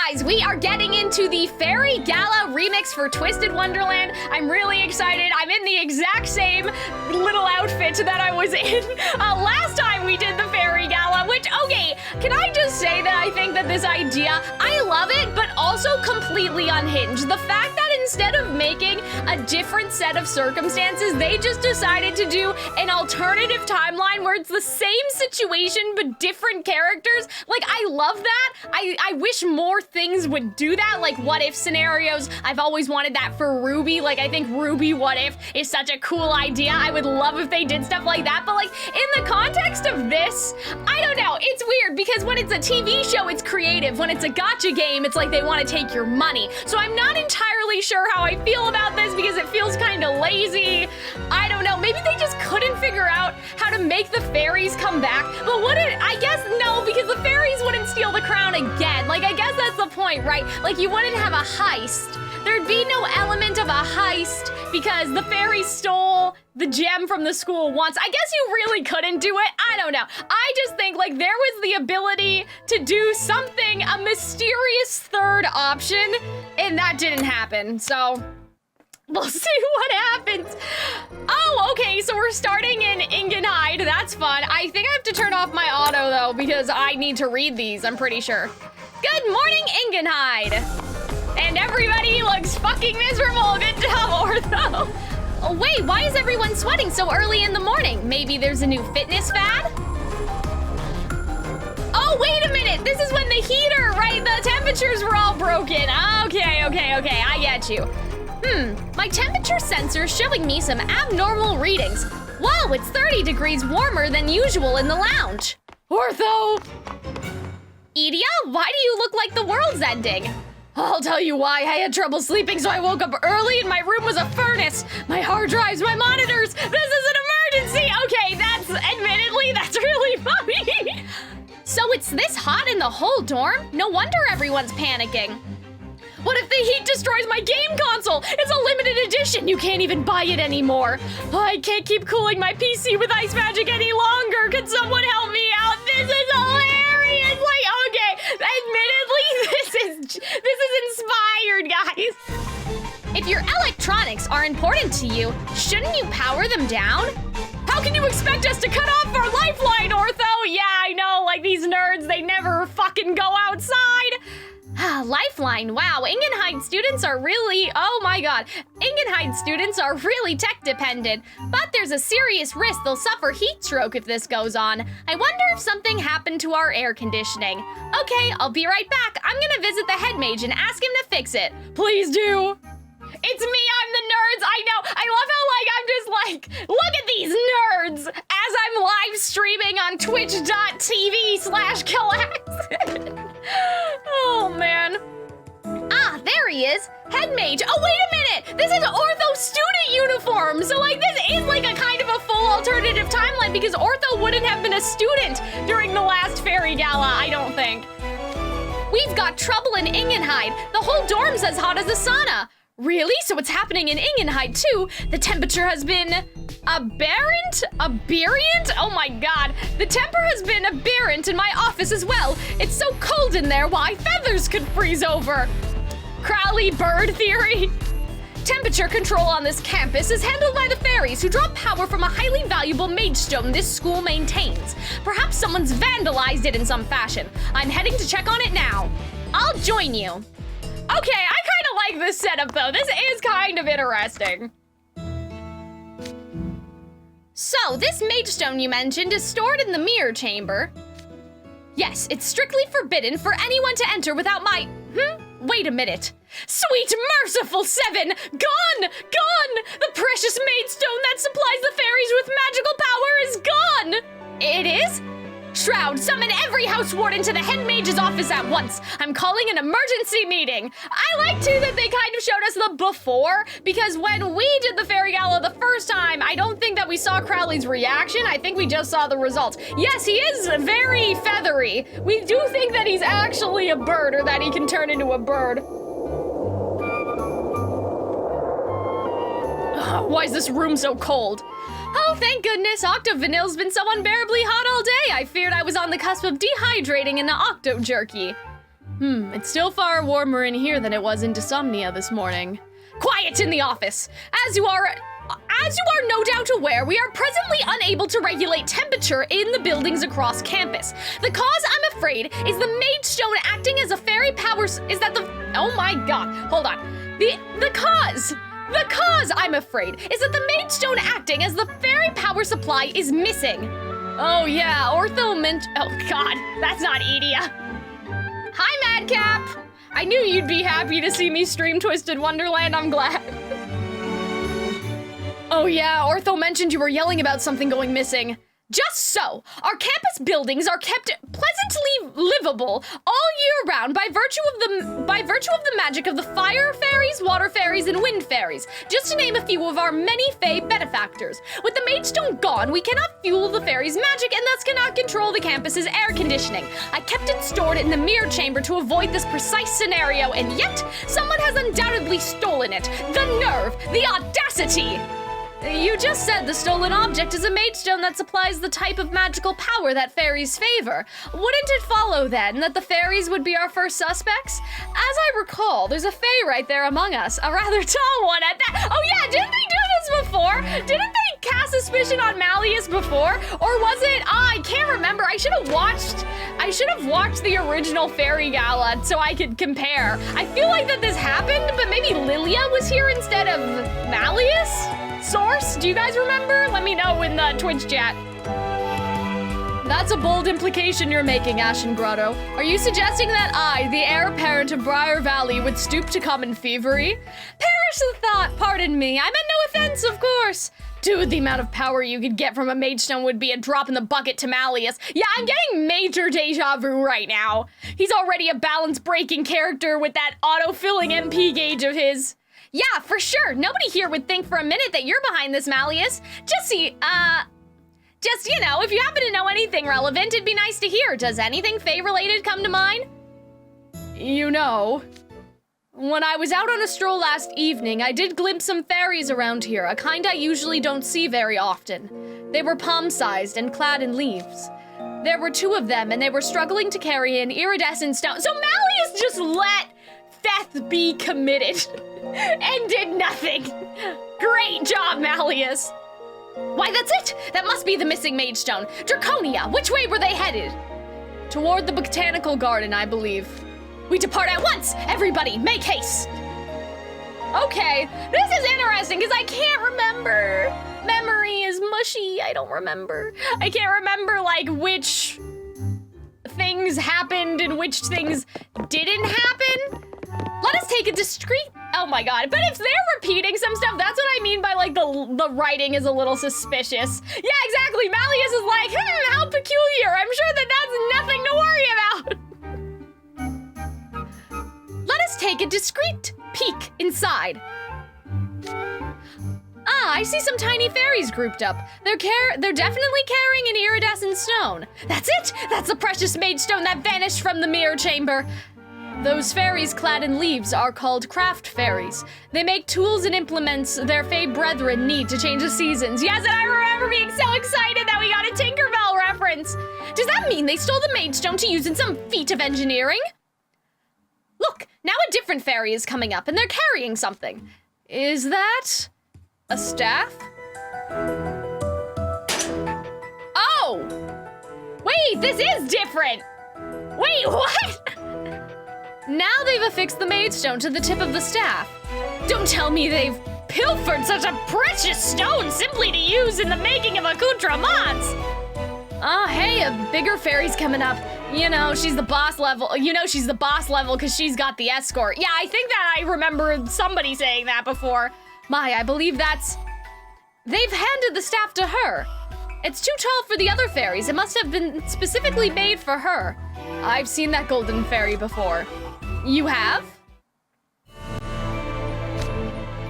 guys, we are getting into the Fairy Gala remix for Twisted Wonderland. I'm really excited. I'm in the exact same little outfit that I was in last time we did the Fairy Gala, which, okay, can I just say that I think that this idea, I love it, but also completely unhinged. The fact that instead of making a different set of circumstances, they just decided to do an alternative timeline where it's the same situation but different characters. Like, I love that. I wish more things would do that, like what if scenarios. I've always wanted that for Ruby. Like, I think Ruby what if is such a cool idea. I would love if they did stuff like that, but like in the context of this, I don't know, it's weird because when it's a TV show, it's creative. When it's a gacha game, it's like they want to take your money. So I'm not entirely sure how I feel about this because it feels kind of lazy. I don't know, maybe they just couldn't figure out how to make the fairies come back, but wouldn't, I guess no, because the fairies wouldn't steal the crown again. Like, I guess that's the point, right? Like, you wouldn't have a heist. There'd be no element of a heist because the fairies stole the gem from the school once. I guess you really couldn't do it. I don't know. I just think like there was the ability to do something, a mysterious third option, and that didn't happen. So we'll see what happens. Oh, okay, so we're starting in Ingenhide. That's fun. I think I have to turn off my auto though because I need to read these, I'm pretty sure. Good morning, Ingenhide. And everybody looks fucking miserable. Good job, Ortho. Oh, wait, why is everyone sweating so early in the morning? Maybe there's a new fitness fad? Oh, wait a minute. This is when the heater, right? The temperatures were all broken. Okay, I get you. My temperature sensor's showing me some abnormal readings. Whoa, it's 30 degrees warmer than usual in the lounge. Ortho! Edea, why do you look like the world's ending? I'll tell you why. I had trouble sleeping, so I woke up early and my room was a furnace. My hard drives, my monitors. This is an emergency. Okay, that's really funny. So it's this hot in the whole dorm? No wonder everyone's panicking. What if the heat destroys my game console? It's a limited edition. You can't even buy it anymore. I can't keep cooling my PC with ice magic any longer. Could someone help me out? This is hilarious. Like, okay, admittedly, this is inspired, guys. If your electronics are important to you, shouldn't you power them down? How can you expect us to cut off our lifeline, Ortho? Yeah, I know, like these nerds, they never fucking go outside. Lifeline, wow, Ingenhide students are really, oh my god, Ingenhide students are really tech dependent, but there's a serious risk they'll suffer heat stroke if this goes on. I wonder if something happened to our air conditioning. Okay, I'll be right back. I'm gonna visit the head mage and ask him to fix it. Please do. It's me, I'm the nerds, I know. I love how like, I'm just like, look at these nerds as I'm live streaming on twitch.tv/Calxiyn. Oh, man. Ah, there he is. Head mage. Oh, wait a minute. This is Ortho's student uniform. So, like, this is, like, a kind of a full alternative timeline because Ortho wouldn't have been a student during the last Fairy Gala, I don't think. We've got trouble in Ingenhide. The whole dorm's as hot as a sauna. Really? So it's happening in Ingenhide, too? The temperature has been aberrant? Aberrant? Oh my god. The temper has been aberrant in my office as well. It's so cold in there, why feathers could freeze over. Crowley bird theory? Temperature control on this campus is handled by the fairies who draw power from a highly valuable magestone this school maintains. Perhaps someone's vandalized it in some fashion. I'm heading to check on it now. I'll join you. Okay, I kind of like this setup though. This is kind of interesting. So, this magestone you mentioned is stored in the mirror chamber. Yes, it's strictly forbidden for anyone to enter without my... Wait a minute. Sweet merciful Seven! Gone! Gone! The precious magestone that supplies the fairies with magical power is gone! It is? Shroud, summon every house warden to the head mage's office at once. I'm calling an emergency meeting. I like too that they kind of showed us the before, because when we did the Fairy Gala the first time, I don't think that we saw Crowley's reaction. I think we just saw the results. Yes, he is very feathery. We do think that he's actually a bird, or that he can turn into a bird. Why is this room so cold? Oh, thank goodness, Octo Vanille's been so unbearably hot all day. I feared I was on the cusp of dehydrating in the Octo Jerky. It's still far warmer in here than it was in Dysomnia this morning. Quiet in the office! As you are no doubt aware, we are presently unable to regulate temperature in the buildings across campus. The cause, I'm afraid, is the magestone acting as a fairy powers. Oh my god, hold on. The cause, I'm afraid, is that the magestone acting as the fairy power supply is missing. Oh yeah, Ortho oh god, that's not Edia. Hi, Madcap! I knew you'd be happy to see me stream Twisted Wonderland, I'm glad. Oh yeah, Ortho mentioned you were yelling about something going missing. Just so, our campus buildings are kept pleasantly livable all year round by virtue of the magic of the fire fairies, water fairies, and wind fairies, just to name a few of our many fae benefactors. With the magestone gone, we cannot fuel the fairies' magic and thus cannot control the campus's air conditioning. I kept it stored in the mirror chamber to avoid this precise scenario, and yet someone has undoubtedly stolen it. The nerve, the audacity! You just said the stolen object is a magestone that supplies the type of magical power that fairies favor. Wouldn't it follow, then, that the fairies would be our first suspects? As I recall, there's a fae right there among us, a rather tall one at that. Oh yeah, didn't they do this before? Didn't they cast suspicion on Malleus before? Or was it, I can't remember. I should have watched the original Fairy Gala so I could compare. I feel like that this happened, but maybe Lilia was here instead of Malleus? Source? Do you guys remember? Let me know in the Twitch chat. That's a bold implication you're making, Ashen Grotto. Are you suggesting that I, the heir apparent of Briar Valley, would stoop to common thievery? Perish the thought, pardon me. I meant no offense, of course. Dude, the amount of power you could get from a magestone would be a drop in the bucket to Malleus. Yeah, I'm getting major deja vu right now. He's already a balance-breaking character with that auto-filling MP gauge of his. Yeah, for sure. Nobody here would think for a minute that you're behind this, Malleus. Just, you know, if you happen to know anything relevant, it'd be nice to hear. Does anything Fae-related come to mind? You know, when I was out on a stroll last evening, I did glimpse some fairies around here, a kind I usually don't see very often. They were palm-sized and clad in leaves. There were 2 of them, and they were struggling to carry an iridescent stone. So Malleus just let theft be committed and did nothing. Great job, Malleus. Why, that's it! That must be the missing magestone. Draconia, which way were they headed? Toward the botanical garden, I believe. We depart at once! Everybody, make haste! Okay, this is interesting because I can't remember. Memory is mushy, I don't remember. I can't remember, like, which things happened and which things didn't happen. Let us take a discreet, oh my god, but if they're repeating some stuff, that's what I mean by like the writing is a little suspicious. Yeah, exactly, Malleus is like, how peculiar, I'm sure that that's nothing to worry about. Let us take a discreet peek inside. Ah, I see some tiny fairies grouped up. They're definitely carrying an iridescent stone. That's it, that's the precious magestone that vanished from the mirror chamber. Those fairies clad in leaves are called Craftfairies. They make tools and implements their fae brethren need to change the seasons. Yes, and I remember being so excited that we got a Tinkerbell reference. Does that mean they stole the magestone to use in some feat of engineering? Look, now a different fairy is coming up and they're carrying something. Is that a staff? Oh! Wait, this is different! Wait, what? Now they've affixed the magestone to the tip of the staff. Don't tell me they've pilfered such a precious stone simply to use in the making of accoutrements. Ah, hey, a bigger fairy's coming up. You know, she's the boss level. You know she's the boss level because she's got the escort. Yeah, I think that I remember somebody saying that before. My, I believe that's... They've handed the staff to her. It's too tall for the other fairies. It must have been specifically made for her. I've seen that golden fairy before. You have?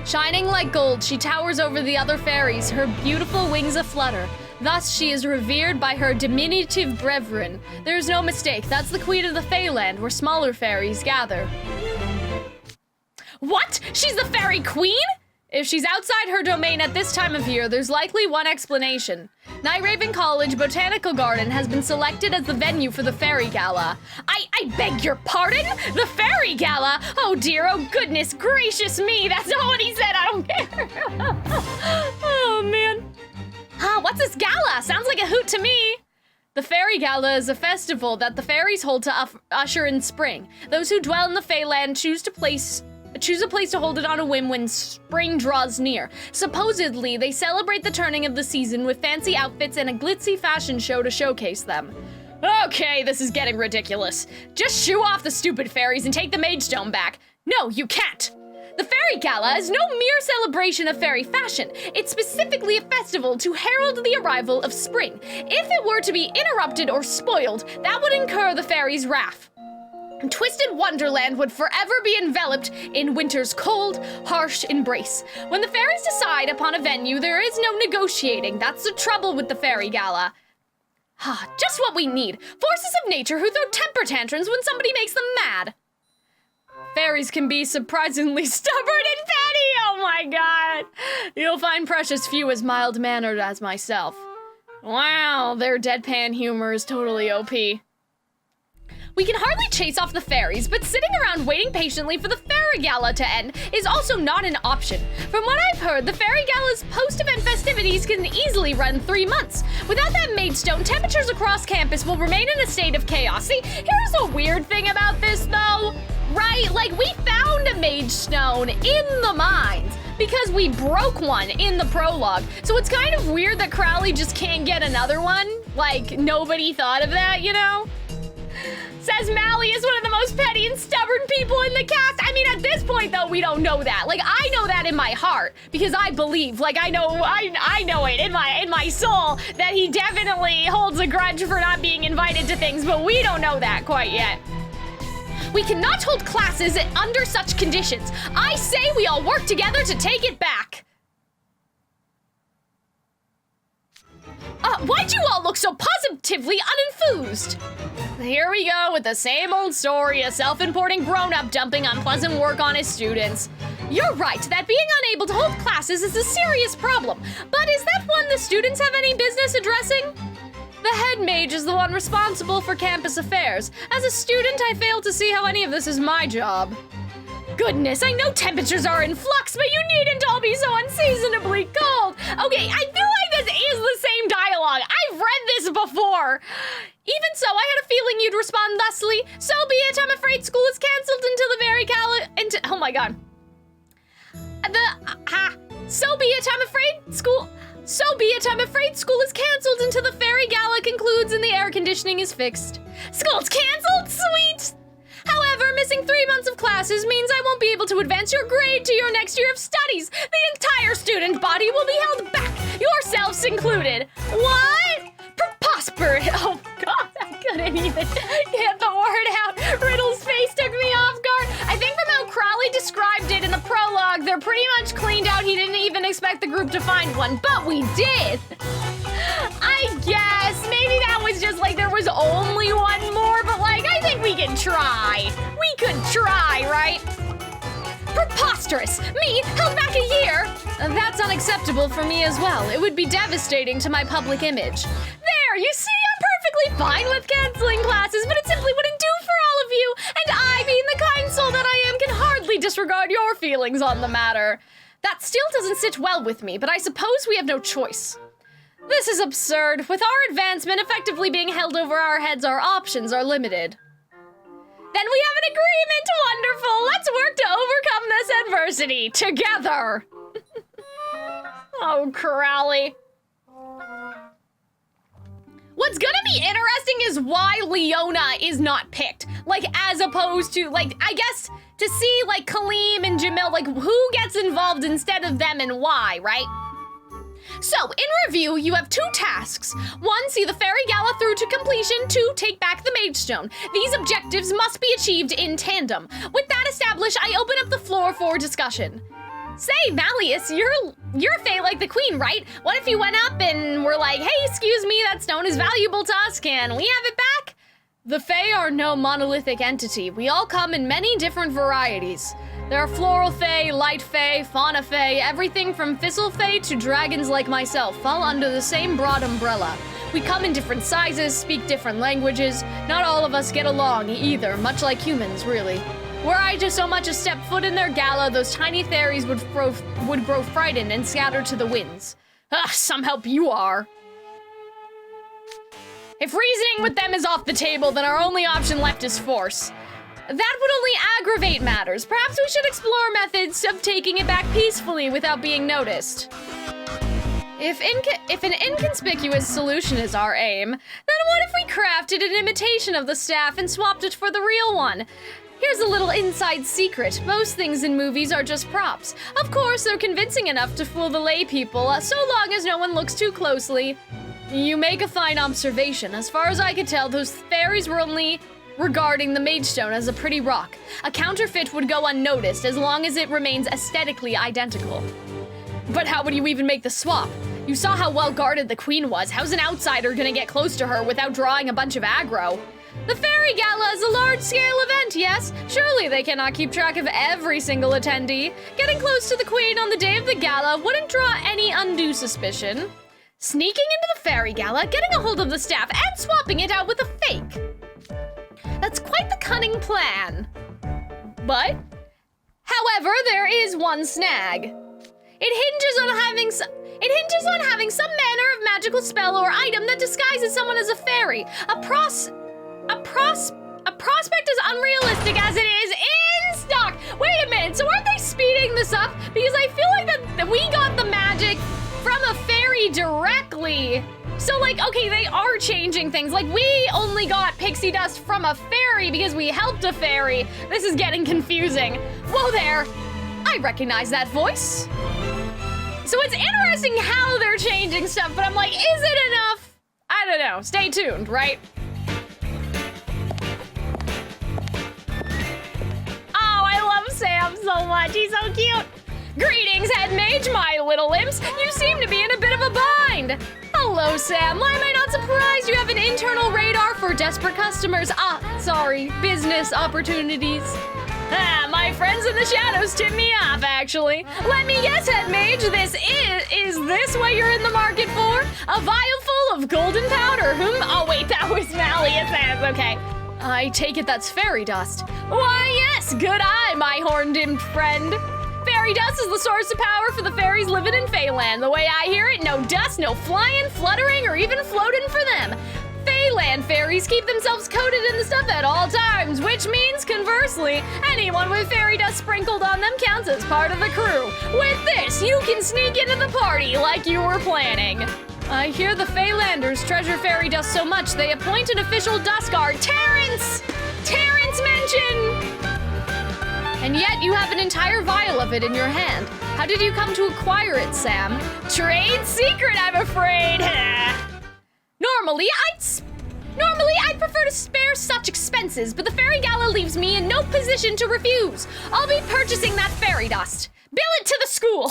Shining like gold, she towers over the other fairies, her beautiful wings aflutter. Thus, she is revered by her diminutive brethren. There's no mistake, that's the queen of the Feyland, where smaller fairies gather. What? She's the fairy queen? If she's outside her domain at this time of year, there's likely one explanation. Nightraven College Botanical Garden has been selected as the venue for the Fairy Gala. I beg your pardon? The Fairy Gala? Oh dear, oh goodness gracious me, that's not what he said, I don't care. Oh man. What's this gala? Sounds like a hoot to me. The Fairy Gala is a festival that the fairies hold to usher in spring. Those who dwell in the Feyland choose a place to hold it on a whim when spring draws near. Supposedly, they celebrate the turning of the season with fancy outfits and a glitzy fashion show to showcase them. Okay, this is getting ridiculous. Just shoo off the stupid fairies and take the magestone back. No, you can't. The Fairy Gala is no mere celebration of fairy fashion. It's specifically a festival to herald the arrival of spring. If it were to be interrupted or spoiled, that would incur the fairies' wrath. Twisted Wonderland would forever be enveloped in winter's cold, harsh embrace. When the fairies decide upon a venue, there is no negotiating. That's the trouble with the Fairy Gala. Just what we need. Forces of nature who throw temper tantrums when somebody makes them mad. Fairies can be surprisingly stubborn and petty. Oh my god. You'll find precious few as mild-mannered as myself. Wow, their deadpan humor is totally OP. We can hardly chase off the fairies, but sitting around waiting patiently for the Fairy Gala to end is also not an option. From what I've heard, the Fairy Gala's post-event festivities can easily run 3 months. Without that magestone, temperatures across campus will remain in a state of chaos. See, here's a weird thing about this, though. Right? Like, we found a magestone in the mines because we broke one in the prologue. So it's kind of weird that Crowley just can't get another one. Like, nobody thought of that, you know? Says Mally is one of the most petty and stubborn people in the cast. I mean, at this point, though, we don't know that. Like, I know that in my heart because I believe, like, I know it in my soul that he definitely holds a grudge for not being invited to things, but we don't know that quite yet. We cannot hold classes under such conditions. I say we all work together to take it back. Why'd you all look so positively unenthused? Here we go with the same old story, a self-important grown-up dumping unpleasant work on his students. You're right, that being unable to hold classes is a serious problem, but is that one the students have any business addressing? The head mage is the one responsible for campus affairs. As a student, I fail to see how any of this is my job. Goodness, I know temperatures are in flux, but you needn't all be so unseasonably cold. Okay, I feel like this is the same dialogue. I've read this before. Even so, I had a feeling you'd respond thusly. So be it, I'm afraid school is cancelled until the Fairy Gala, oh my god. So be it, I'm afraid school is cancelled until the Fairy Gala concludes and the air conditioning is fixed. School's cancelled? Sweet! However, missing 3 months of classes means I won't be able to advance your grade to your next year of studies. The entire student body will be held back, yourselves included. What? Preposterous. Oh god, I couldn't even get the word out. Riddle's face took me off guard. I think from how Crowley described it in the prologue, they're pretty much cleaned out. He didn't even expect the group to find one, but we did. I guess maybe that was just like there was only one more, but like I think we can try. We could try, right? Preposterous! Me, held back a year! That's unacceptable for me as well. It would be devastating to my public image. There, you see, I'm perfectly fine with canceling classes, but it simply wouldn't do for all of you. And I, being the kind soul that I am, can hardly disregard your feelings on the matter. That still doesn't sit well with me, but I suppose we have no choice. This is absurd. With our advancement effectively being held over our heads, our options are limited. Then we have an agreement! Wonderful! Let's work to overcome this adversity together! Oh, Crowley. What's gonna be interesting is why Leona is not picked. Like, as opposed to, like, I guess to see, like, Kaleem and Jamil, like, who gets involved instead of them and why, right? So, in review, you have 2 tasks. 1, see the Fairy Gala through to completion. 2, take back the magestone. These objectives must be achieved in tandem. With that established, I open up the floor for discussion. Say, Malleus, you're a Fae like the Queen, right? What if you went up and were like, hey, excuse me, that stone is valuable to us, can we have it back? The Fae are no monolithic entity. We all come in many different varieties. There are floral fae, light fae, fauna fae, everything from thistle fae to dragons like myself fall under the same broad umbrella. We come in different sizes, speak different languages. Not all of us get along either, much like humans, really. Were I to so much as step foot in their gala, those tiny fairies would grow frightened and scatter to the winds. Ugh, some help you are. If reasoning with them is off the table, then our only option left is force. That would only aggravate matters. Perhaps we should explore methods of taking it back peacefully without being noticed. If an inconspicuous solution is our aim, then what if we crafted an imitation of the staff and swapped it for the real one? Here's a little inside secret. Most things in movies are just props. Of course, they're convincing enough to fool the lay people, so long as no one looks too closely. You make a fine observation. As far as I could tell, those fairies were only regarding the magestone as a pretty rock. A counterfeit would go unnoticed as long as it remains aesthetically identical. But how would you even make the swap? You saw how well guarded the queen was. How's an outsider gonna get close to her without drawing a bunch of aggro? The Fairy Gala is a large-scale event, yes? Surely they cannot keep track of every single attendee. Getting close to the queen on the day of the gala wouldn't draw any undue suspicion. Sneaking into the Fairy Gala, getting a hold of the staff, and swapping it out with a fake. That's quite the cunning plan. But, however, there is one snag. It hinges on having some manner of magical spell or item that disguises someone as a fairy. A prospect as unrealistic as it is in stock. Wait a minute, so aren't they speeding this up? Because I feel like that we got the magic from a fairy directly. So like, okay, they are changing things. Like we only got pixie dust from a fairy because we helped a fairy. This is getting confusing. Whoa there, I recognize that voice. So it's interesting how they're changing stuff, but I'm like, is it enough? I don't know, stay tuned, right? Oh, I love Sam so much, he's so cute. Greetings, head mage, my little imps. You seem to be in a bit of a bind. Hello, Sam. Why am I not surprised? You have an internal radar for desperate customers. Business opportunities. My friends in the shadows tip me off, actually. Let me guess, head mage, is this what you're in the market for? A vial full of golden powder? Oh wait, that was Malleus. Okay. I take it that's fairy dust. Why, yes, good eye, my horn-dimmed friend. Fairy dust is the source of power for the fairies living in Feyland. The way I hear it, no dust, no flying, fluttering, or even floating for them. Feyland fairies keep themselves coated in the stuff at all times, which means, conversely, anyone with fairy dust sprinkled on them counts as part of the crew. With this, you can sneak into the party like you were planning. I hear the Feylanders treasure fairy dust so much they appoint an official dust guard, Terrence! Terrence mention! And yet you have an entire vial of it in your hand. How did you come to acquire it, Sam? Trade secret, I'm afraid. Normally, I'd prefer to spare such expenses, but the Fairy Gala leaves me in no position to refuse. I'll be purchasing that fairy dust. Bill it to the school.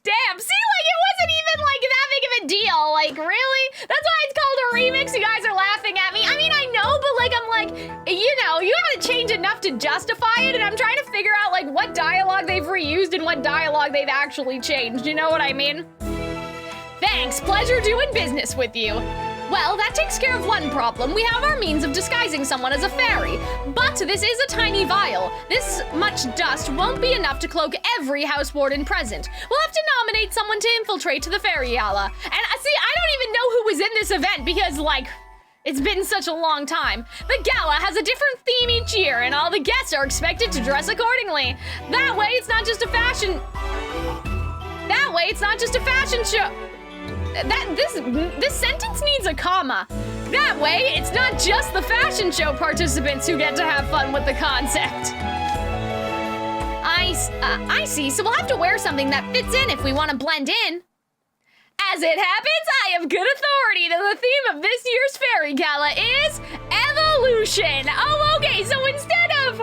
Damn, see, like, it wasn't even, like, that big of a deal. Like, really? That's why it's called a remix. You guys are laughing at me. I mean, I know, but, like, I'm like, you know, you haven't changed enough to justify it, and I'm trying to figure out, like, what dialogue they've reused and what dialogue they've actually changed. You know what I mean? Thanks. Pleasure doing business with you. Well, that takes care of one problem. We have our means of disguising someone as a fairy. But this is a tiny vial. This much dust won't be enough to cloak every house warden present. We'll have to nominate someone to infiltrate to the Fairy Gala. And see, I don't even know who was in this event because, like, it's been such a long time. The gala has a different theme each year, and all the guests are expected to dress accordingly. That way, it's not just a fashion show. This sentence needs a comma. That way, it's not just the fashion show participants who get to have fun with the concept. I see, so we'll have to wear something that fits in if we want to blend in. As it happens, I have good authority that the theme of this year's Fairy Gala is evolution. Oh, okay, so instead of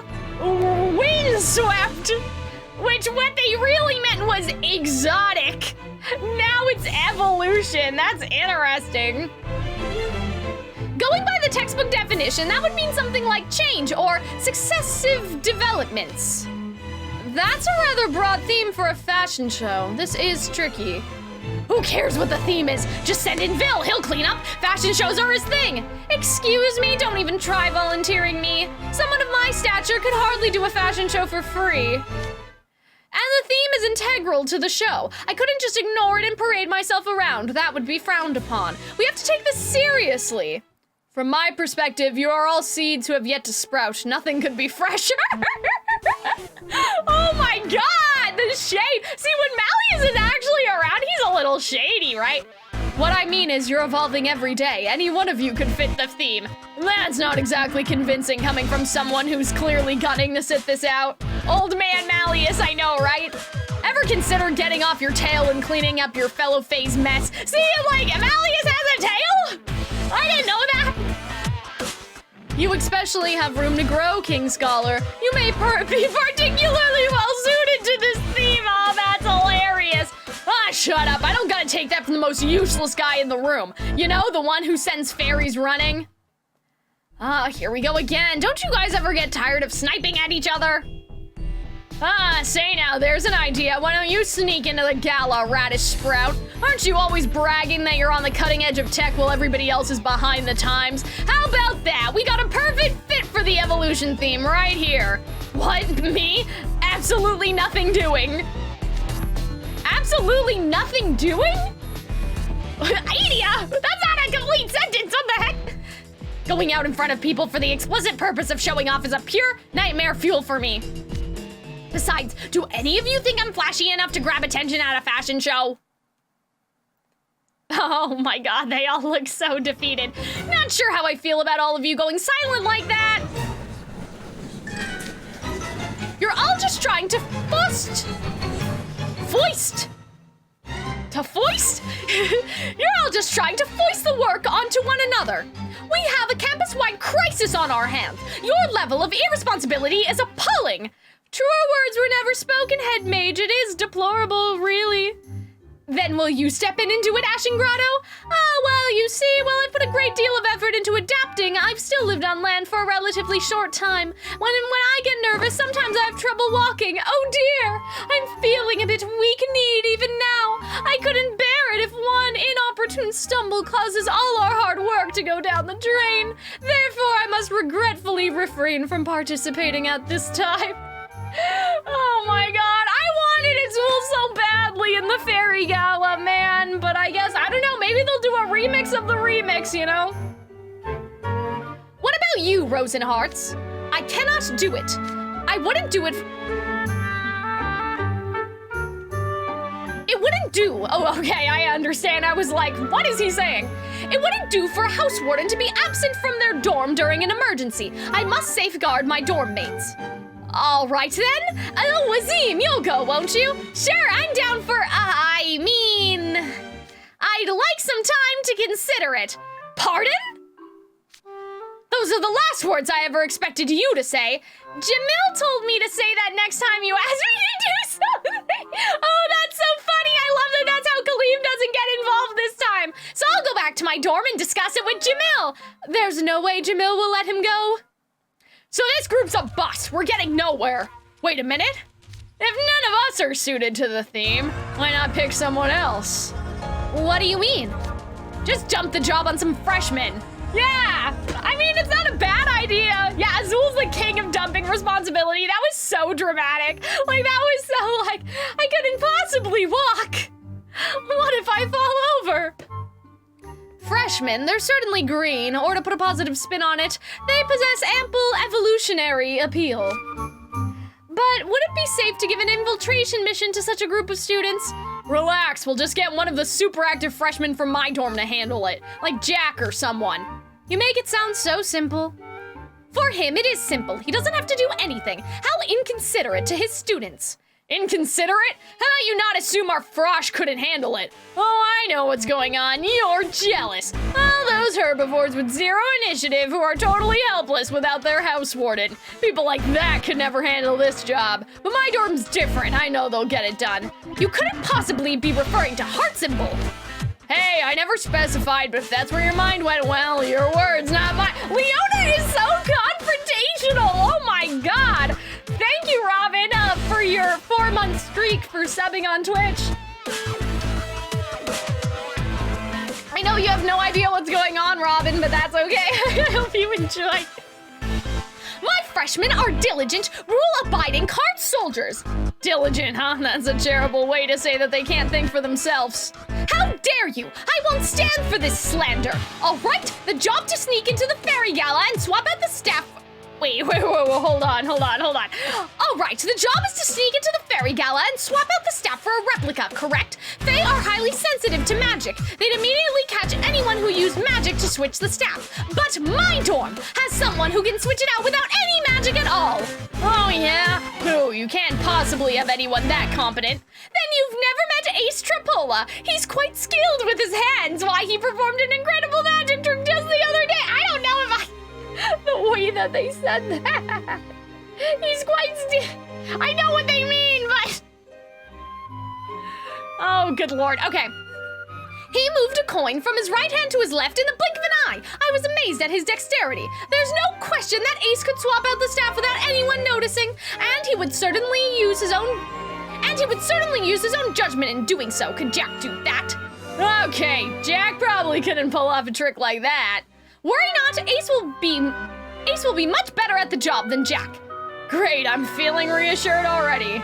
windswept, which what they really meant was exotic, now it's evolution. That's interesting. Going by the textbook definition, that would mean something like change or successive developments. That's a rather broad theme for a fashion show. This is tricky. Who cares what the theme is? Just send in Vil, he'll clean up. Fashion shows are his thing. Excuse me, don't even try volunteering me. Someone of my stature could hardly do a fashion show for free. And the theme is integral to the show. I couldn't just ignore it and parade myself around. That would be frowned upon. We have to take this seriously. From my perspective, you are all seeds who have yet to sprout. Nothing could be fresher. Oh my god, the shade. See, when Malleus is actually around, he's a little shady, right? What I mean is you're evolving every day. Any one of you could fit the theme. That's not exactly convincing coming from someone who's clearly gunning to sit this out. Old man Malleus, I know, right? Ever consider getting off your tail and cleaning up your fellow Fae's mess? See, like, Malleus has a tail? I didn't know that. You especially have room to grow, King Scholar. You may be particularly well suited to this theme. Oh, that's hilarious. Ah, shut up. I don't gotta take that from the most useless guy in the room. You know, the one who sends fairies running? Ah, here we go again. Don't you guys ever get tired of sniping at each other? Ah, say now, there's an idea. Why don't you sneak into the gala, radish sprout? Aren't you always bragging that you're on the cutting edge of tech while everybody else is behind the times? How about that? We got a perfect fit for the evolution theme right here. What, me? Absolutely nothing doing. Absolutely nothing doing? Idea! That's not a complete sentence, what the heck? Going out in front of people for the explicit purpose of showing off is a pure nightmare fuel for me. Besides, do any of you think I'm flashy enough to grab attention at a fashion show? Oh my god, they all look so defeated. Not sure how I feel about all of you going silent like that. You're all just trying to foist. To foist? You're all just trying to foist the work onto one another. We have a campus-wide crisis on our hands. Your level of irresponsibility is appalling. Truer words were never spoken, head mage. It is deplorable, really. Then will you step in and do it, Ashen Grotto? Oh, well, you see, while I've put a great deal of effort into adapting, I've still lived on land for a relatively short time. When I get nervous, sometimes I have trouble walking. Oh dear, I'm feeling a bit weak-kneed even now. I couldn't bear it if one inopportune stumble causes all our hard work to go down the drain. Therefore, I must regretfully refrain from participating at this time. Oh my god, I wanted Azul so badly in the Fairy Gala, man, but I guess, I don't know, maybe they'll do a remix of the remix, you know? What about you, Rosenhearts? I cannot do it. I wouldn't do it. It wouldn't do. Oh, okay, I understand. I was like, what is he saying? It wouldn't do for a house warden to be absent from their dorm during an emergency. I must safeguard my dorm mates. All right then. Oh, Wazim, you'll go, won't you? Sure, I'm down for, I'd like some time to consider it. Pardon? Those are the last words I ever expected you to say. Jamil told me to say that next time you ask me to do something. Oh, that's so funny. I love that that's how Kaleem doesn't get involved this time. So I'll go back to my dorm and discuss it with Jamil. There's no way Jamil will let him go. So this group's a bust. We're getting nowhere. Wait a minute. If none of us are suited to the theme, why not pick someone else? What do you mean? Just dump the job on some freshmen. Yeah, I mean, it's not a bad idea. Yeah, Azul's the king of dumping responsibility. That was so dramatic. Like, that was so, like, I couldn't possibly walk. What if I fall over? Freshmen, they're certainly green, or to put a positive spin on it, they possess ample evolutionary appeal. But would it be safe to give an infiltration mission to such a group of students? Relax, we'll just get one of the super active freshmen from my dorm to handle it, like Jack or someone. You make it sound so simple. For him, it is simple. He doesn't have to do anything. How inconsiderate to his students. Inconsiderate? How about you not assume our frosh couldn't handle it? Oh, I know what's going on. You're jealous. All those herbivores with zero initiative who are totally helpless without their house warden. People like that could never handle this job. But my dorm's different. I know they'll get it done. You couldn't possibly be referring to Heart Symbol. Hey, I never specified, but if that's where your mind went, well, your words, not mine. Leona is so confrontational. Oh my god. Thank you, Robin, for your 4-month streak for subbing on Twitch. I know you have no idea what's going on, Robin, but that's okay. I hope you enjoy. My freshmen are diligent, rule-abiding card soldiers. Diligent, huh? That's a terrible way to say that they can't think for themselves. How dare you! I won't stand for this slander. All right, the job to sneak into the Fairy Gala and swap out the staff. Wait, hold on. All right, the job is to sneak into the Fairy Gala and swap out the staff for a replica, correct? They are highly sensitive to magic. They'd immediately catch anyone who used magic to switch the staff. But my dorm has someone who can switch it out without any magic at all. Oh yeah? Who? You can't possibly have anyone that competent. Then you've never met Ace Trapola. He's quite skilled with his hands. Why, he performed an incredible magic trick just the other day. I don't know if the way that they said that. He's quite I know what they mean, but... Oh, good lord. Okay. He moved a coin from his right hand to his left in the blink of an eye. I was amazed at his dexterity. There's no question that Ace could swap out the staff without anyone noticing, and he would certainly use his own judgment in doing so. Could Jack do that? Okay, Jack probably couldn't pull off a trick like that. Worry not, Ace will be much better at the job than Jack. Great, I'm feeling reassured already.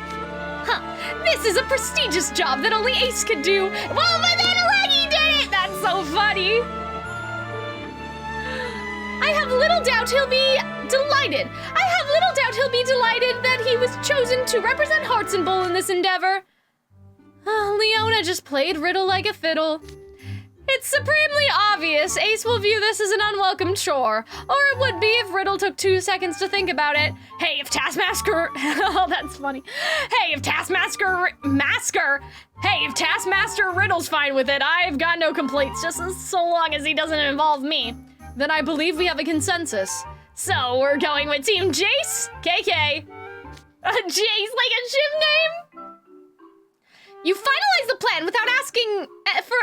Huh, this is a prestigious job that only Ace could do. Well, but then Reggie did it! That's so funny. I have little doubt he'll be delighted that he was chosen to represent Hearts and Bowl in this endeavor. Oh, Leona just played Riddle like a fiddle. It's supremely obvious Ace will view this as an unwelcome chore, or it would be if Riddle took 2 seconds to think about it. Hey, if Taskmaster... oh, that's funny. Hey, if Taskmaster Riddle's fine with it, I've got no complaints, just so long as he doesn't involve me. Then I believe we have a consensus. So, we're going with Team Jace, KK. Jace, like a ship name? You finalize the plan without asking for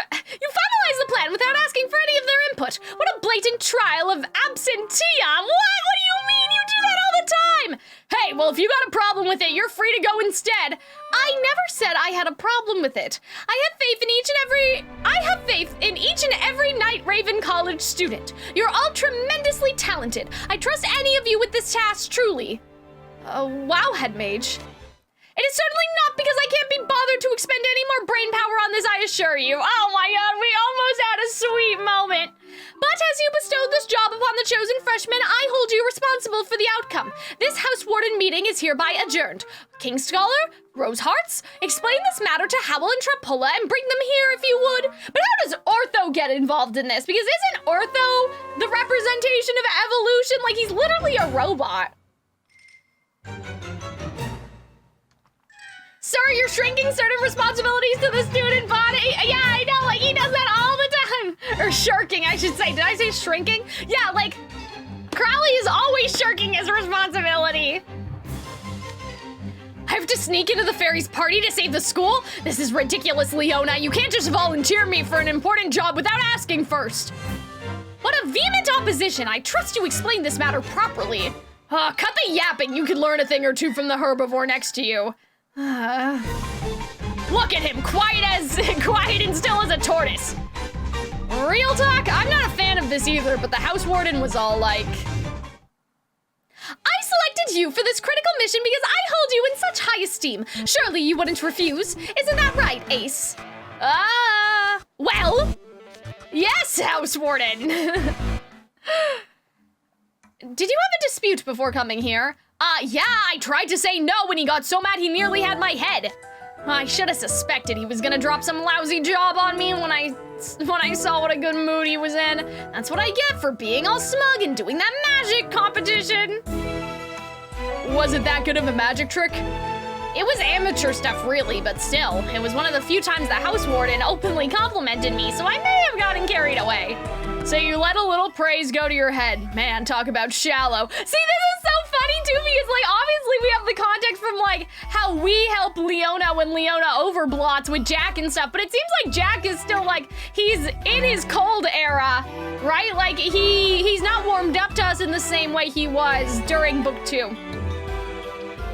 any of their input. What a blatant trial of absentia. What? What do you mean? You do that all the time. Hey, well, if you got a problem with it, you're free to go instead. I never said I had a problem with it. I have faith in each and every Night Raven College student. You're all tremendously talented. I trust any of you with this task, truly. Wow, head mage. It is certainly not because I can't be bothered to expend any more brain power on this, I assure you. Oh my god, we almost had a sweet moment. But as you bestowed this job upon the chosen freshman, I hold you responsible for the outcome. This House Warden meeting is hereby adjourned. King Scholar, Rose Hearts, explain this matter to Howell and Trapola and bring them here if you would. But how does Ortho get involved in this? Because isn't Ortho the representation of evolution? Like, he's literally a robot. Sir, you're shrinking certain responsibilities to the student body. Yeah, I know, like, he does that all the time. Or shirking, I should say. Did I say shrinking? Yeah, like, Crowley is always shirking his responsibility. I have to sneak into the fairies' party to save the school? This is ridiculous, Leona. You can't just volunteer me for an important job without asking first. What a vehement opposition. I trust you explained this matter properly. Cut the yapping. You could learn a thing or two from the herbivore next to you. Look at him, quiet and still as a tortoise. Real talk, I'm not a fan of this either, but the House Warden was all like... I selected you for this critical mission because I hold you in such high esteem. Surely you wouldn't refuse. Isn't that right, Ace? Well... Yes, House Warden. Did you have a dispute before coming here? Yeah, I tried to say no when he got so mad he nearly had my head. I should have suspected he was gonna drop some lousy job on me when I saw what a good mood he was in. That's what I get for being all smug and doing that magic competition. Was it that good of a magic trick? It was amateur stuff, really, but still, it was one of the few times the House Warden openly complimented me, so I may have gotten carried away. So you let a little praise go to your head. Man, talk about shallow. See, this is so funny too, because like obviously we have the context for from like how we help Leona when Leona overblots with Jack and stuff, but it seems like Jack is still like, he's in his cold era, right? Like he's not warmed up to us in the same way he was during book 2.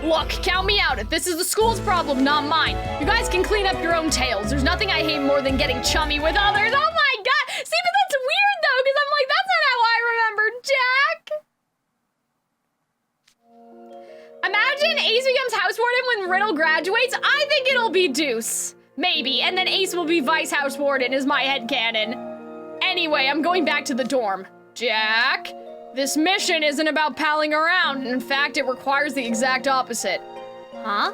Look, count me out. If this is the school's problem, not mine. You guys can clean up your own tails. There's nothing I hate more than getting chummy with others. Oh my god! See, but that's weird though, because I'm like, that's not how I remember Jack. Imagine Ace becomes house warden when Riddle graduates. I think it'll be Deuce. Maybe. And then Ace will be vice house warden is my headcanon. Anyway, I'm going back to the dorm. Jack? This mission isn't about palling around. In fact, it requires the exact opposite. Huh?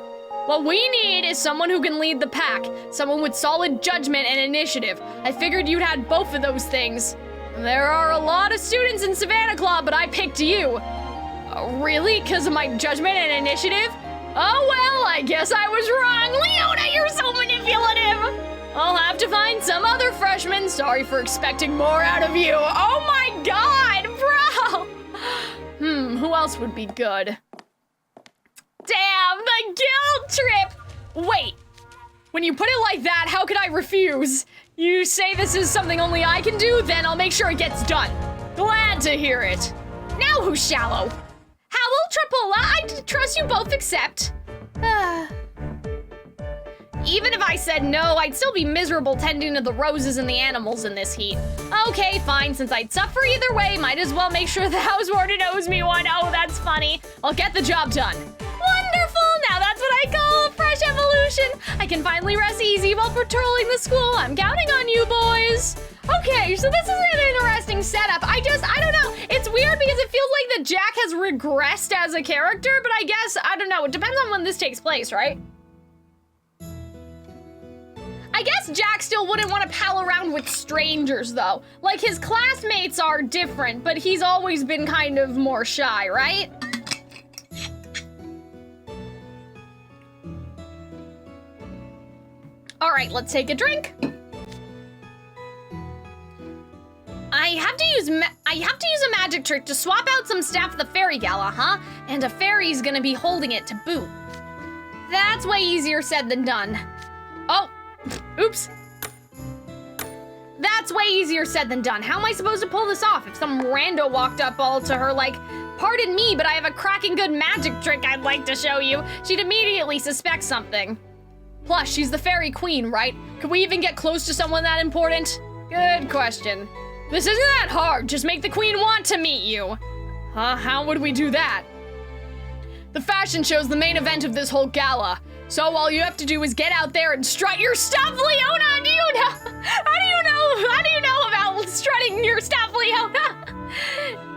What we need is someone who can lead the pack. Someone with solid judgment and initiative. I figured you'd had both of those things. There are a lot of students in Savannah Club, but I picked you. Really? Because of my judgment and initiative? Oh well, I guess I was wrong. Leona, you're so manipulative. I'll have to find some other freshman. Sorry for expecting more out of you. Oh my god, bro! Who else would be good? Damn, the guilt trip! Wait, when you put it like that, how could I refuse? You say this is something only I can do, then I'll make sure it gets done. Glad to hear it. Now who's shallow? Howell, Trapola, I trust you both accept. Even if I said no, I'd still be miserable tending to the roses and the animals in this heat. Okay, fine, since I'd suffer either way, might as well make sure the house warden owes me one. Oh, that's funny. I'll get the job done. Wonderful, now that's what I call a fresh evolution. I can finally rest easy while patrolling the school. I'm counting on you boys. Okay, so this is an interesting setup. I don't know. It's weird because it feels like that Jack has regressed as a character, but I guess, I don't know. It depends on when this takes place, right? I guess Jack still wouldn't want to pal around with strangers, though. Like, his classmates are different, but he's always been kind of more shy, right? All right, let's take a drink. I have to use a magic trick to swap out some staff at the Fairy Gala, huh? And a fairy's gonna be holding it to boot. That's way easier said than done. Oh. Oops. That's way easier said than done. How am I supposed to pull this off if some rando walked up all to her like, pardon me, but I have a cracking good magic trick I'd like to show you? She'd immediately suspect something. Plus, she's the fairy queen, right? Could we even get close to someone that important? Good question. This isn't that hard. Just make the queen want to meet you. Huh? How would we do that? The fashion show's the main event of this whole gala. So all you have to do is get out there and strut your stuff, Leona! Do you know? How do you know about strutting your stuff, Leona?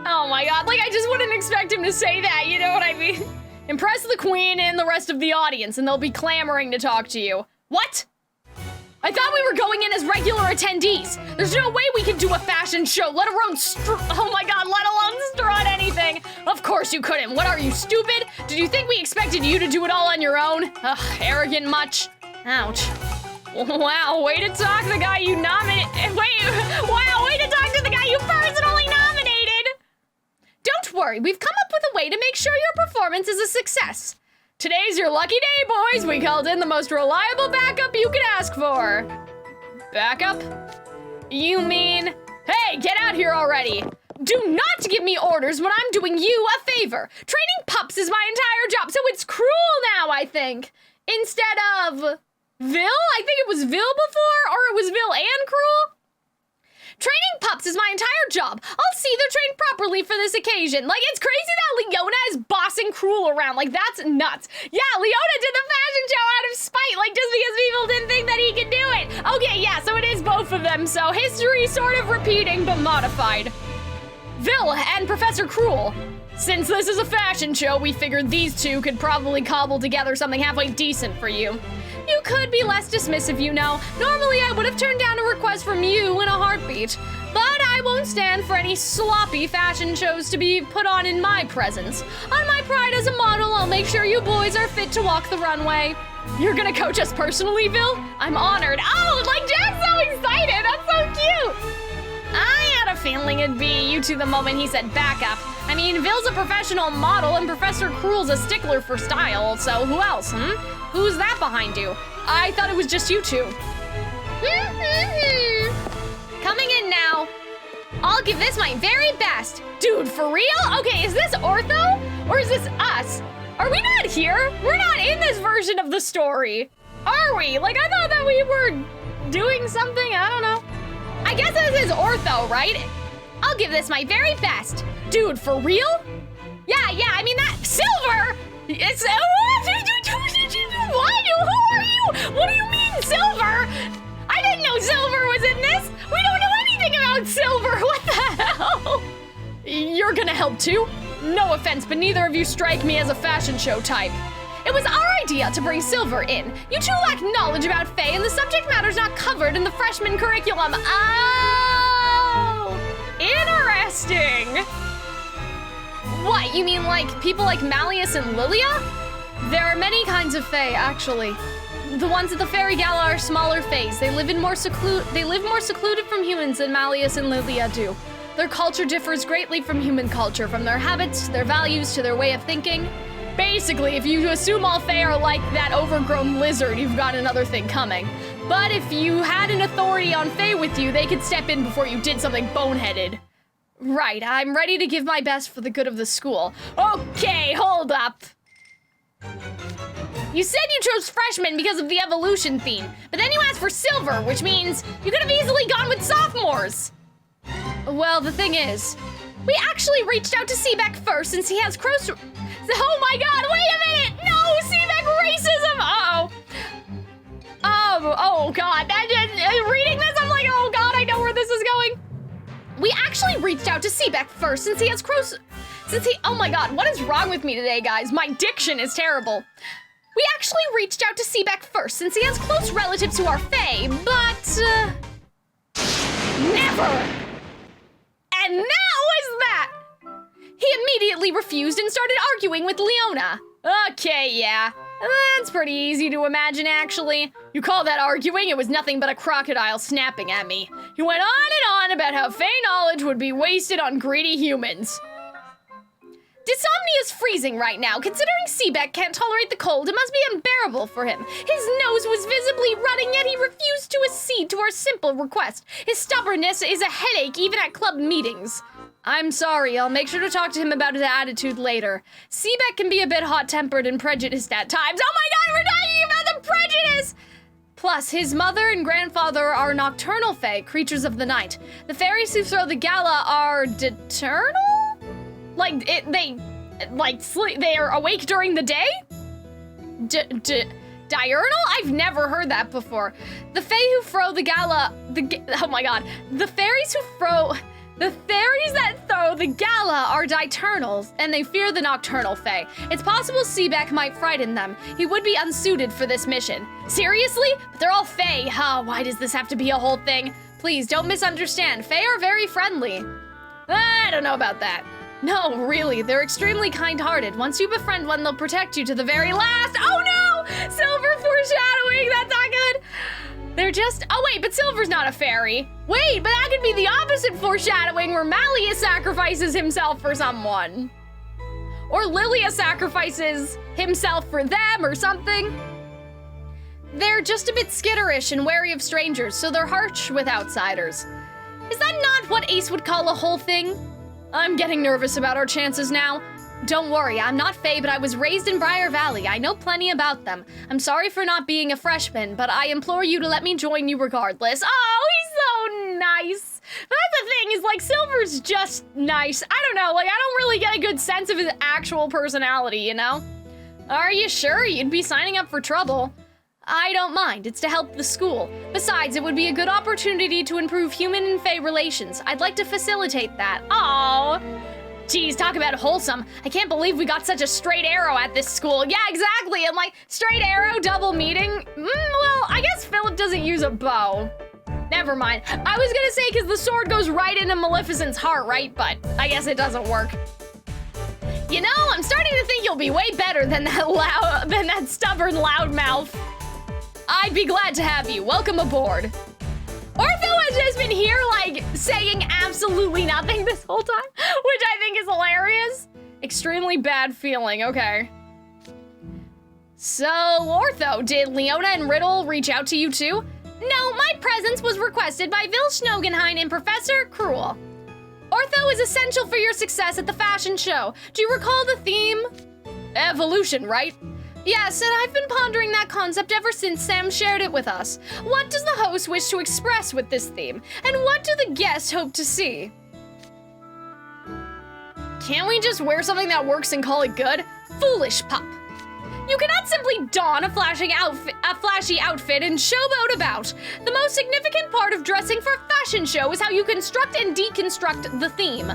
Oh my god, like I just wouldn't expect him to say that, you know what I mean? Impress the queen and the rest of the audience and they'll be clamoring to talk to you. What? I thought we were going in as regular attendees. There's no way we could do a fashion show, let alone strut anything. Of course you couldn't. What are you, stupid? Did you think we expected you to do it all on your own? Ugh, arrogant much. Ouch. Wow, way to talk the guy you nominated. Wow, way to talk to the guy you personally nominated. Don't worry, we've come up with a way to make sure your performance is a success. Today's your lucky day, boys. We called in the most reliable backup you could ask for. Backup? You mean? Hey, get out here already. Do not give me orders when I'm doing you a favor. Training pups is my entire job, so it's cruel now, I think. Instead of Vil? I think it was Vil before, or it was Vil and cruel? Training pups is my entire job. I'll see they're trained properly for this occasion. Like, it's crazy that Leona is bossing Cruel around. Like, that's nuts. Yeah, Leona did the fashion show out of spite, like, just because people didn't think that he could do it. Okay, yeah, so it is both of them, so history sort of repeating, but modified. Vil and Professor Cruel. Since this is a fashion show, we figured these two could probably cobble together something halfway decent for you. You could be less dismissive, you know. Normally, I would have turned down a request from you in a heartbeat. But I won't stand for any sloppy fashion shows to be put on in my presence. On my pride as a model, I'll make sure you boys are fit to walk the runway. You're gonna coach us personally, Vil? I'm honored. Oh, like Jack's so excited. That's so cute. I had a a feeling it'd be you two the moment he said backup. I mean, Vill's a professional model and Professor Cruel's a stickler for style, so who else, Who's that behind you? I thought it was just you two. Coming in now. I'll give this my very best. Dude, for real? Okay, is this Ortho? Or is this us? Are we not here? We're not in this version of the story. Are we? Like, I thought that we were doing something, I don't know. I guess this is Ortho, right? I'll give this my very best. Dude, for real? Yeah, I mean that, Silver! It's, what? Who are you? What do you mean, Silver? I didn't know Silver was in this. We don't know anything about Silver, what the hell? You're gonna help too? No offense, but neither of you strike me as a fashion show type. It was our idea to bring Silver in. You two lack knowledge about Fae and the subject matter's not covered in the freshman curriculum. Oh, interesting. What, you mean like people like Malleus and Lilia? There are many kinds of Fae, actually. The ones at the Fairy Gala are smaller Faes. They live more secluded from humans than Malleus and Lilia do. Their culture differs greatly from human culture, from their habits, their values, to their way of thinking. Basically, if you assume all Fae are like that overgrown lizard, you've got another thing coming. But if you had an authority on Fae with you, they could step in before you did something boneheaded. Right, I'm ready to give my best for the good of the school. Okay, hold up. You said you chose freshmen because of the evolution theme, but then you asked for Silver, which means you could have easily gone with sophomores. Well, the thing is, we actually reached out to Seebeck first since he has cross... Oh my god, wait a minute! No, Seebeck racism! Oh god, reading this, I'm like, oh god, I know where this is going. We actually reached out to Seebeck first since he has oh my god, what is wrong with me today, guys? My diction is terrible. We actually reached out to Seebeck first since he has close relatives who are Fae, but, never! And that was that! He immediately refused and started arguing with Leona. Okay, yeah. That's pretty easy to imagine, actually. You call that arguing? It was nothing but a crocodile snapping at me. He went on and on about how Fae knowledge would be wasted on greedy humans. Disomnia's freezing right now. Considering Seebeck can't tolerate the cold, it must be unbearable for him. His nose was visibly running, yet he refused to accede to our simple request. His stubbornness is a headache even at club meetings. I'm sorry, I'll make sure to talk to him about his attitude later. Seebeck can be a bit hot-tempered and prejudiced at times. Oh my god, we're talking about the prejudice! Plus, his mother and grandfather are nocturnal Fae, creatures of the night. The fairies who throw the gala are diurnal? Like, they are awake during the day? Diurnal? I've never heard that before. The Fae who throw the gala, oh my god. The fairies that throw the gala are diurnals, and they fear the nocturnal Fae. It's possible Seebeck might frighten them. He would be unsuited for this mission. Seriously? But they're all Fae. Why does this have to be a whole thing? Please, don't misunderstand. Fae are very friendly. I don't know about that. No, really, they're extremely kind-hearted. Once you befriend one, they'll protect you to the very last. Oh no! Silver foreshadowing, that's not good. They're just, oh wait, but Silver's not a fairy. Wait, but that could be the opposite foreshadowing where Malleus sacrifices himself for someone. Or Lilia sacrifices himself for them or something. They're just a bit skitterish and wary of strangers, so they're harsh with outsiders. Is that not what Ace would call a whole thing? I'm getting nervous about our chances now. Don't worry, I'm not Fae, but I was raised in Briar Valley. I know plenty about them. I'm sorry for not being a freshman, but I implore you to let me join you regardless. Oh, he's so nice. But that's the thing, is like, Silver's just nice. I don't know, like, I don't really get a good sense of his actual personality, you know? Are you sure you'd be signing up for trouble? I don't mind, it's to help the school. Besides, it would be a good opportunity to improve human and Fae relations. I'd like to facilitate that. Aww. Geez, talk about wholesome. I can't believe we got such a straight arrow at this school. Yeah, exactly, and like, straight arrow, double meeting. Well, I guess Philip doesn't use a bow. Never mind. I was gonna say, because the sword goes right into Maleficent's heart, right? But I guess it doesn't work. You know, I'm starting to think you'll be way better than that stubborn loudmouth. I'd be glad to have you. Welcome aboard. Ortho has has just been here, like, saying absolutely nothing this whole time, which I think is hilarious. Extremely bad feeling, okay. So, Ortho, did Leona and Riddle reach out to you too? No, my presence was requested by Vilschnogenheim and Professor Cruel. Ortho is essential for your success at the fashion show. Do you recall the theme? Evolution, right? Yes, and I've been pondering that concept ever since Sam shared it with us. What does the host wish to express with this theme? And what do the guests hope to see? Can't we just wear something that works and call it good? Foolish pup. You cannot simply don a flashy outfit and showboat about. The most significant part of dressing for a fashion show is how you construct and deconstruct the theme.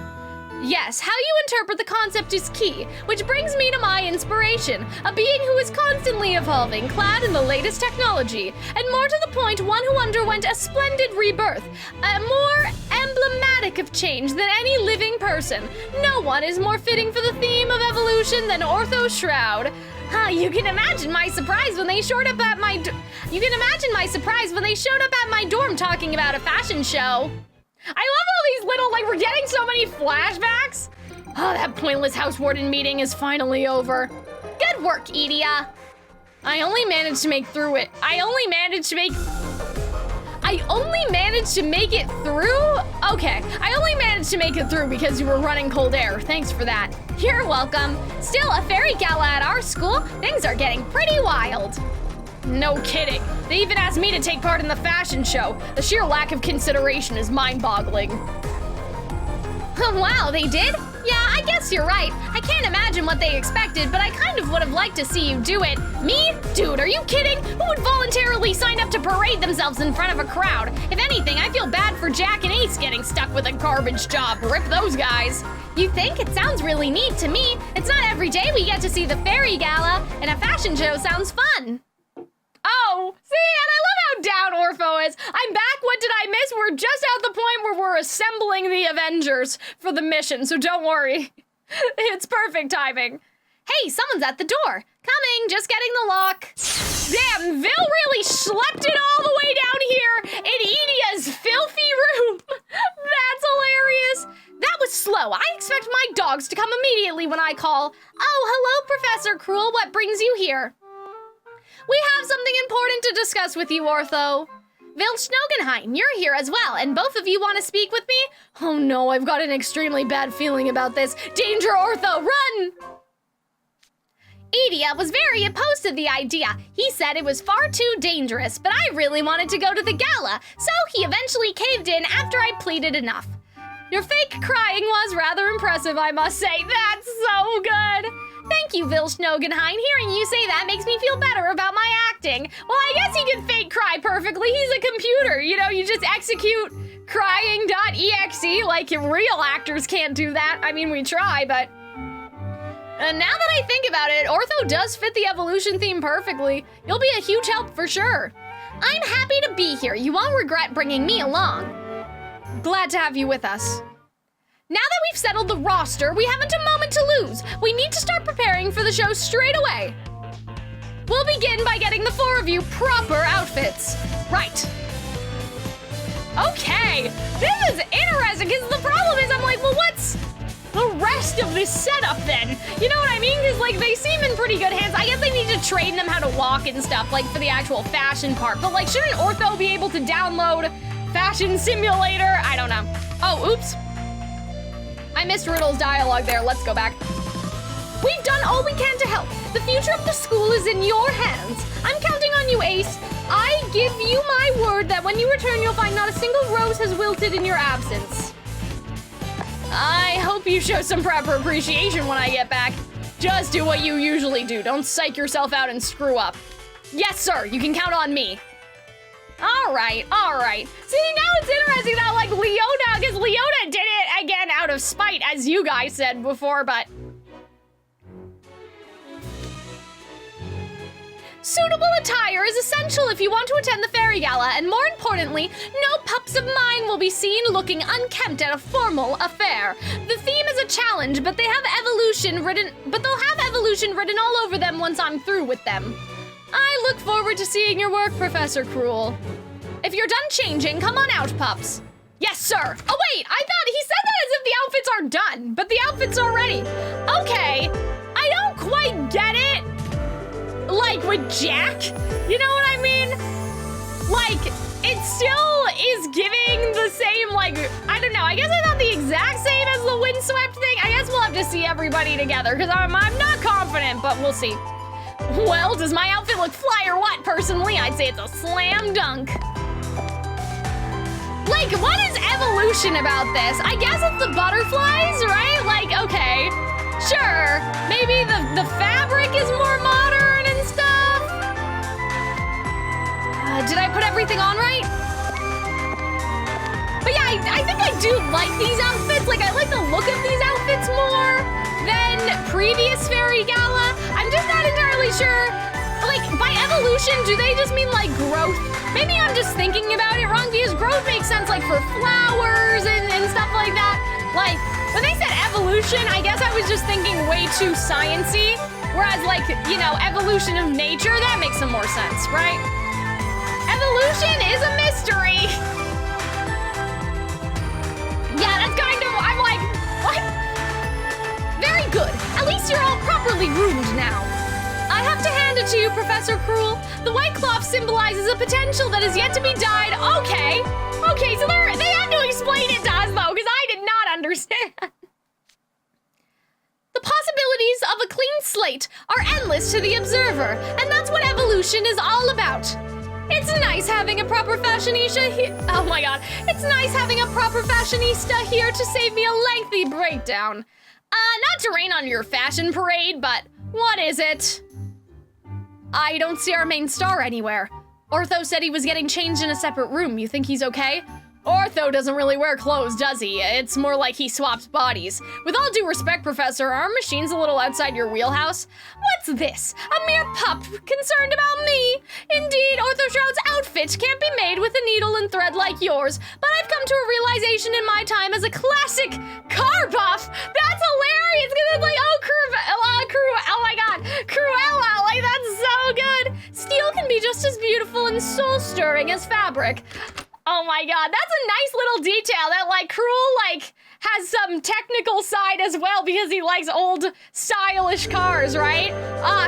Yes, how you interpret the concept is key, which brings me to my inspiration, a being who is constantly evolving, clad in the latest technology, and more to the point, one who underwent a splendid rebirth, more emblematic of change than any living person. No one is more fitting for the theme of evolution than Ortho Shroud. You can imagine my surprise when they showed up at my dorm talking about a fashion show. I love all these little, like, we're getting so many flashbacks. Oh, that pointless house warden meeting is finally over. Good work, Edia. I only managed to make it through. Okay, I only managed to make it through because you were running cold air. Thanks for that. You're welcome. Still, a fairy gala at our school? Things are getting pretty wild. No kidding. They even asked me to take part in the fashion show. The sheer lack of consideration is mind-boggling. Wow, they did? Yeah, I guess you're right. I can't imagine what they expected, but I kind of would have liked to see you do it. Me? Dude, are you kidding? Who would voluntarily sign up to parade themselves in front of a crowd? If anything, I feel bad for Jack and Ace getting stuck with a garbage job. Rip those guys. You think? It sounds really neat to me. It's not every day we get to see the Fairy Gala, and a fashion show sounds fun. Oh, see, and I love how down Ortho is. I'm back, what did I miss? We're just at the point where we're assembling the Avengers for the mission, so don't worry. It's perfect timing. Hey, someone's at the door. Coming, just getting the lock. Damn, Vil really schlepped it all the way down here in Edia's filthy room. That's hilarious. That was slow. I expect my dogs to come immediately when I call. Oh, hello, Professor Cruel. What brings you here? We have something important to discuss with you, Ortho. Vilschnogenheim, you're here as well, and both of you want to speak with me? Oh no, I've got an extremely bad feeling about this. Danger, Ortho, run! Edia was very opposed to the idea. He said it was far too dangerous, but I really wanted to go to the gala, so he eventually caved in after I pleaded enough. Your fake crying was rather impressive, I must say. That's so good. Thank you, Vilschnogenheim. Hearing you say that makes me feel better about my acting. Well, I guess he can fake cry perfectly. He's a computer. You know, you just execute crying.exe like real actors can't do that. I mean, we try, but... now that I think about it, Ortho does fit the evolution theme perfectly. You'll be a huge help for sure. I'm happy to be here. You won't regret bringing me along. Glad to have you with us. Now that we've settled the roster, we haven't a moment to lose. We need to start preparing for the show straight away. We'll begin by getting the four of you proper outfits. Right. Okay, this is interesting because the problem is I'm like, well, what's the rest of this setup then? You know what I mean? Because like they seem in pretty good hands. I guess they need to train them how to walk and stuff, like for the actual fashion part. But like, shouldn't Ortho be able to download Fashion Simulator? I don't know. Oh, oops. I missed Riddle's dialogue there. Let's go back. We've done all we can to help. The future of the school is in your hands. I'm counting on you, Ace. I give you my word that when you return, you'll find not a single rose has wilted in your absence. I hope you show some proper appreciation when I get back. Just do what you usually do. Don't psych yourself out and screw up. Yes, sir. You can count on me. All right. See, now it's interesting that, like, Leona, because Leona did it again out of spite, as you guys said before, but... Suitable attire is essential if you want to attend the Fairy Gala, and more importantly, no pups of mine will be seen looking unkempt at a formal affair. The theme is a challenge, but they'll have evolution written all over them once I'm through with them. I look forward to seeing your work, Professor Cruel. If you're done changing, come on out, pups. Yes, sir. Oh, wait, I thought he said that as if the outfits aren't done, but the outfits are ready. Okay, I don't quite get it. Like, with Jack, you know what I mean? Like, it still is giving the same, like, I don't know. I guess I thought the exact same as the windswept thing. I guess we'll have to see everybody together, because I'm not confident, but we'll see. Well, does my outfit look fly or what? Personally, I'd say it's a slam dunk. Like, what is evolution about this? I guess it's the butterflies, right? Like, okay, sure. Maybe the fabric is more modern and stuff. Did I put everything on right? But yeah, I think I do like these outfits. Like, I like the look of these outfits more than previous Fairy Gala. I'm just not entirely sure. Like, by evolution, do they just mean, like, growth? Maybe I'm just thinking about it wrong, because growth makes sense, like, for flowers and stuff like that. Like, when they said evolution, I guess I was just thinking way too science-y. Whereas, like, you know, evolution of nature, that makes some more sense, right? Evolution is a mystery. Yeah, that's kind of, I'm like, what? Very good. At least you're all properly groomed now. I have to hand it to you, Professor Cruel. The white cloth symbolizes a potential that is yet to be dyed. Okay, so they have to explain it to us, though, because I did not understand. The possibilities of a clean slate are endless to the observer, and that's what evolution is all about. It's nice having a proper fashionista here. Oh my god. It's nice having a proper fashionista here to save me a lengthy breakdown. Not to rain on your fashion parade, but what is it? I don't see our main star anywhere. Ortho said he was getting changed in a separate room. You think he's okay? Ortho doesn't really wear clothes, does he? It's more like he swaps bodies. With all due respect, Professor, are our machines a little outside your wheelhouse? What's this? A mere pup concerned about me? Indeed, Ortho Shroud's outfit can't be made with a needle and thread like yours, but I've come to a realization in my time as a classic car buff. That's hilarious, because it's like, oh my god, Cruella, like that's so good. Steel can be just as beautiful and soul-stirring as fabric. Oh my god, that's a nice little detail that, like, Cruel, like, has some technical side as well because he likes old, stylish cars, right?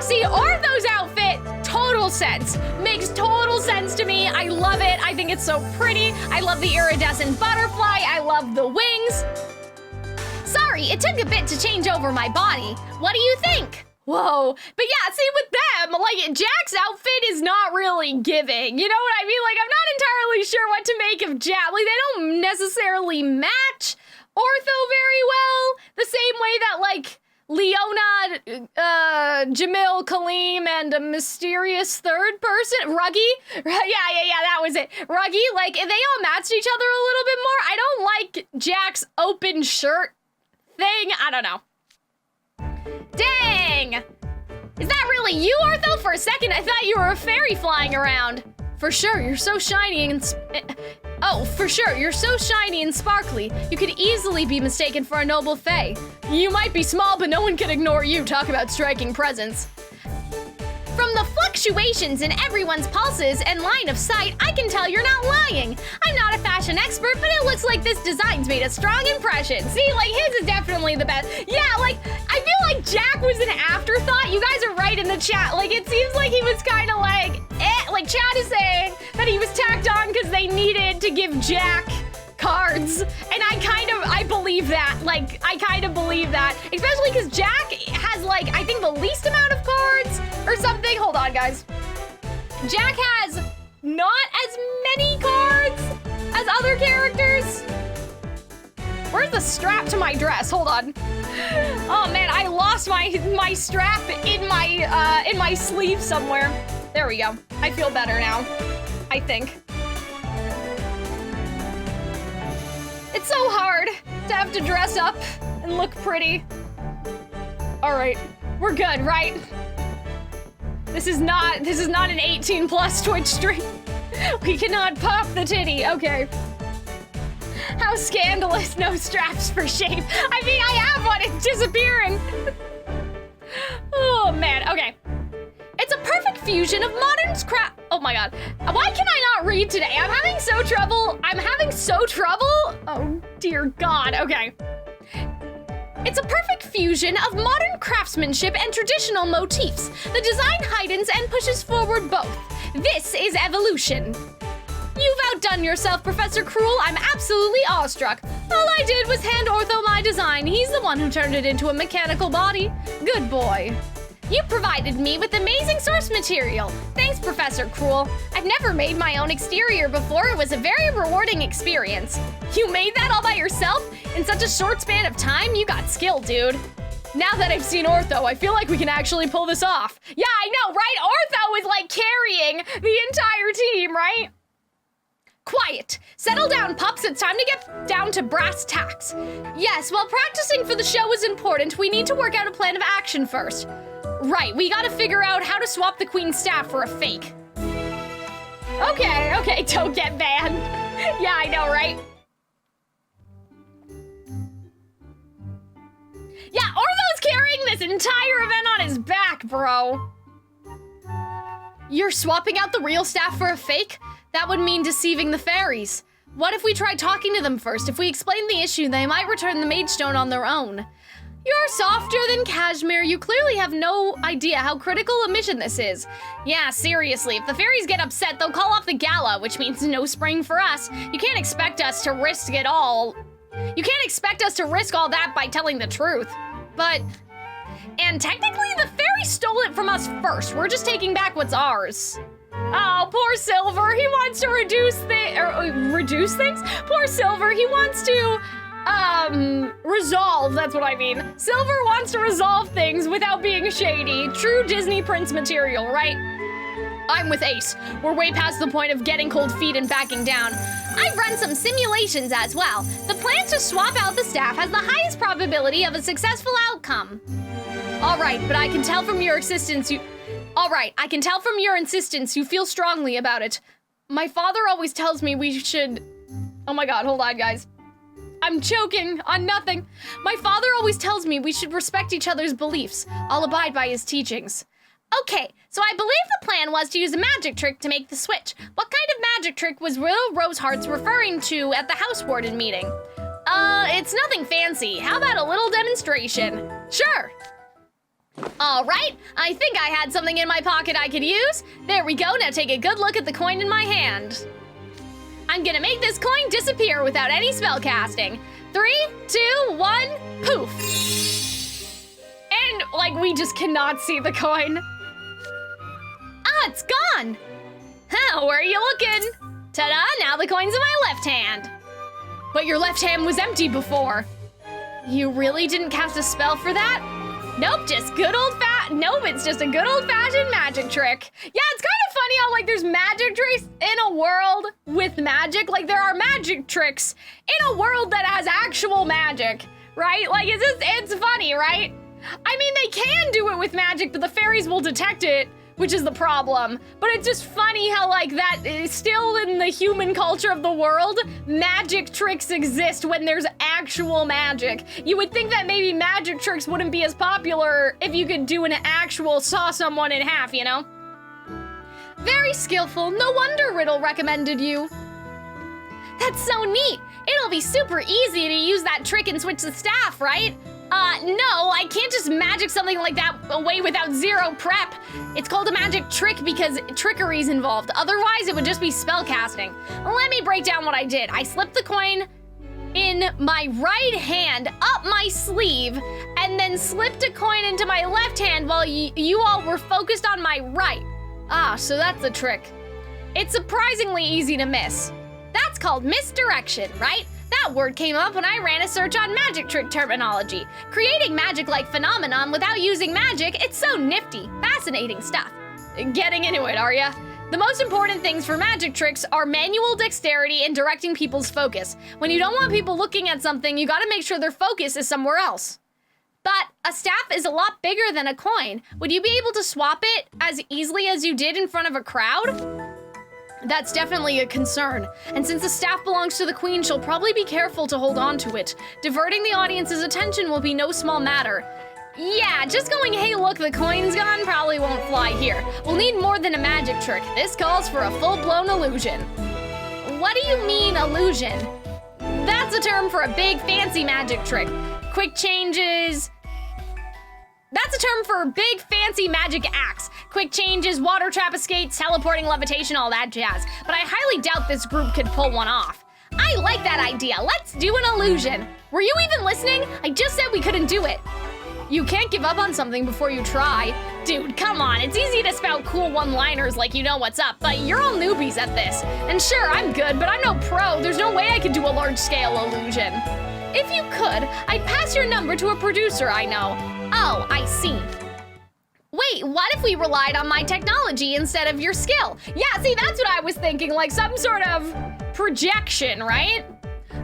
See, Ortho's outfit, total sense. Makes total sense to me. I love it. I think it's so pretty. I love the iridescent butterfly. I love the wings. Sorry, it took a bit to change over my body. What do you think? Whoa, but yeah, see with them, like, Jack's outfit is not really giving, you know what I mean? Like, I'm not entirely sure what to make of Jack. Like, they don't necessarily match Ortho very well, the same way that, like, Leona, Jamil, Kaleem, and a mysterious third person, Ruggy? Yeah, that was it. Ruggy, like, they all matched each other a little bit more. I don't like Jack's open shirt thing, I don't know. Dang! Is that really you, Ortho? For a second, I thought you were a fairy flying around. For sure, you're so shiny and you're so shiny and sparkly. You could easily be mistaken for a noble fae. You might be small, but no one can ignore you. Talk about striking presence. From the fluctuations in everyone's pulses and line of sight, I can tell you're not lying. I'm not a fashion expert, but it looks like this design's made a strong impression. See, like, his is definitely the best. Yeah, like, I feel like Jack was an afterthought. You guys are right in the chat. Like, it seems like he was kind of like, like, chat is saying that he was tacked on because they needed to give Jack cards, and I believe that. Like, I kind of believe that, especially because Jack has, like, I think the least amount of cards or something. Hold on, guys. Jack has not as many cards as other characters. Where's the strap to my dress? Hold on. Oh man, I lost my strap in my sleeve somewhere. There we go. I feel better now, I think. It's so hard to have to dress up and look pretty. All right, we're good, right? This is not an 18+ Twitch stream. We cannot pop the titty, okay. How scandalous, no straps for shape. I mean, I have one, it's disappearing. Oh man, okay. It's a perfect fusion of modern craft. Oh my god. Why can I not read today? I'm having so trouble. Oh dear god. Okay. It's a perfect fusion of modern craftsmanship and traditional motifs. The design heightens and pushes forward both. This is evolution. You've outdone yourself, Professor Cruel. I'm absolutely awestruck. All I did was hand Ortho my design. He's the one who turned it into a mechanical body. Good boy. You provided me with amazing source material. Thanks, Professor Cruel. I've never made my own exterior before. It was a very rewarding experience. You made that all by yourself? In such a short span of time? You got skill, dude. Now that I've seen Ortho, I feel like we can actually pull this off. Yeah, I know, right? Ortho is like carrying the entire team, right? Quiet. Settle down, pups. It's time to get down to brass tacks. Yes, while practicing for the show is important, we need to work out a plan of action first. Right, we gotta figure out how to swap the queen's staff for a fake. Okay, don't get banned. Yeah, I know, right? Yeah, Ortho's carrying this entire event on his back, bro. You're swapping out the real staff for a fake? That would mean deceiving the fairies. What if we try talking to them first? If we explain the issue, they might return the magestone on their own. You're softer than cashmere. You clearly have no idea how critical a mission this is. Yeah, seriously, if the fairies get upset, they'll call off the gala, which means no spring for us. You can't expect us to risk it all. You can't expect us to risk all that by telling the truth. But, and technically the fairies stole it from us first. We're just taking back what's ours. Oh, poor Silver. He wants to reduce things? Poor Silver. He wants to, resolve. That's what I mean. Silver wants to resolve things without being shady. True Disney Prince material, right? I'm with Ace. We're way past the point of getting cold feet and backing down. I've run some simulations as well. The plan to swap out the staff has the highest probability of a successful outcome. All right, but I can tell from your insistence you feel strongly about it. My father always tells me we should... Oh my god, hold on, guys. I'm choking on nothing. My father always tells me we should respect each other's beliefs. I'll abide by his teachings. Okay, so I believe the plan was to use a magic trick to make the switch. What kind of magic trick was Will Roseheart's referring to at the House Warden meeting? It's nothing fancy. How about a little demonstration? Sure. All right, I think I had something in my pocket I could use. There we go, now take a good look at the coin in my hand. I'm gonna make this coin disappear without any spell casting. 3, 2, 1, poof. And, like, we just cannot see the coin. Ah, it's gone. Huh, where are you looking? Ta-da, now the coin's in my left hand. But your left hand was empty before. You really didn't cast a spell for that? Nope, just good nope, it's just a good old-fashioned magic trick. Yeah, it's kind of funny how, like, there's magic tricks in a world with magic. Like, there are magic tricks in a world that has actual magic, right? Like, it's funny, right? I mean, they can do it with magic, but the fairies will detect it, which is the problem. But it's just funny how, like, that is still in the human culture of the world, magic tricks exist when there's actual magic. You would think that maybe magic tricks wouldn't be as popular if you could do an actual saw someone in half, you know? Very skillful. No wonder Riddle recommended you. That's so neat. It'll be super easy to use that trick and switch the staff, right? No, I can't just magic something like that away without zero prep. It's called a magic trick because trickery's involved. Otherwise, it would just be spell casting. Let me break down what I did. I slipped the coin in my right hand up my sleeve and then slipped a coin into my left hand while you all were focused on my right. Ah, so that's the trick. It's surprisingly easy to miss. That's called misdirection, right? That word came up when I ran a search on magic trick terminology. Creating magic-like phenomenon without using magic, it's so nifty. Fascinating stuff. Getting into it, are ya? The most important things for magic tricks are manual dexterity and directing people's focus. When you don't want people looking at something, you gotta make sure their focus is somewhere else. But a staff is a lot bigger than a coin. Would you be able to swap it as easily as you did in front of a crowd? That's definitely a concern. And since the staff belongs to the queen, she'll probably be careful to hold on to it. Diverting the audience's attention will be no small matter. Yeah, just going, hey look, the coin's gone probably won't fly here. We'll need more than a magic trick. This calls for a full-blown illusion. What do you mean, illusion? That's a term for a big, fancy magic trick. Quick changes. That's a term for big, fancy magic acts. Quick changes, water trap escapes, teleporting, levitation, all that jazz. But I highly doubt this group could pull one off. I like that idea. Let's do an illusion. Were you even listening? I just said we couldn't do it. You can't give up on something before you try. Dude, come on, it's easy to spout cool one-liners like you know what's up, but you're all newbies at this. And sure, I'm good, but I'm no pro. There's no way I could do a large-scale illusion. If you could, I'd pass your number to a producer I know. Oh, I see. Wait, what if we relied on my technology instead of your skill? Yeah, see, that's what I was thinking, like some sort of projection, right?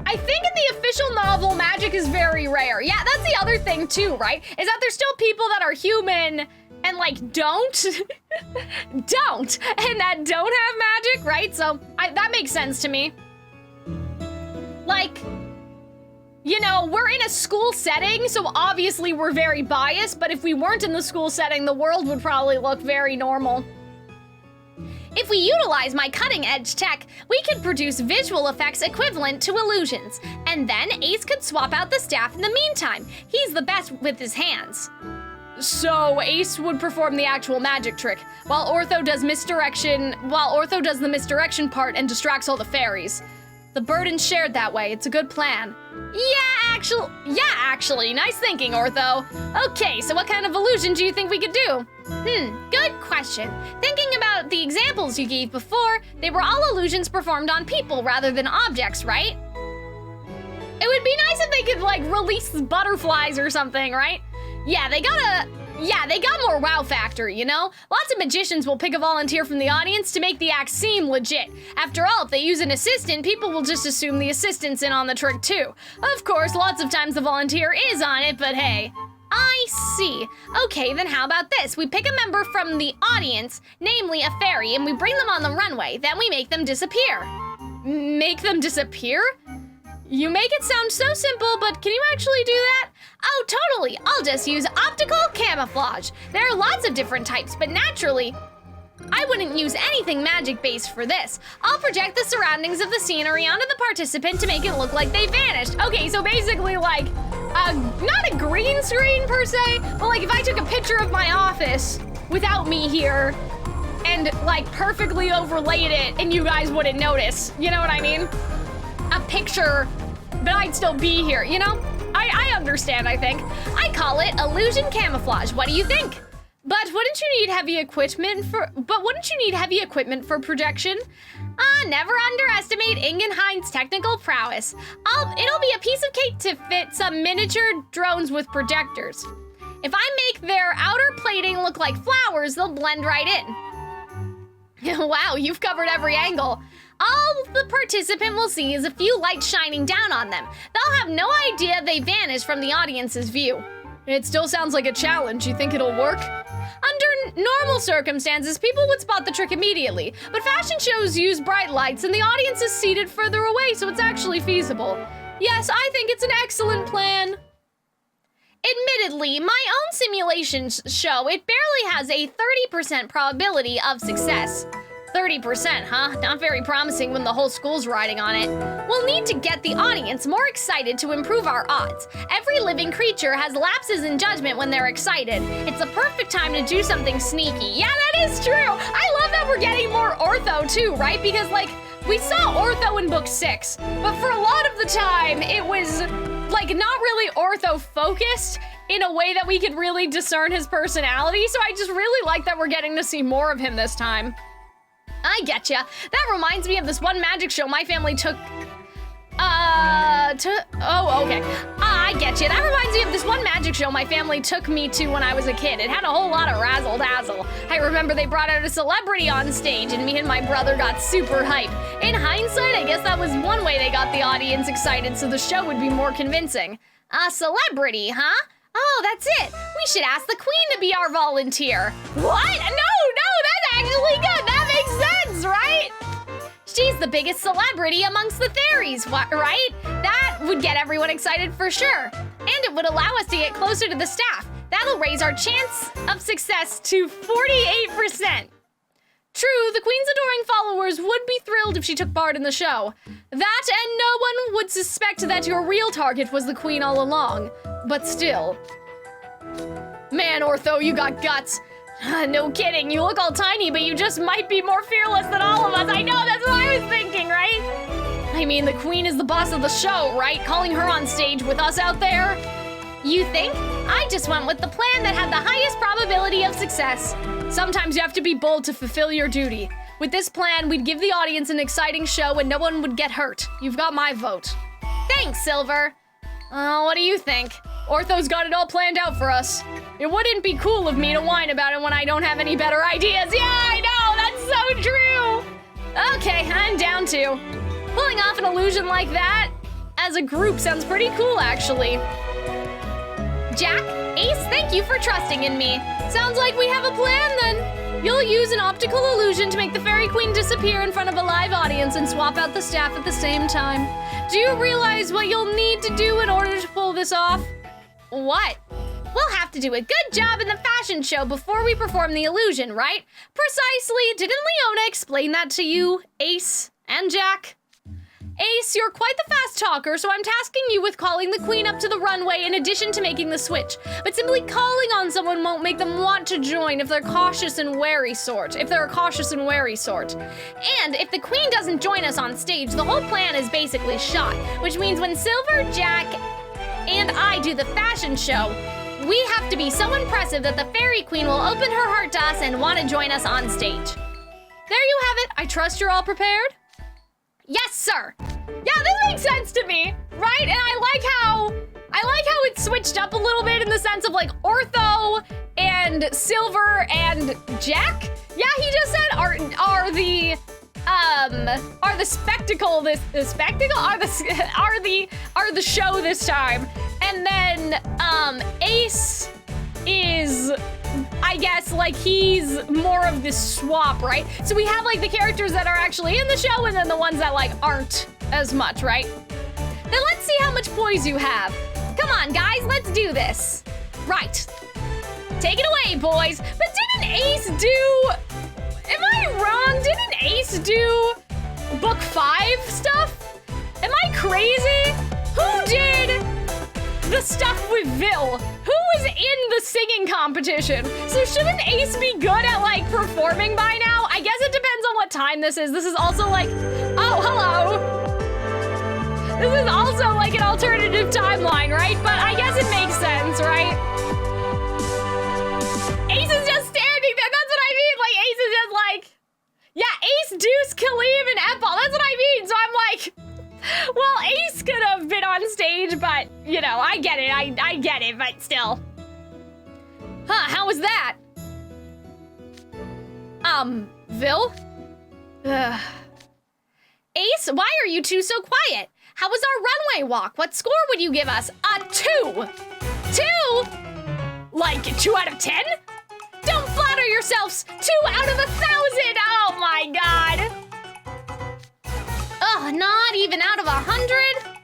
I think in the official novel, magic is very rare. Yeah, that's the other thing too, right? Is that there's still people that are human and like don't, and that don't have magic, right? So that makes sense to me. Like, you know, we're in a school setting, so obviously we're very biased, but if we weren't in the school setting, the world would probably look very normal. If we utilize my cutting-edge tech, we could produce visual effects equivalent to illusions, and then Ace could swap out the staff in the meantime. He's the best with his hands. So Ace would perform the actual magic trick, while Ortho does the misdirection part and distracts all the fairies. The burden's shared that way. It's a good plan. Yeah, actually, nice thinking, Ortho. Okay, so what kind of illusion do you think we could do? Good question. Thinking about the examples you gave before, they were all illusions performed on people rather than objects, right? It would be nice if they could, like, release butterflies or something, right? Yeah, they got more wow factor, you know? Lots of magicians will pick a volunteer from the audience to make the act seem legit. After all, if they use an assistant, people will just assume the assistant's in on the trick too. Of course, lots of times the volunteer is on it, but hey. I see. Okay, then how about this? We pick a member from the audience, namely a fairy, and we bring them on the runway. Then we make them disappear. Make them disappear? You make it sound so simple, but can you actually do that? Oh, totally. I'll just use optical camouflage. There are lots of different types, but naturally, I wouldn't use anything magic-based for this. I'll project the surroundings of the scenery onto the participant to make it look like they vanished. Okay, so basically like, not a green screen per se, but like if I took a picture of my office without me here and like perfectly overlaid it and you guys wouldn't notice, you know what I mean? A picture, but I'd still be here, you know? I understand, I think. I call it illusion camouflage. What do you think? But wouldn't you need heavy equipment for projection? Never underestimate Ingenhein's technical prowess. It'll be a piece of cake to fit some miniature drones with projectors. If I make their outer plating look like flowers, they'll blend right in. Wow, you've covered every angle. All the participant will see is a few lights shining down on them. They'll have no idea they vanished from the audience's view. It still sounds like a challenge. You think it'll work? Under normal circumstances, people would spot the trick immediately, but fashion shows use bright lights and the audience is seated further away, so it's actually feasible. Yes, I think it's an excellent plan. Admittedly, my own simulations show it barely has a 30% probability of success. 30%, huh? Not very promising when the whole school's riding on it. We'll need to get the audience more excited to improve our odds. Every living creature has lapses in judgment when they're excited. It's a perfect time to do something sneaky. Yeah, that is true. I love that we're getting more Ortho too, right? Because like, we saw Ortho in book 6, but for a lot of the time, it was like not really Ortho focused in a way that we could really discern his personality. So I just really like that we're getting to see more of him this time. I getcha. That reminds me of this one magic show my family took, I getcha. That reminds me of this one magic show my family took me to when I was a kid. It had a whole lot of razzle-dazzle. I remember they brought out a celebrity on stage and me and my brother got super hyped. In hindsight, I guess that was one way they got the audience excited so the show would be more convincing. A celebrity, huh? Oh, that's it. We should ask the queen to be our volunteer. What? No, that's actually good. That makes sense, right? She's the biggest celebrity amongst the fairies, right? That would get everyone excited for sure. And it would allow us to get closer to the staff. That'll raise our chance of success to 48%. True, the Queen's adoring followers would be thrilled if she took part in the show. That and no one would suspect that your real target was the Queen all along. But still. Man, Ortho, you got guts. No kidding, you look all tiny, but you just might be more fearless than all of us. I know, that's what I was thinking, right? I mean, the Queen is the boss of the show, right? Calling her on stage with us out there? You think? I just went with the plan that had the highest probability of success. Sometimes you have to be bold to fulfill your duty. With this plan, we'd give the audience an exciting show and no one would get hurt. You've got my vote. Thanks, Silver. What do you think? Ortho's got it all planned out for us. It wouldn't be cool of me to whine about it when I don't have any better ideas. Yeah, I know, that's so true. Okay, I'm down to. Pulling off an illusion like that as a group sounds pretty cool, actually. Jack, Ace, thank you for trusting in me. Sounds like we have a plan then. You'll use an optical illusion to make the Fairy Queen disappear in front of a live audience and swap out the staff at the same time. Do you realize what you'll need to do in order to pull this off? What? We'll have to do a good job in the fashion show before we perform the illusion, right? Precisely. Didn't Leona explain that to you, Ace and Jack? Ace, you're quite the fast talker, so I'm tasking you with calling the Queen up to the runway in addition to making the switch. But simply calling on someone won't make them want to join if they're cautious and wary sort. And if the Queen doesn't join us on stage, the whole plan is basically shot. Which means when Silver, Jack, and I do the fashion show, we have to be so impressive that the Fairy Queen will open her heart to us and want to join us on stage. There you have it. I trust you're all prepared? Yes, sir. Yeah, this makes sense to me, right? And I like how it's switched up a little bit in the sense of like Ortho and Silver and Jack. Yeah, he just said are the spectacle are the show this time. And then Ace is, I guess, like he's more of this swap, right? So we have like the characters that are actually in the show and then the ones that like aren't as much, right? Then let's see how much poise you have. Come on, guys, let's do this. Right. Take it away, boys. But didn't Ace do, am I wrong? Didn't Ace do book 5 stuff? Am I crazy? Who did the stuff with Vil? Who was in the singing competition? So shouldn't Ace be good at like performing by now? I guess it depends on what time this is. This is also like, oh, hello. This is also like an alternative timeline, right? But I guess it makes sense, right? Ace is just standing there. That's what I mean. Like Ace is just like, yeah, Ace, Deuce, Calxiyn, and Epal. That's what I mean. So I'm like, well, Ace could have been on stage, but, you know, I get it. I get it, but still. Huh, how was that? Vil? Ace, why are you two so quiet? How was our runway walk? What score would you give us? 2. 2? Like 2 out of 10? Don't flatter yourselves. 2 out of 1,000. Oh my God. Ugh, not even out of 100?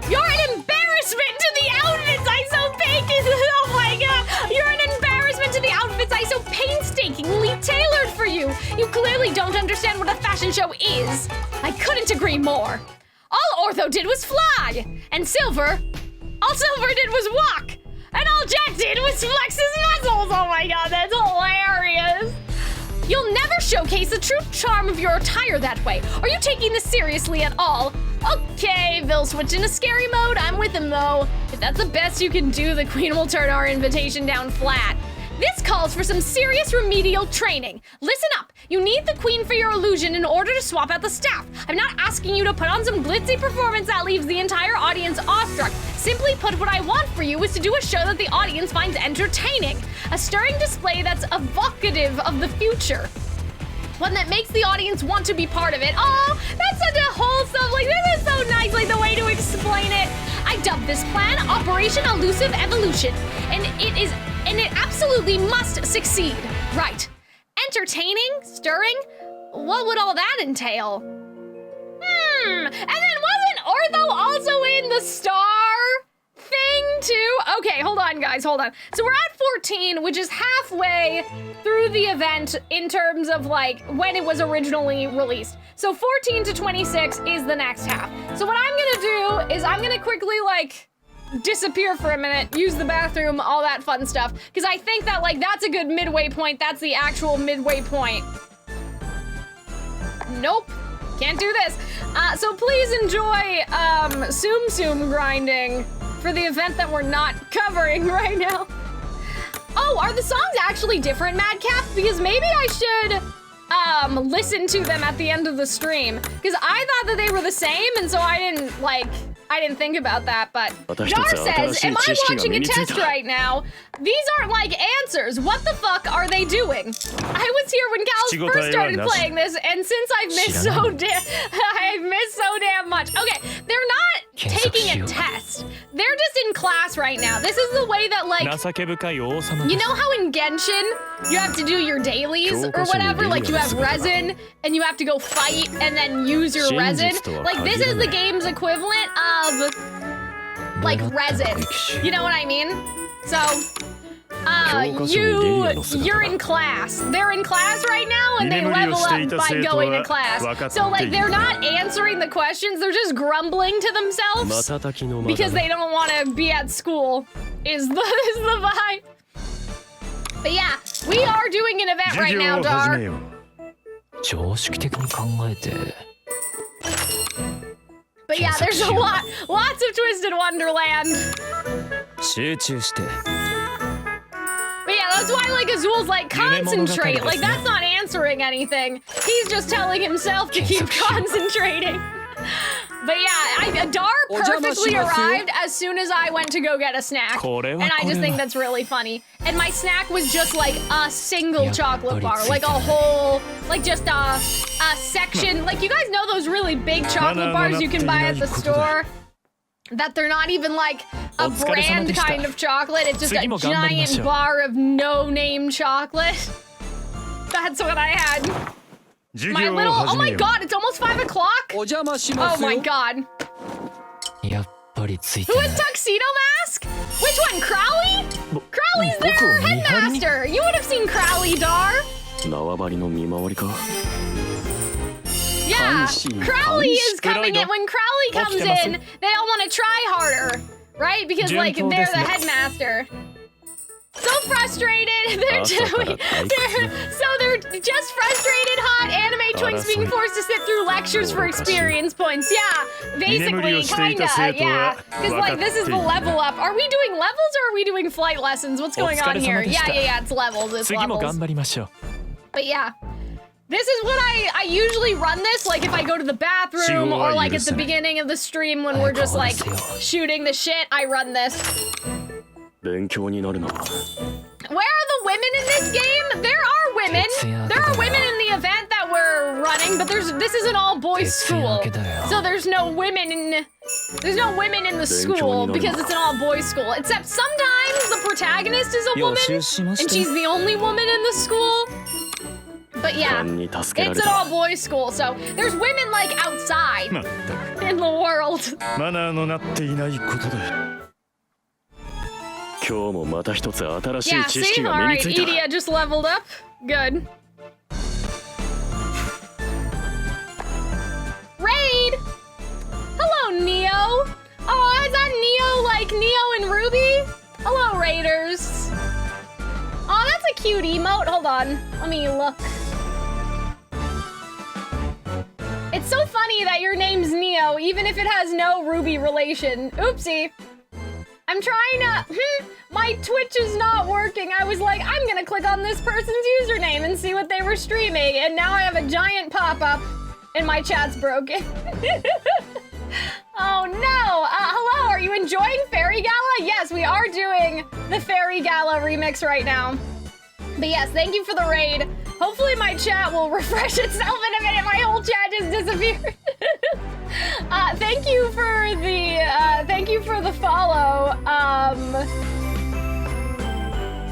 You're an embarrassment to the outfits I so oh my God. You're an embarrassment to the outfits I so painstakingly tailored for you. You clearly don't understand what a fashion show is. I couldn't agree more. All Ortho did was fly. And all Silver did was walk. And all Jack did was flex his muscles. Oh my God, that's hilarious. You'll never showcase the true charm of your attire that way. Are you taking this seriously at all? Okay, Vil switched into scary mode. I'm with him though. If that's the best you can do, the Queen will turn our invitation down flat. This calls for some serious remedial training. Listen up. You need the Queen for your illusion in order to swap out the staff. I'm not asking you to put on some glitzy performance that leaves the entire audience awestruck. Simply put, what I want for you is to do a show that the audience finds entertaining. A stirring display that's evocative of the future. One that makes the audience want to be part of it. Oh, that's such a wholesome, like this is so nice, like the way to explain it. I dubbed this plan Operation Illusive Evolution, and it absolutely must succeed. Right. Entertaining? Stirring? What would all that entail? And then wasn't Ortho also in the Star thing too? Okay, hold on, guys, hold on. So we're at 14, which is halfway through the event in terms of like when it was originally released. So 14 to 26 is the next half. So what I'm gonna do is I'm gonna quickly like disappear for a minute, use the bathroom, all that fun stuff, because I think that like that's a good midway point. That's the actual midway point. Nope. Can't do this. So please enjoy Tsum Tsum grinding for the event that we're not covering right now. Oh, are the songs actually different, Madcap? Because maybe I should listen to them at the end of the stream. Because I thought that they were the same, and so I didn't think about that, but Dar says, am I watching a test right now? These aren't like answers. What the fuck are they doing? I was here when Cal's first started playing this, and since I've missed so damn much. Okay, they're not taking a test. They're just in class right now. This is the way that like, you know how in Genshin, you have to do your dailies or whatever? Like you have resin, and you have to go fight and then use your resin. Like this is the game's equivalent of like resin. You know what I mean? So, you're in class. They're in class right now and they level up by going to class. So like they're not answering the questions, they're just grumbling to themselves because they don't want to be at school is the vibe. But yeah, we are doing an event right now, Dar. But yeah, there's lots of Twisted Wonderland. But yeah, that's why like Azul's like, concentrate. Like that's not answering anything. He's just telling himself to keep concentrating. But yeah, Dar perfectly arrived as soon as I went to go get a snack. And I just think that's really funny. And my snack was just like a single chocolate bar. Like a whole, like just a section. Like you guys know those really big chocolate bars you can buy at the store? That they're not even like a brand kind of chocolate. It's just a giant bar of no-name chocolate. That's what I had. My little, oh my god, it's almost 5 o'clock? Oh my god. Who has Tuxedo Mask? Which one, Crowley? Crowley's their headmaster. You would have seen Crowley, Dar. Yeah, Crowley is coming in. When Crowley comes in, they all want to try harder, right? Because like, they're the headmaster. So frustrated. They're just frustrated hot anime twinks being forced to sit through lectures for experience points. Yeah, basically, kinda, yeah. Because like this is the level up. Are we doing levels or are we doing flight lessons? What's going on here? Yeah, it's levels, it's levels. But yeah. This is what I usually run this, like if I go to the bathroom or like at the beginning of the stream when we're just like shooting the shit, I run this. Where are the women in this game? There are women. There are women in the event that we're running, but this is an all-boys school. So there's no women in the school because it's an all-boys school. Except sometimes the protagonist is a woman and she's the only woman in the school. But yeah, it's an all-boys school, so there's women like outside in the world. Yeah, see? Alright, Edia just leveled up. Good. Raid! Hello, Neo! Oh, is that Neo like Neo and Ruby? Hello, Raiders. Oh, that's a cute emote. Hold on. Let me look. It's so funny that your name's Neo, even if it has no Ruby relation. Oopsie. I'm trying to, my Twitch is not working. I was like, I'm gonna click on this person's username and see what they were streaming, and now I have a giant pop-up and my chat's broken. Oh no, hello, are you enjoying Fairy Gala? Yes, we are doing the Fairy Gala remix right now. But yes, thank you for the raid. Hopefully my chat will refresh itself in a minute. My whole chat just disappeared. Thank you for the follow.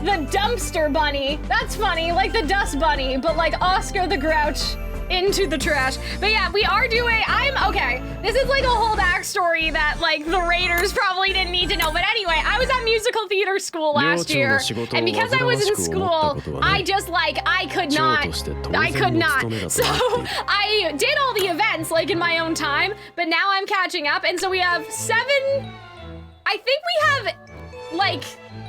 The dumpster bunny. That's funny, like the dust bunny, but like Oscar the Grouch into the trash. But yeah, we are doing, okay. This is like a whole backstory that like the Raiders probably didn't need to know. But anyway, I was at musical theater school last year. And because I was in school, I just like, I could not. So I did all the events like in my own time, but now I'm catching up. And so we have I think we have like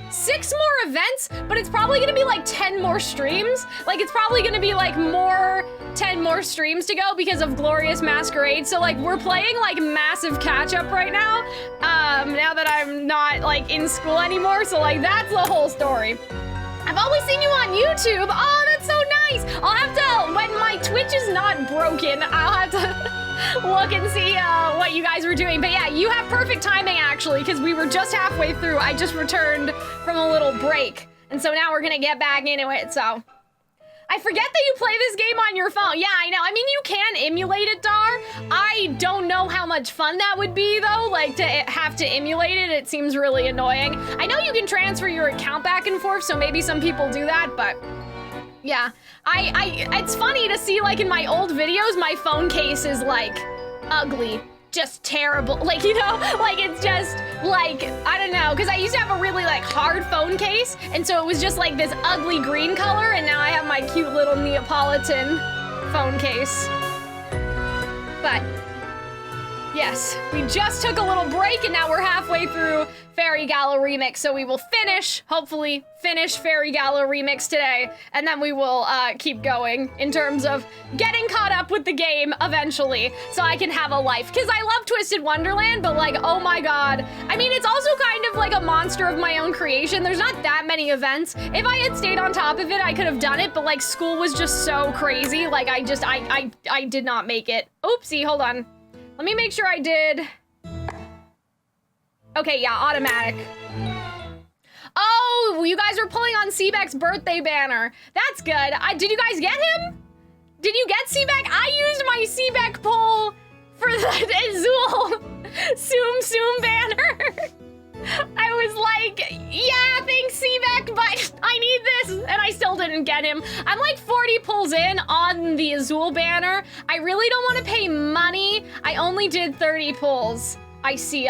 6 more events, but it's probably gonna be like 10 more streams. Like it's probably gonna be like 10 more streams to go because of Glorious Masquerade. So like we're playing like massive catch up right now. Now that I'm not like in school anymore. So like that's the whole story. I've always seen you on YouTube. Oh, that's so nice. I'll have to, when my Twitch is not broken, I'll have to look and see what you guys were doing. But yeah, you have perfect timing actually, because we were just halfway through. I just returned from a little break. And so now we're gonna get back into it, so. I forget that you play this game on your phone. Yeah, I know. I mean, you can emulate it, Dar. I don't know how much fun that would be, though, like, to have to emulate it. It seems really annoying. I know you can transfer your account back and forth, so maybe some people do that, but yeah. It's funny to see, like, in my old videos, my phone case is, like, ugly. Just terrible, like, you know, like it's just like, I don't know, because I used to have a really like hard phone case, and so it was just like this ugly green color, and now I have my cute little Neapolitan phone case. But yes, we just took a little break, and now we're halfway through Fairy Gala Remix, so we will hopefully finish Fairy Gala Remix today, and then we will keep going in terms of getting caught up with the game eventually, so I can have a life, because I love Twisted Wonderland, but like, oh my god. I mean, it's also kind of like a monster of my own creation. There's not that many events. If I had stayed on top of it, I could have done it, but like, school was just so crazy, like, I did not make it. Oopsie, hold on. Let me make sure I did. Okay, yeah, automatic. Oh, you guys are pulling on Seaback's birthday banner. That's good. Did you guys get him? Did you get Seaback? I used my Seaback pull for the Azul Soom banner. I was like, yeah, thanks Seaback, but I need this, and I still didn't get him. I'm like 40 pulls in on the Azul banner. I really don't want to pay money. I only did 30 pulls. I see.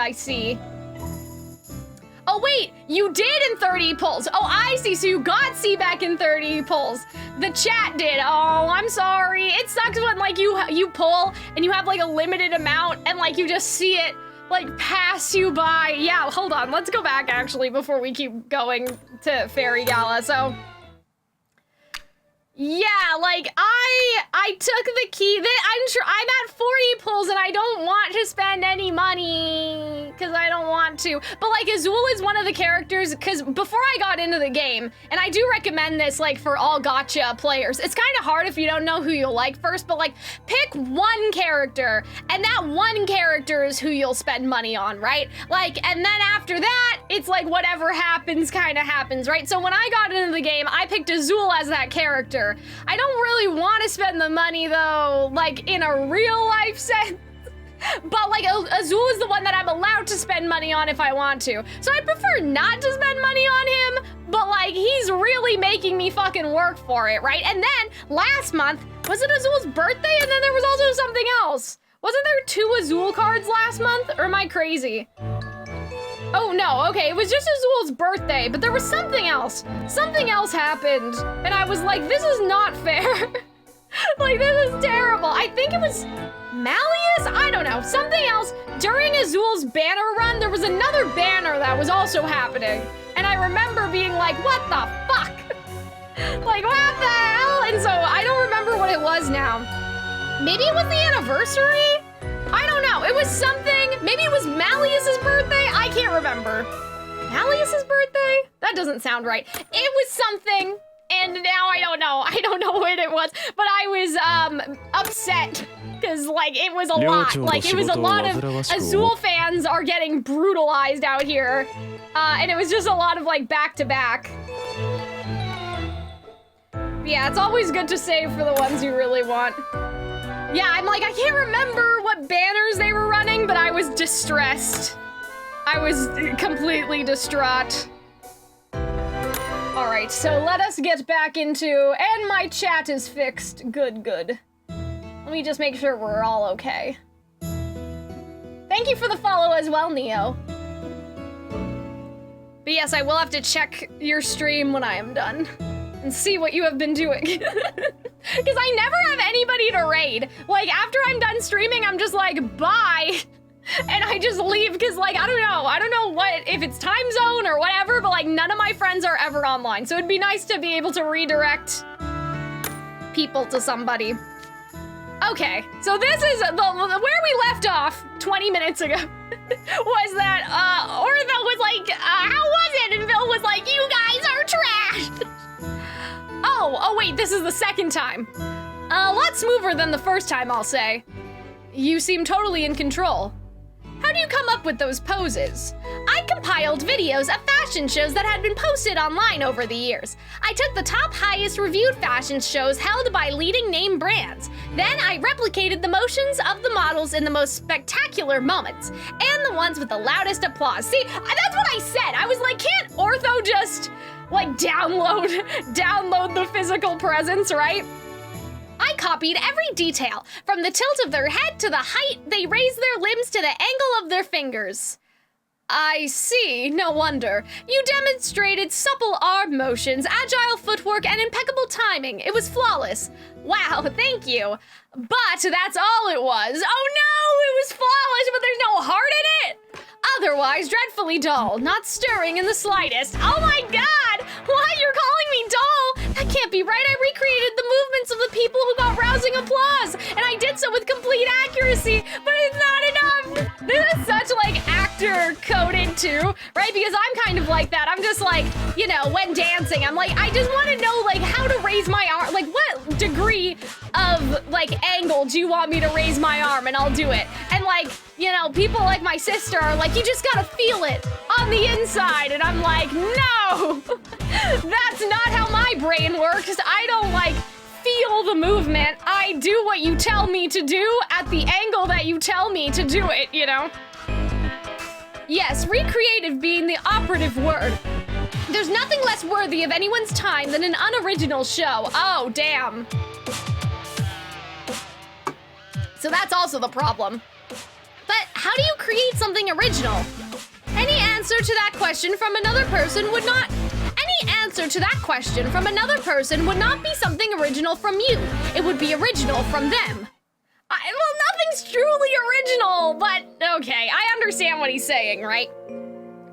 Oh wait, you did in 30 pulls. Oh, I see, so you got Seaback in 30 pulls. The chat did. Oh, I'm sorry. It sucks when like you pull and you have like a limited amount and like you just see it like pass you by. Yeah, hold on. Let's go back actually before we keep going to Fairy Gala. So yeah, like I took the key. I'm sure I'm at 40 pulls and I don't want to spend any money because I don't want to. But like Azul is one of the characters, because before I got into the game, and I do recommend this like for all gacha players, it's kind of hard if you don't know who you'll like first, but like pick one character and that one character is who you'll spend money on, right? Like, and then after that, it's like whatever happens kind of happens, right? So when I got into the game, I picked Azul as that character. I don't really want to spend the money though, like in a real life sense. But like Azul is the one that I'm allowed to spend money on if I want to. So I prefer not to spend money on him, but like he's really making me fucking work for it, right? And then last month, was it Azul's birthday? And then there was also something else. Wasn't there 2 Azul cards last month? Or am I crazy? Oh no, okay, it was just Azul's birthday, but there was something else. Something else happened, and I was like, this is not fair. Like, this is terrible. I think it was Malleus? I don't know, something else. During Azul's banner run, there was another banner that was also happening, and I remember being like, what the fuck? Like, what the hell? And so I don't remember what it was now. Maybe it was the anniversary? I don't know, it was something, maybe it was Malleus's birthday? I can't remember. Malleus's birthday? That doesn't sound right. It was something, and now I don't know what it was, but I was upset, because like it was a lot. Like it was a lot of Azul fans are getting brutalized out here, and it was just a lot of like back-to-back. Yeah, it's always good to save for the ones you really want. Yeah, I'm like, I can't remember what banners they were running, but I was distressed. I was completely distraught. All right, so let us get back into, and my chat is fixed. Good. Let me just make sure we're all okay. Thank you for the follow as well, Neo. But yes, I will have to check your stream when I am done and see what you have been doing. Because I never have anybody to raid. Like, after I'm done streaming, I'm just like, bye. And I just leave because, like, I don't know what, if it's time zone or whatever, but like none of my friends are ever online. So it'd be nice to be able to redirect people to somebody. Okay, so this is where we left off 20 minutes ago. Was that Ortho was like, how was it? And Bill was like, you guys are trash. Oh wait, this is the second time. A lot smoother than the first time, I'll say. You seem totally in control. How do you come up with those poses? I compiled videos of fashion shows that had been posted online over the years. I took the top highest reviewed fashion shows held by leading name brands. Then I replicated the motions of the models in the most spectacular moments, and the ones with the loudest applause. See, that's what I said. I was like, can't Ortho just, like, download the physical presence, right? I copied every detail, from the tilt of their head to the height they raise their limbs to the angle of their fingers. I see, no wonder. You demonstrated supple arm motions, agile footwork, and impeccable timing. It was flawless. Wow, thank you. But that's all it was. Oh no, it was flawless, but there's no heart in it? Otherwise, dreadfully dull, not stirring in the slightest. Oh my god! What? You're calling me dull? That can't be right. I recreated the movements of the people who got rousing applause, and I did so with complete accuracy, but it's not enough. This is such, like, actor coded too, right? Because I'm kind of like that. I'm just like, you know, when dancing, I'm like, I just want to know, like, how to raise my arm. Like, what degree of, like, angle do you want me to raise my arm? And I'll do it. And, like, you know, people like my sister are like, you just gotta feel it on the inside. And I'm like, no, that's not how my brain works. I don't, like, feel the movement. I do what you tell me to do at the angle that you tell me to do it, you know? Yes, recreative being the operative word. There's nothing less worthy of anyone's time than an unoriginal show. Oh, damn. So that's also the problem. But how do you create something original? Any answer to that question from another person would not be something original from you. It would be original from them. Well, nothing's truly original, but okay, I understand what he's saying, right?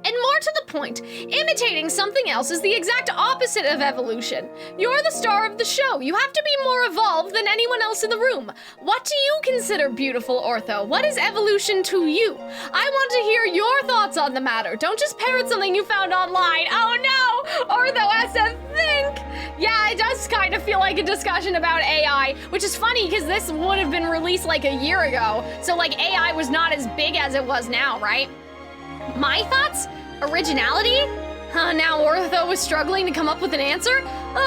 And more to the point, imitating something else is the exact opposite of evolution. You're the star of the show. You have to be more evolved than anyone else in the room. What do you consider beautiful, Ortho? What is evolution to you? I want to hear your thoughts on the matter. Don't just parrot something you found online. Oh no! Ortho has to think! Yeah, it does kind of feel like a discussion about AI, which is funny because this would have been released like a year ago. So like AI was not as big as it was now, right? My thoughts? Originality? Now Ortho was struggling to come up with an answer?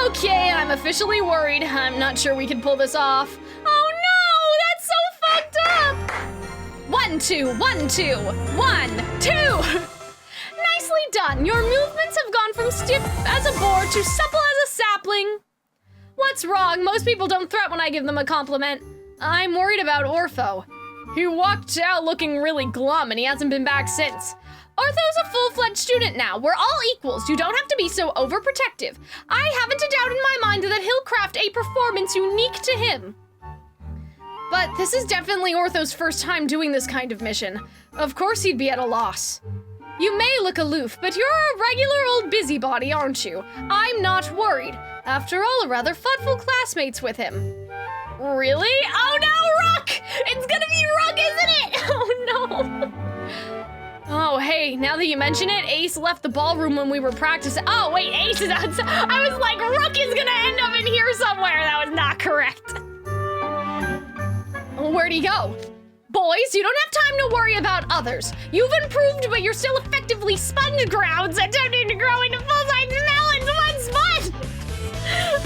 Okay, I'm officially worried. I'm not sure we can pull this off. Oh no, that's so fucked up! 1, 2, 1, 2, 1, 2! Nicely done. Your movements have gone from stiff as a board to supple as a sapling. What's wrong? Most people don't threat when I give them a compliment. I'm worried about Ortho. He walked out looking really glum and he hasn't been back since. Ortho's a full-fledged student now. We're all equals. You don't have to be so overprotective. I haven't a doubt in my mind that he'll craft a performance unique to him. But this is definitely Ortho's first time doing this kind of mission. Of course he'd be at a loss. You may look aloof, but you're a regular old busybody, aren't you? I'm not worried. After all, a rather thoughtful classmates with him. Really? Oh no, Rook! It's gonna be Rook, isn't it? Oh no. Oh, hey, now that you mention it, Ace left the ballroom when we were practicing. Oh, wait, Ace is outside. I was like, Rook is gonna end up in here somewhere. That was not correct. Where'd he go? Boys, you don't have time to worry about others. You've improved, but you're still effectively sponge grounds attempting to grow into full-size melons in one spot.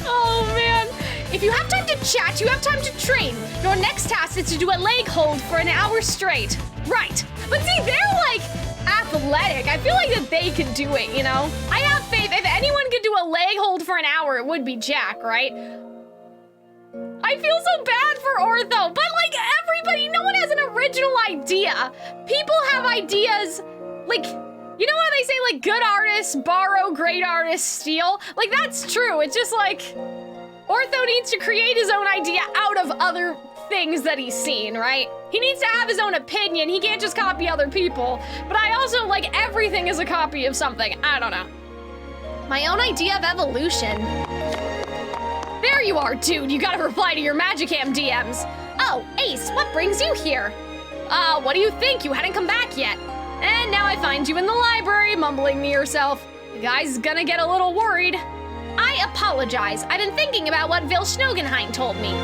Oh, man. If you have time to chat, you have time to train. Your next task is to do a leg hold for an hour straight. Right. But see, they're like athletic. I feel like that they could do it, you know? I have faith. If anyone could do a leg hold for an hour, it would be Jack, right? I I feel so bad for Ortho, but like everybody, no one has an original idea. People have ideas, like, you know how they say like good artists borrow, great artists steal? Like that's true, it's just like, Ortho needs to create his own idea out of other things that he's seen, right? He needs to have his own opinion, he can't just copy other people. But I also, like, everything is a copy of something, I don't know. My own idea of evolution. There you are, dude, you gotta reply to your Magicam DMs. Oh, Ace, what brings you here? What do you think? You hadn't come back yet. And now I find you in the library, mumbling to yourself. The guy's gonna get a little worried. I apologize. I've been thinking about what Vilschnogenheim told me.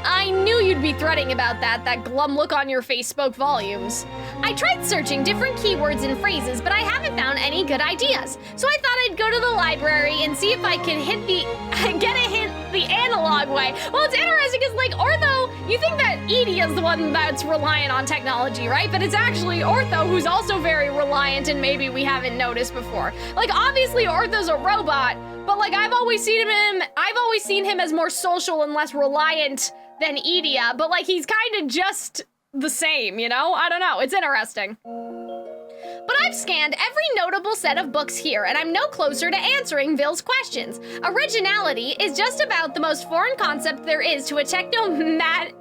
I knew you'd be threading about that. That glum look on your face spoke volumes. I tried searching different keywords and phrases, but I haven't found any good ideas. So I thought I'd go to the library and see if I could get a hint the analog way. Well, it's interesting because, like, Ortho, you think that Edie is the one that's reliant on technology, right? But it's actually Ortho who's also very reliant and maybe we haven't noticed before. Like, obviously Ortho's a robot, but like I've always seen him as more social and less reliant than Edia, but like he's kind of just the same, you know? I don't know, it's interesting. But I've scanned every notable set of books here, and I'm no closer to answering Vill's questions. Originality is just about the most foreign concept there is to a technomatic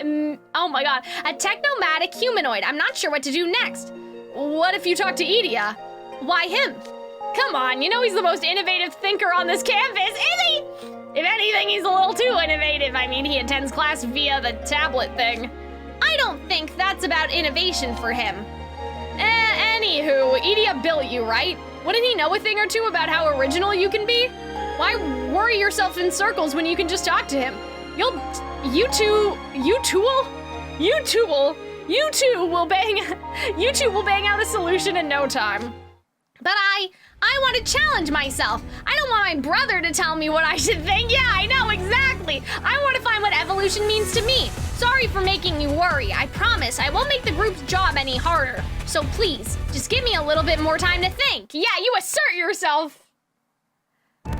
humanoid. I'm not sure what to do next. What if you talk to Edia? Why him? Come on, you know he's the most innovative thinker on this campus, is he? If anything, he's a little too innovative. I mean, he attends class via the tablet thing. I don't think that's about innovation for him. Anywho, Edia built you, right? Wouldn't he know a thing or two about how original you can be? Why worry yourself in circles when you can just talk to him? You two will bang out a solution in no time. But I want to challenge myself. I don't want my brother to tell me what I should think. Yeah, I know, exactly. I want to find what evolution means to me. Sorry for making you worry. I promise I won't make the group's job any harder. So please, just give me a little bit more time to think. Yeah, you assert yourself. Yeah,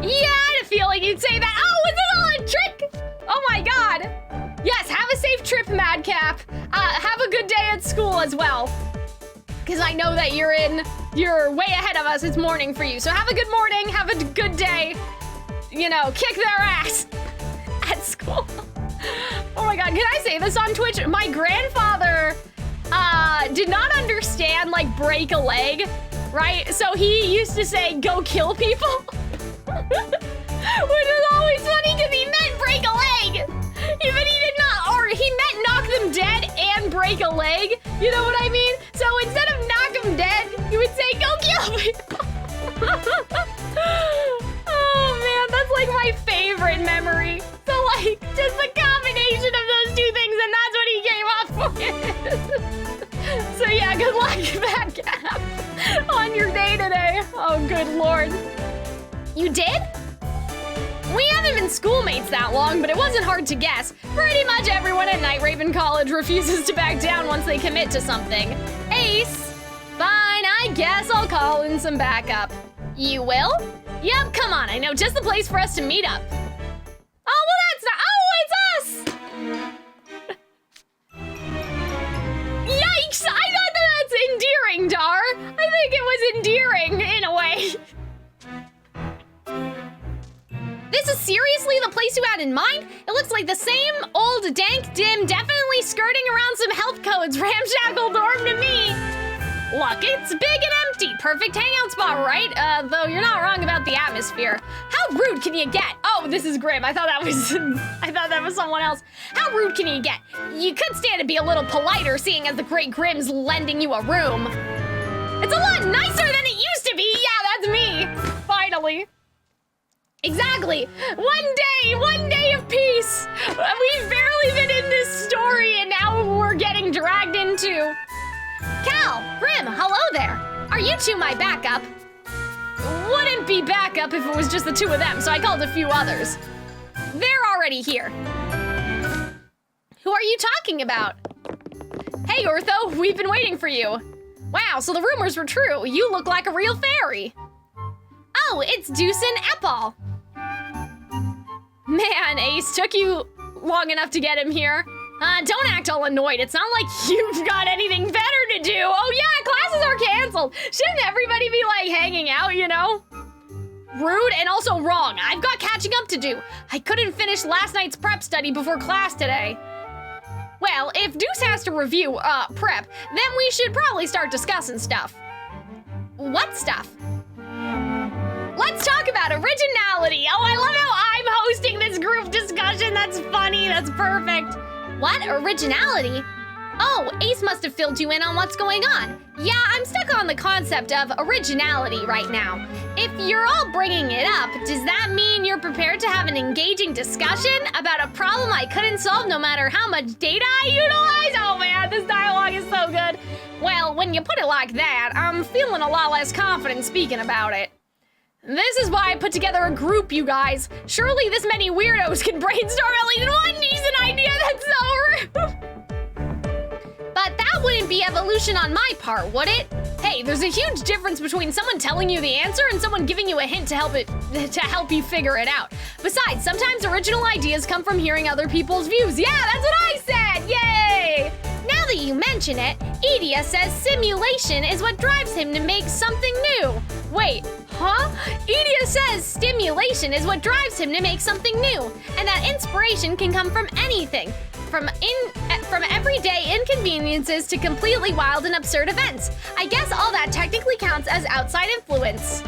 I had a feeling you'd say that. Oh, is it all a trick? Oh my god. Yes, have a safe trip, Madcap. Have a good day at school as well. Because I know that you're way ahead of us. It's morning for you. So have a good morning, have a good day. You know, kick their ass at school. Oh my god, can I say this on Twitch? My grandfather did not understand, like, break a leg, right? So he used to say, go kill people. Which is always funny because he meant break a leg. But he did not, or he meant knock them dead and break a leg. You know what I mean? So instead of knock them dead, he would say, go kill people. Oh man, that's like my favorite memory. So like, just the combination of those two things, and that's what he came up with. So yeah, good luck, Madcap, on your day today. Oh, good lord. You did? We haven't been schoolmates that long, but it wasn't hard to guess. Pretty much everyone at Night Raven College refuses to back down once they commit to something. Ace! Fine, I guess I'll call in some backup. You will? Yep, come on, I know just the place for us to meet up. Oh, well that's not— oh, it's us! Yikes, I thought that's endearing, Dar. I think it was endearing, in a way. This is seriously the place you had in mind? It looks like the same old dank dim, definitely skirting around some health codes ramshackle dorm to me. Look, it's big and empty. Perfect hangout spot, right? Though you're not wrong about the atmosphere. How rude can you get? Oh, this is Grim. I thought that was someone else. How rude can you get? You could stand to be a little politer, seeing as the Great Grim's lending you a room. It's a lot nicer than it used to be. Yeah, that's me. Finally. Exactly. One day of peace. We've barely been in this story and now we're getting dragged into. Cal, Grim, hello there. Are you two my backup? Wouldn't be backup if it was just the two of them, so I called a few others. They're already here. Who are you talking about? Hey, Ortho, we've been waiting for you. Wow, so the rumors were true. You look like a real fairy. Oh, it's Deuce and Epal. Man, Ace, took you long enough to get him here. Don't act all annoyed. It's not like you've got anything better to do. Oh yeah, classes are canceled. Shouldn't everybody be like hanging out, you know? Rude and also wrong. I've got catching up to do. I couldn't finish last night's prep study before class today. Well, if Deuce has to review, prep, then we should probably start discussing stuff. What stuff? Let's talk about originality. Oh, I love how I'm hosting this group discussion. That's funny, that's perfect. What, originality? Oh, Ace must have filled you in on what's going on. Yeah, I'm stuck on the concept of originality right now. If you're all bringing it up, does that mean you're prepared to have an engaging discussion about a problem I couldn't solve no matter how much data I utilize? Oh man, this dialogue is so good. Well, when you put it like that, I'm feeling a lot less confident speaking about it. This is why I put together a group, you guys. Surely this many weirdos can brainstorm at least one decent idea that's so rude. But that wouldn't be evolution on my part, would it? Hey, there's a huge difference between someone telling you the answer and someone giving you a hint to help you figure it out. Besides, sometimes original ideas come from hearing other people's views. Yeah, that's what I said! Yay! Now that you mention it, Edia says simulation is what drives him to make something new. Wait, huh? Edia says stimulation is what drives him to make something new, and that inspiration can come from anything. From everyday inconveniences to completely wild and absurd events. I guess all that technically counts as outside influence.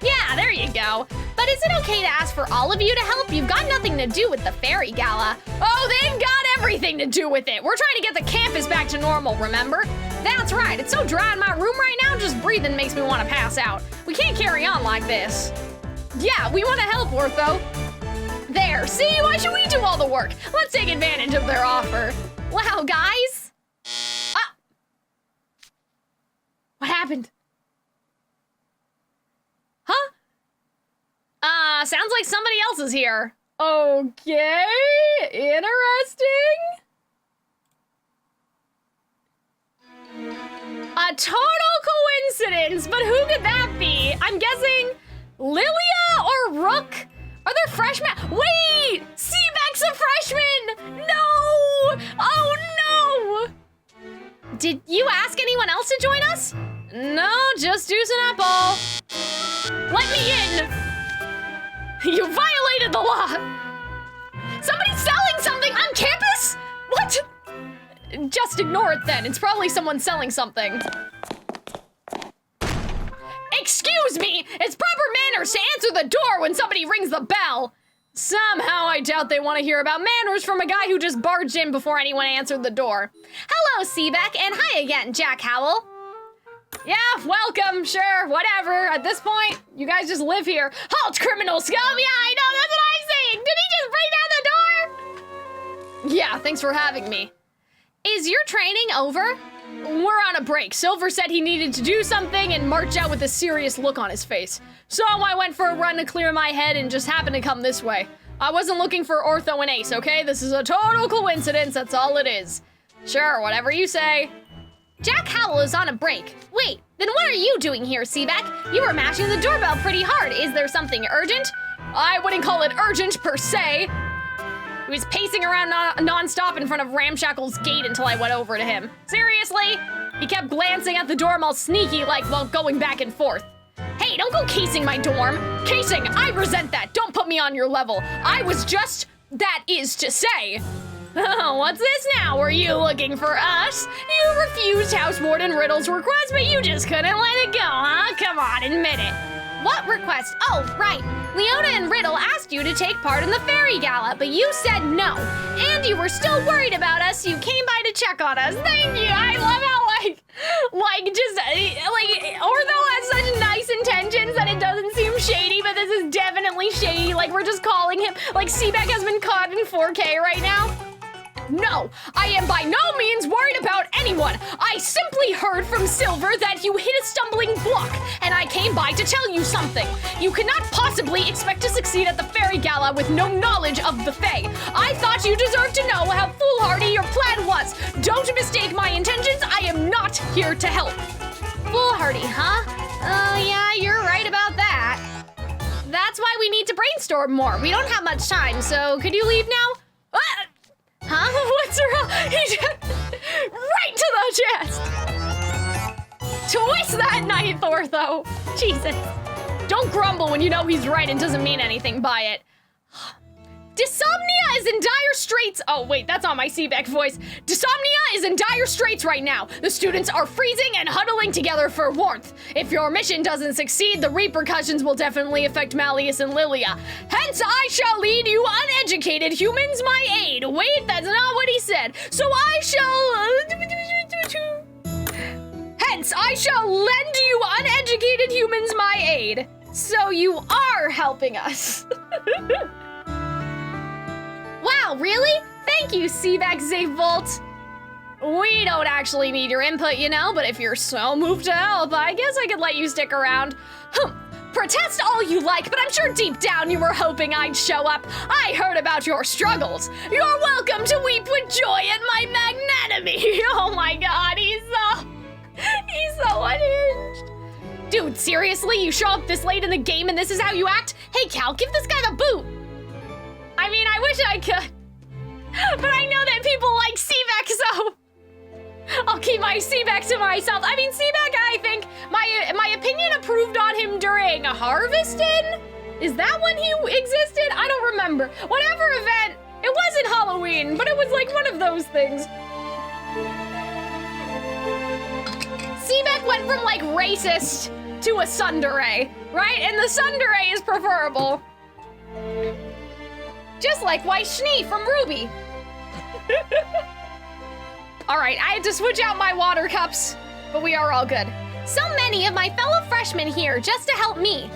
Yeah, there you go. But is it okay to ask for all of you to help? You've got nothing to do with the Fairy Gala. Oh, they've got everything to do with it. We're trying to get the campus back to normal, remember? That's right, it's so dry in my room right now, just breathing makes me want to pass out. We can't carry on like this. Yeah, we want to help, Ortho. There, see, why should we do all the work? Let's take advantage of their offer. Wow, guys. Ah. What happened? Huh? Sounds like somebody else is here. Okay, interesting. A total coincidence, but who could that be? I'm guessing Lilia or Rook? Are there freshmen? Wait! Seaback's a freshman! No! Oh no! Did you ask anyone else to join us? No, just Deuce and Apple. Let me in! You violated the law! Somebody's selling something on campus? What? Just ignore it then. It's probably someone selling something. Excuse me! It's proper manners to answer the door when somebody rings the bell! Somehow I doubt they want to hear about manners from a guy who just barged in before anyone answered the door. Hello, Seaback, and hi again, Jack Howell. Yeah, welcome, sure, whatever. At this point, you guys just live here. Halt, criminal scum! Yeah, I know, that's what I'm saying! Did he just break down the door? Yeah, thanks for having me. Is your training over? We're on a break. Silver said he needed to do something and marched out with a serious look on his face. So I went for a run to clear my head and just happened to come this way. I wasn't looking for Ortho and Ace, okay? This is a total coincidence, that's all it is. Sure, whatever you say. Jack Howell is on a break. Wait, then what are you doing here, Seaback? You were mashing the doorbell pretty hard. Is there something urgent? I wouldn't call it urgent per se. He was pacing around non-stop in front of Ramshackle's gate until I went over to him. Seriously? He kept glancing at the dorm all sneaky like while going back and forth. Hey, don't go casing my dorm. Casing, I resent that. Don't put me on your level. I was just, that is to say. Oh, what's this now? Were you looking for us? You refused House Warden Riddle's request, but you just couldn't let it go, huh? Come on, admit it. What request? Oh, right. Leona and Riddle asked you to take part in the Fairy Gala, but you said no. And you were still worried about us, so you came by to check on us. Thank you. I love how, Ortho has such nice intentions that it doesn't seem shady, but this is definitely shady. Like, we're just calling him, like, Seaback has been caught in 4K right now. No, I am by no means worried about anyone. I simply heard from Silver that you hit a stumbling block, and I came by to tell you something. You cannot possibly expect to succeed at the Fairy Gala with no knowledge of the Fae. I thought you deserved to know how foolhardy your plan was. Don't mistake my intentions. I am not here to help. Foolhardy, huh? Oh, yeah, you're right about that. That's why we need to brainstorm more. We don't have much time, so could you leave now? Ah! Huh? What's wrong? Right to the chest! Twist that knife, Ortho! Jesus. Don't grumble when you know he's right and doesn't mean anything by it. Dysomnia is in dire straits. Oh, wait, that's not my Seebeck voice. Dysomnia is in dire straits right now. The students are freezing and huddling together for warmth. If your mission doesn't succeed, the repercussions will definitely affect Malleus and Lilia. Hence, I shall lead you uneducated humans my aid. Wait, that's not what he said. So I shall... Hence, I shall lend you uneducated humans my aid. So you are helping us. Wow, really? Thank you, Seebeck Zavolt. We don't actually need your input, you know, but if you're so moved to help, I guess I could let you stick around. Protest all you like, but I'm sure deep down you were hoping I'd show up. I heard about your struggles. You're welcome to weep with joy at my magnanimity. Oh my god, he's so unhinged. Dude, seriously? You show up this late in the game and this is how you act? Hey, Cal, give this guy the boot. I mean, I wish I could, but I know that people like Seebeck, so I'll keep my Seebeck to myself. I mean, Seebeck, I think my opinion approved on him during Harvesting? Is that when he existed? I don't remember. Whatever event, it wasn't Halloween, but it was like one of those things. Seebeck went from like racist to a tsundere, right? And the tsundere is preferable. Just like White Schnee from Ruby. All right, I had to switch out my water cups, but we are all good. So many of my fellow freshmen here just to help me.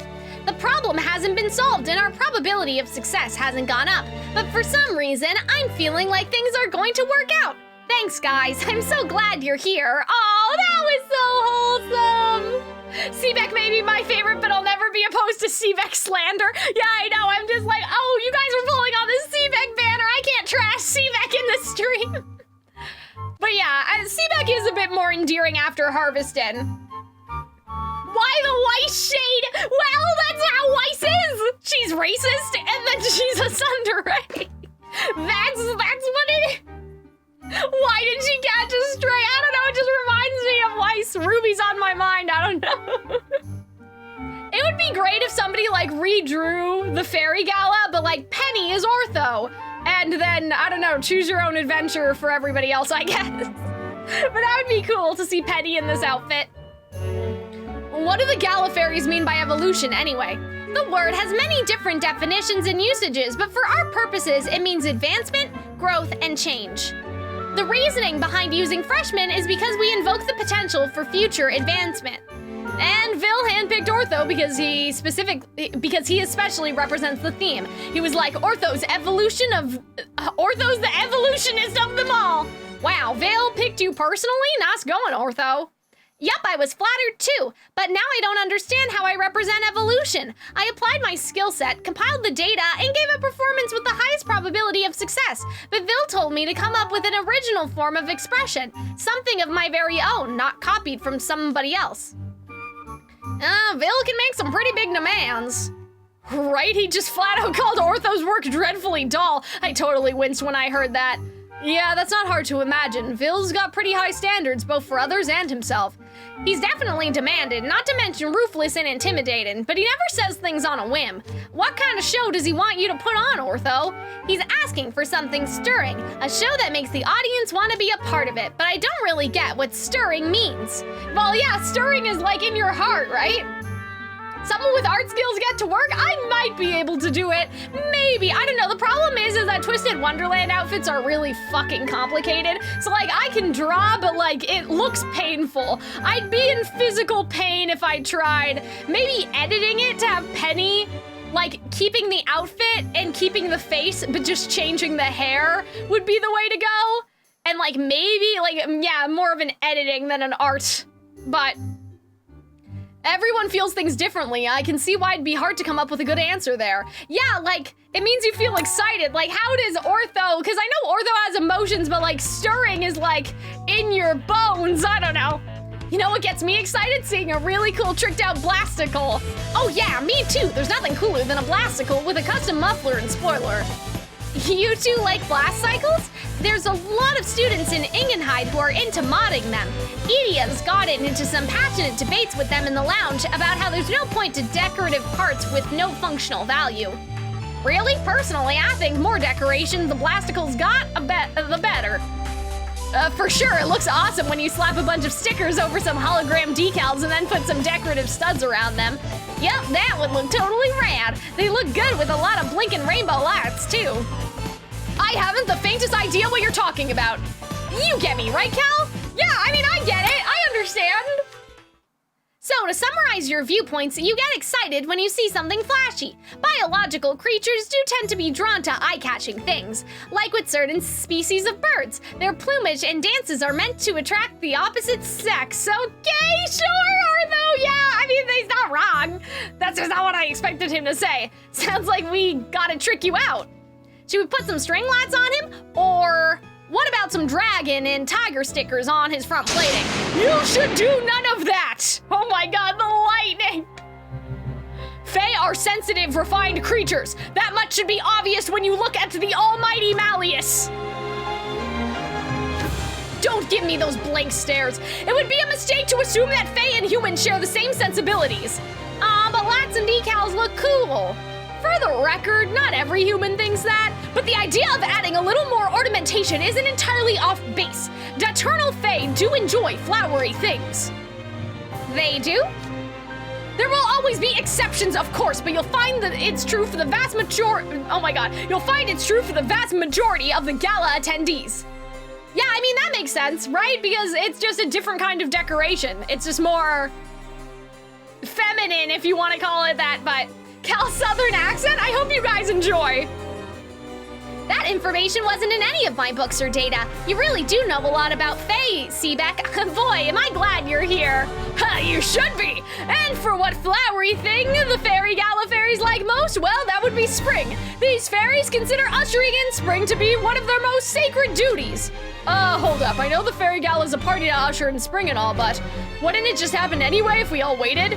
The problem hasn't been solved and our probability of success hasn't gone up, but for some reason, I'm feeling like things are going to work out. Thanks, guys. I'm so glad you're here. Oh, that was so wholesome. Seebeck may be my favorite, but I'll never be opposed to Seebeck slander. Yeah, I know. I'm just like, oh, you guys are pulling on this Seebeck banner. I can't trash Seebeck in the stream. But yeah, Seebeck is a bit more endearing after Harvesting. Why the white shade? Well, that's how Weiss is. She's racist, and then she's a tsundere. That's what it is. Why did she catch a stray? I don't know, it just reminds me of Weiss. Ruby's on my mind, I don't know. It would be great if somebody like redrew the Fairy Gala, but like Penny is Ortho. And then, I don't know, choose your own adventure for everybody else, I guess. But that would be cool to see Penny in this outfit. What do the Gala fairies mean by evolution anyway? The word has many different definitions and usages, but for our purposes, it means advancement, growth, and change. The reasoning behind using freshmen is because we invoke the potential for future advancement. And Vil handpicked Ortho because he especially represents the theme. He was like, Ortho's the evolutionist of them all. Wow, Vil picked you personally? Nice going, Ortho. Yup, I was flattered too, but now I don't understand how I represent evolution. I applied my skill set, compiled the data, and gave a performance with the highest probability of success. But Vil told me to come up with an original form of expression, something of my very own, not copied from somebody else. Vil can make some pretty big demands. Right? He just flat out called Ortho's work dreadfully dull. I totally winced when I heard that. Yeah, that's not hard to imagine. Vil's got pretty high standards, both for others and himself. He's definitely demanded, not to mention ruthless and intimidating, but he never says things on a whim. What kind of show does he want you to put on, Ortho? He's asking for something stirring, a show that makes the audience want to be a part of it, but I don't really get what stirring means. Well, yeah, stirring is like in your heart, right? Someone with art skills get to work? I might be able to do it. Maybe. I don't know. The problem is that Twisted Wonderland outfits are really fucking complicated. So, like, I can draw, but, like, it looks painful. I'd be in physical pain if I tried. Maybe editing it to have Penny, like, keeping the outfit and keeping the face, but just changing the hair would be the way to go. And, like, maybe, like, yeah, more of an editing than an art. But everyone feels things differently. I can see why it'd be hard to come up with a good answer there. Yeah, like, it means you feel excited. Like, how does Ortho, because I know Ortho has emotions, but like stirring is like in your bones. I don't know. You know what gets me excited? Seeing a really cool tricked out blasticle. Oh yeah, me too. There's nothing cooler than a blasticle with a custom muffler and spoiler. You two like blast cycles? There's a lot of students in Ingenheim who are into modding them. Edia's gotten into some passionate debates with them in the lounge about how there's no point to decorative parts with no functional value. Really? Personally, I think more decoration the blasticles got, the better. For sure, it looks awesome when you slap a bunch of stickers over some hologram decals and then put some decorative studs around them. Yep, that would look totally rad. They look good with a lot of blinking rainbow lights, too. I haven't the faintest idea what you're talking about. You get me, right, Cal? Yeah, I mean, I get it. I understand. So, to summarize your viewpoints, you get excited when you see something flashy. Biological creatures do tend to be drawn to eye-catching things. Like with certain species of birds, their plumage and dances are meant to attract the opposite sex. Okay, sure, Ortho, yeah, I mean, he's not wrong. That's just not what I expected him to say. Sounds like we gotta trick you out. Should we put some string lights on him? Or what about some dragon and tiger stickers on his front plating? You should do none of that! Oh my god, the lightning! Fae are sensitive, refined creatures. That much should be obvious when you look at the almighty Malleus. Don't give me those blank stares. It would be a mistake to assume that Fae and humans share the same sensibilities. But lights and decals look cool. For the record, not every human thinks that, but the idea of adding a little more ornamentation isn't entirely off base. Diurnal Fae do enjoy flowery things. They do? There will always be exceptions, of course, but you'll find that it's true for the vast majority. Oh my god, you'll find it's true for the vast majority of the gala attendees. Yeah, I mean, that makes sense, right? Because it's just a different kind of decoration. It's just more feminine, if you want to call it that, but Cal Southern accent? I hope you guys enjoy. That information wasn't in any of my books or data. You really do know a lot about Fae, Seebeck. Boy, am I glad you're here. You should be. And for what flowery thing the Fairy Gala fairies like most? Well, that would be spring. These fairies consider ushering in spring to be one of their most sacred duties. Hold up. I know the Fairy Gala's a party to usher in spring and all, but wouldn't it just happen anyway if we all waited?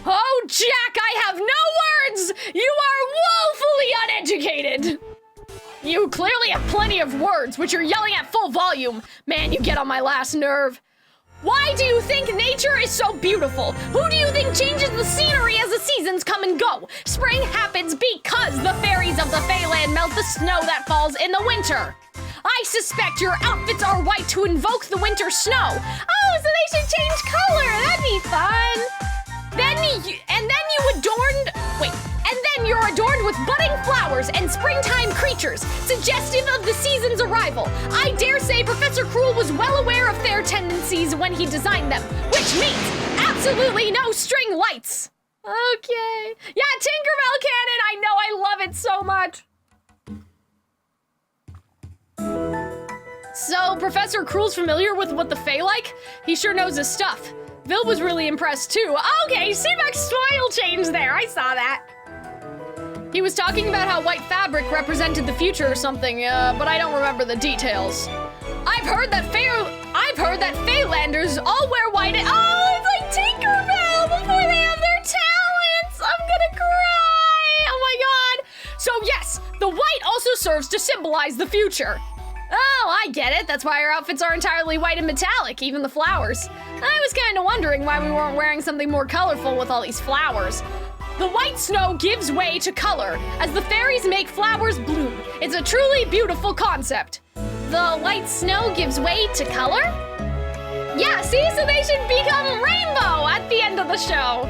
Oh, Jack, I have no words! You are woefully uneducated! You clearly have plenty of words, which you're yelling at full volume. Man, you get on my last nerve. Why do you think nature is so beautiful? Who do you think changes the scenery as the seasons come and go? Spring happens because the fairies of the Feyland melt the snow that falls in the winter. I suspect your outfits are white to invoke the winter snow. Oh, so they should change color. That'd be fun. And then you're adorned with budding flowers and springtime creatures, suggestive of the season's arrival. I dare say Professor Cruel was well aware of their tendencies when he designed them, which means absolutely no string lights. Okay. Yeah, Tinkerbell canon, I know, I love it so much. So, Professor Cruel's familiar with what the Fae like? He sure knows his stuff. Vil was really impressed too. Okay, Seebeck's smile changed there, I saw that. He was talking about how white fabric represented the future or something, but I don't remember the details. I've heard that Feylanders all wear white and— oh, it's like Tinkerbell before they have their talents! I'm gonna cry! Oh my god! So yes, the white also serves to symbolize the future. Oh, I get it. That's why our outfits are entirely white and metallic, even the flowers. I was kind of wondering why we weren't wearing something more colorful with all these flowers. The white snow gives way to color as the fairies make flowers bloom. It's a truly beautiful concept. The white snow gives way to color? Yeah, see? So they should become rainbow at the end of the show.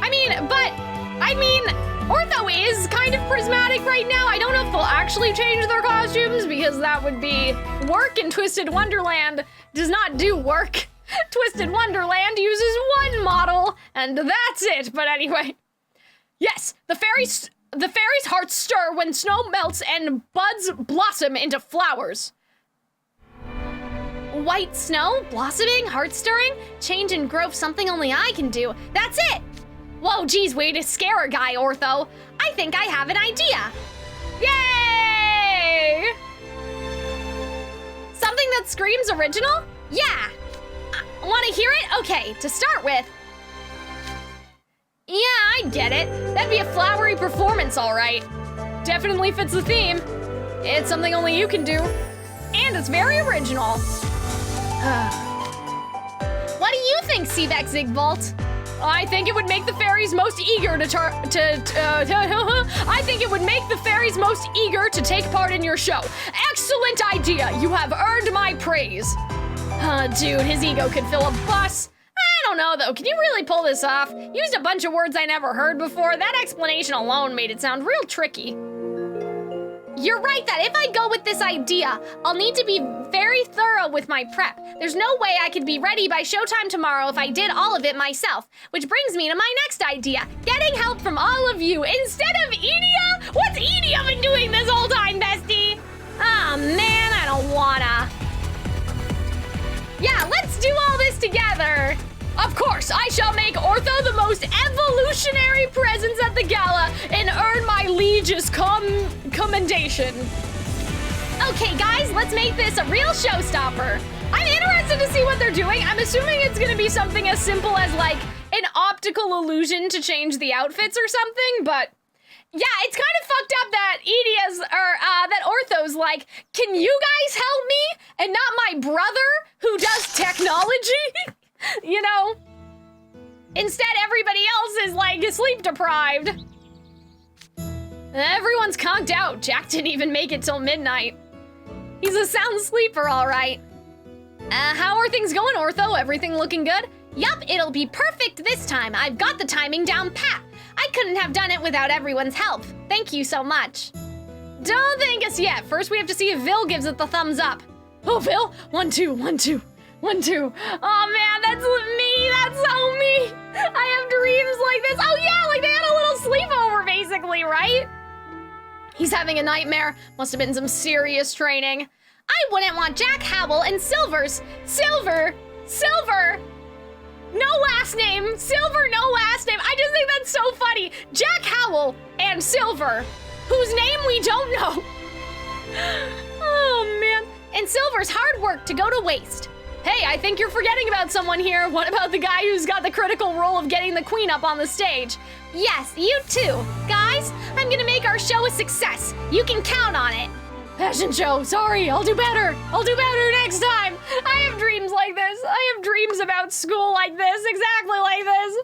I mean, Ortho is kind of prismatic right now. I don't know if they'll actually change their costumes because that would be work, and Twisted Wonderland does not do work. Twisted Wonderland uses one model, and that's it. But anyway, yes, the fairies' hearts stir when snow melts and buds blossom into flowers. White snow, blossoming, heart stirring, change and growth, something only I can do. That's it. Whoa, geez, way to scare a guy, Ortho. I think I have an idea. Yay! Something that screams original? Yeah. Want to hear it? Okay, to start with. Yeah, I get it. That'd be a flowery performance, all right. Definitely fits the theme. It's something only you can do. And it's very original. What do you think, Seebeck Zigbolt? I think it would make the fairies most eager I think it would make the fairies most eager to take part in your show. Excellent idea. You have earned my praise. Dude, his ego could fill a bus. I don't know though. Can you really pull this off? Used a bunch of words I never heard before. That explanation alone made it sound real tricky. You're right that if I go with this idea, I'll need to be very thorough with my prep. There's no way I could be ready by showtime tomorrow if I did all of it myself. Which brings me to my next idea, getting help from all of you instead of Edia. What's Edia been doing this whole time, bestie? Oh man, I don't wanna. Yeah, let's do all this together. Of course, I shall make Ortho the most evolutionary presence at the gala and earn my liege's commendation. Okay, guys, let's make this a real showstopper. I'm interested to see what they're doing. I'm assuming it's gonna be something as simple as like an optical illusion to change the outfits or something, but yeah, it's kind of fucked up that that Ortho's like, can you guys help me? And not my brother who does technology? You know? Instead, everybody else is like sleep deprived. Everyone's conked out. Jack didn't even make it till midnight. He's a sound sleeper, all right. How are things going, Ortho? Everything looking good? Yup, it'll be perfect this time. I've got the timing down pat. I couldn't have done it without everyone's help. Thank you so much. Don't thank us yet. First, we have to see if Vil gives it the thumbs up. Oh, Vil, 1, 2, 1, 2. 1, 2. Oh man, that's me. That's so me. I have dreams like this. Oh yeah, like they had a little sleepover basically, right? He's having a nightmare. Must have been some serious training. I wouldn't want Jack Howell and Silver. No last name. Silver, no last name. I just think that's so funny. Jack Howell and Silver, whose name we don't know. Oh man. And Silver's hard work to go to waste. Hey, I think you're forgetting about someone here. What about the guy who's got the critical role of getting the queen up on the stage? Yes, you too. Guys, I'm gonna make our show a success. You can count on it. Fashion show, sorry, I'll do better. I'll do better next time. I have dreams like this. I have dreams about school like this, exactly like this.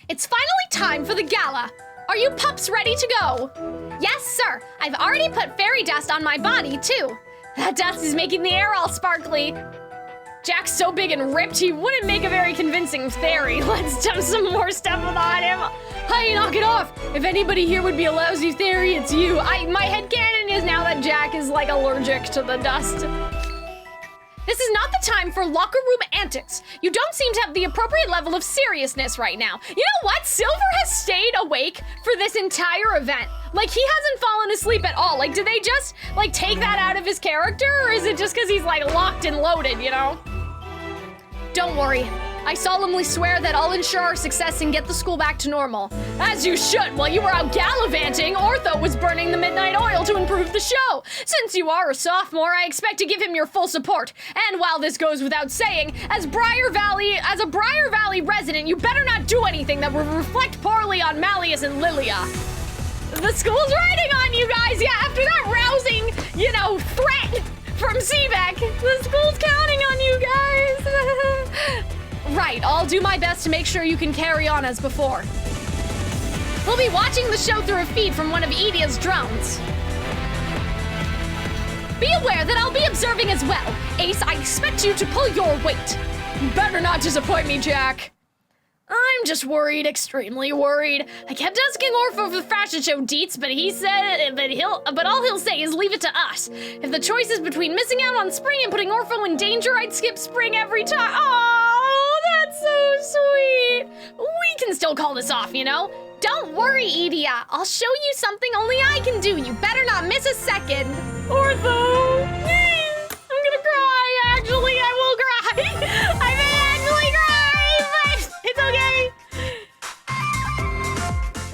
It's finally time for the gala. Are you pups ready to go? Yes, sir. I've already put fairy dust on my body, too. That dust is making the air all sparkly. Jack's so big and ripped, he wouldn't make a very convincing fairy. Let's dump some more stuff on him. Hey, knock it off. If anybody here would be a lousy fairy, it's you. My headcanon is now that Jack is, like, allergic to the dust. This is not the time for locker room antics. You don't seem to have the appropriate level of seriousness right now. You know what? Silver has stayed awake for this entire event. Like, he hasn't fallen asleep at all. Like, did they just, like, take that out of his character? Or is it just because he's, like, locked and loaded, you know? Don't worry. I solemnly swear that I'll ensure our success and get the school back to normal. As you should. While you were out gallivanting, Ortho was burning the midnight oil to improve the show. Since you are a sophomore, I expect to give him your full support. And while this goes without saying, as a Briar Valley resident, you better not do anything that will reflect poorly on Malleus and Lilia. The school's riding on you guys. Yeah, after that rousing, you know, threat from Seebeck, the school's counting on you guys. Right, I'll do my best to make sure you can carry on as before. We'll be watching the show through a feed from one of Edia's drones. Be aware that I'll be observing as well. Ace, I expect you to pull your weight. You better not disappoint me, Jack. I'm just worried, extremely worried. I kept asking Ortho for the fashion show deets, but he said but all he'll say is leave it to us. If the choice is between missing out on spring and putting Ortho in danger, I'd skip spring every time. Oh, that's so sweet. We can still call this off, you know? Don't worry, Edia. I'll show you something only I can do. You better not miss a second. Ortho. I'm gonna cry, actually. I will cry. I may actually cry, but it's okay.